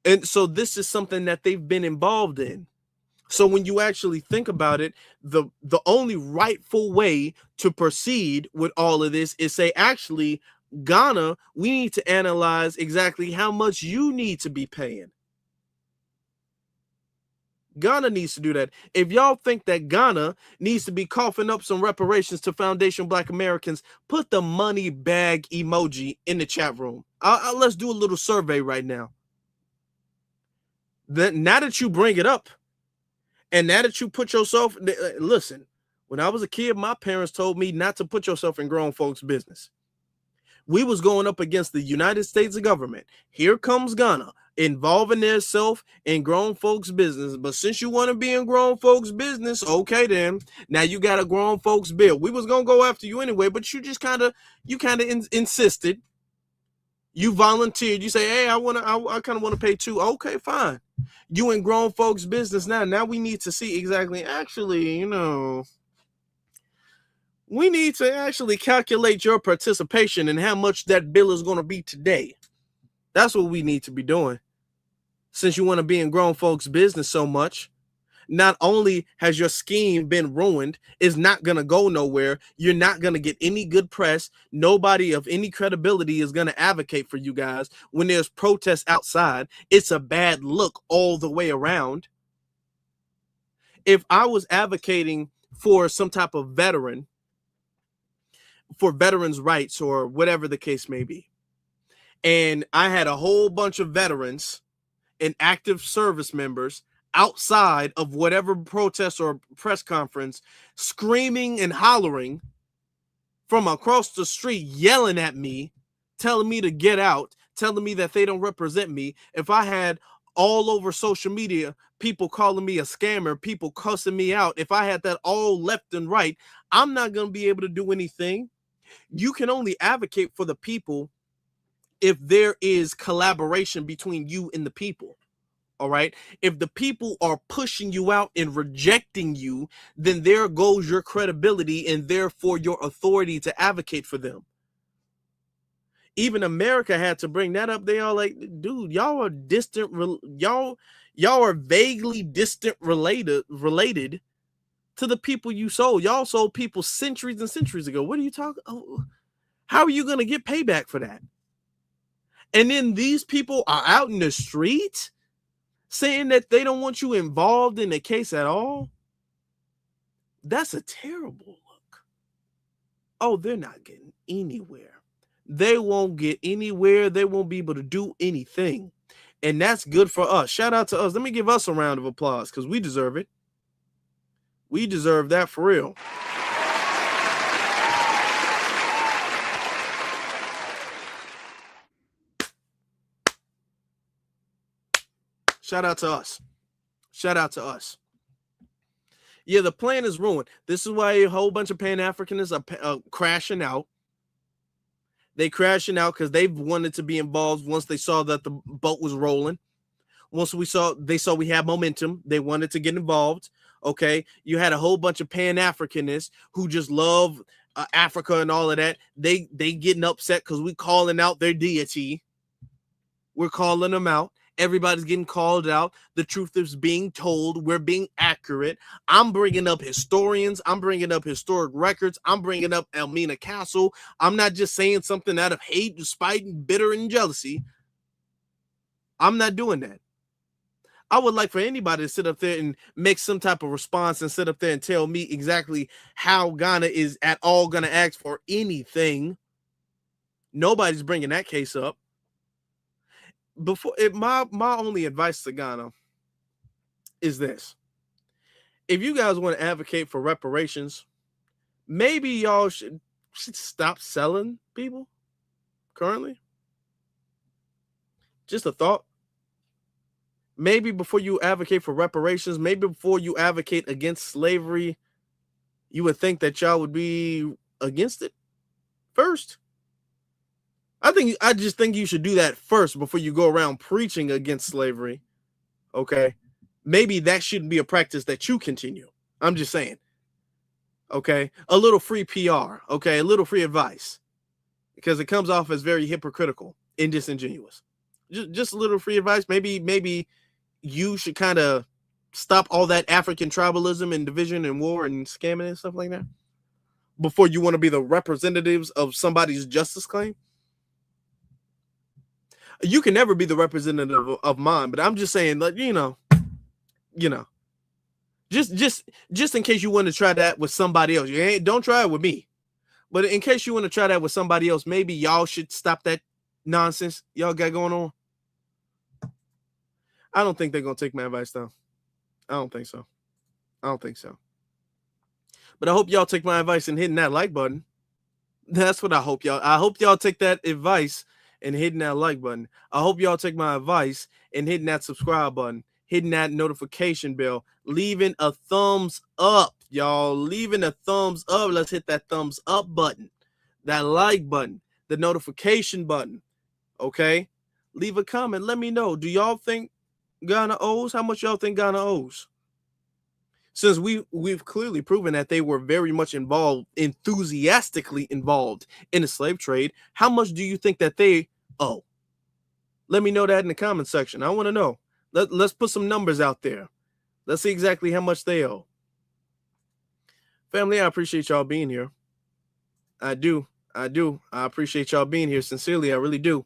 And so this is something that they've been involved in. So when you actually think about it, the only rightful way to proceed with all of this is say, actually, Ghana, we need to analyze exactly how much you need to be paying. Ghana needs to do that. If y'all think that Ghana needs to be coughing up some reparations to Foundation Black Americans, put the money bag emoji in the chat room. Let's do a little survey right now. Now that you bring it up, and now that you put yourself, listen, when I was a kid, my parents told me not to put yourself in grown folks' business. We was going up against the United States government. Here comes Ghana, involving themselves in grown folks' business. But since you want to be in grown folks' business, okay then. Now you got a grown folks bill. We was gonna go after you anyway, but you just kind of insisted. You volunteered. You say, hey, I kind of want to pay too. Okay, fine. You in grown folks' business now. Now we need to see exactly, actually, we need to actually calculate your participation and how much that bill is going to be today. That's what we need to be doing. Since you want to be in grown folks' business so much, not only has your scheme been ruined, it's not going to go nowhere. You're not going to get any good press. Nobody of any credibility is going to advocate for you guys. When there's protests outside, it's a bad look all the way around. If I was advocating for some type of veteran, for veterans' rights or whatever the case may be, and I had a whole bunch of veterans and active service members outside of whatever protest or press conference, screaming and hollering from across the street, yelling at me, telling me to get out, telling me that they don't represent me. If I had all over social media people calling me a scammer, people cussing me out, if I had that all left and right, I'm not going to be able to do anything. You can only advocate for the people if there is collaboration between you and the people. All right. If the people are pushing you out and rejecting you, then there goes your credibility and therefore your authority to advocate for them. Even America had to bring that up. They are like, dude, y'all are distant. Y'all are vaguely distant related to the people you sold. Y'all sold people centuries and centuries ago. What are you talking? Oh, how are you going to get payback for that? And then these people are out in the street saying that they don't want you involved in the case at all. That's a terrible look. Oh, they're not getting anywhere. They won't get anywhere. They won't be able to do anything. And that's good for us. Shout out to us. Let me give us a round of applause because we deserve it. We deserve that for real. Shout out to us. Shout out to us. Yeah, the plan is ruined. This is why a whole bunch of Pan-Africanists are crashing out. They crashing out because they wanted to be involved once they saw that the boat was rolling. Once they saw we had momentum, they wanted to get involved. Okay, you had a whole bunch of Pan-Africanists who just love Africa and all of that. They getting upset because we calling out their deity. We're calling them out. Everybody's getting called out. The truth is being told. We're being accurate. I'm bringing up historians. I'm bringing up historic records. I'm bringing up Elmina Castle. I'm not just saying something out of hate, spite, and bitter and jealousy. I'm not doing that. I would like for anybody to sit up there and make some type of response and sit up there and tell me exactly how Ghana is at all going to ask for anything. Nobody's bringing that case up. My only advice to Ghana is this. If you guys want to advocate for reparations, maybe y'all should stop selling people currently. Just a thought. maybe before you advocate for reparations, maybe before you advocate against slavery, you would think that y'all would be against it first. I just think you should do that first before you go around preaching against slavery. Okay. Maybe that shouldn't be a practice that you continue. I'm just saying. Okay. A little free PR. Okay. A little free advice, because it comes off as very hypocritical and disingenuous. Just a little free advice. Maybe you should kind of stop all that African tribalism and division and war and scamming and stuff like that before you want to be the representatives of somebody's justice claim. You can never be the representative of mine, but I'm just saying that, just in case you want to try that with somebody else, don't try it with me. But in case you want to try that with somebody else, maybe y'all should stop that nonsense y'all got going on. I don't think they're going to take my advice, though. I don't think so. But I hope y'all take my advice and hitting that like button. That's what I hope y'all. I hope y'all take that advice and hitting that like button. I hope y'all take my advice and hitting that subscribe button, hitting that notification bell, leaving a thumbs up, y'all. Leaving a thumbs up. Let's hit that thumbs up button, that like button, the notification button. Okay? Leave a comment. Let me know. Do y'all think Ghana owes? How much y'all think Ghana owes? Since we've clearly proven that they were very much involved, enthusiastically involved in the slave trade, how much do you think that they owe? Let me know that in the comment section. I want to know. Let's put some numbers out there. Let's see exactly how much they owe. Family, I appreciate y'all being here. I do. I appreciate y'all being here. Sincerely, I really do.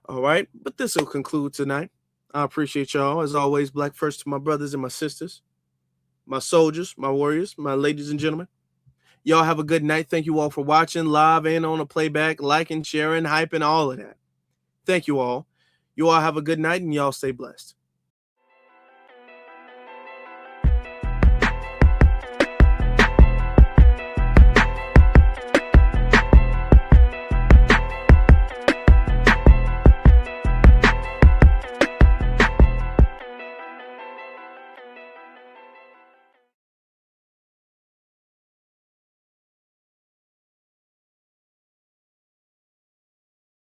All right. But this will conclude tonight. I appreciate y'all. As always, Black first to my brothers and my sisters, my soldiers, my warriors, my ladies and gentlemen. Y'all have a good night. Thank you all for watching live and on a playback, liking, sharing, hyping, all of that. Thank you all. You all have a good night and y'all stay blessed.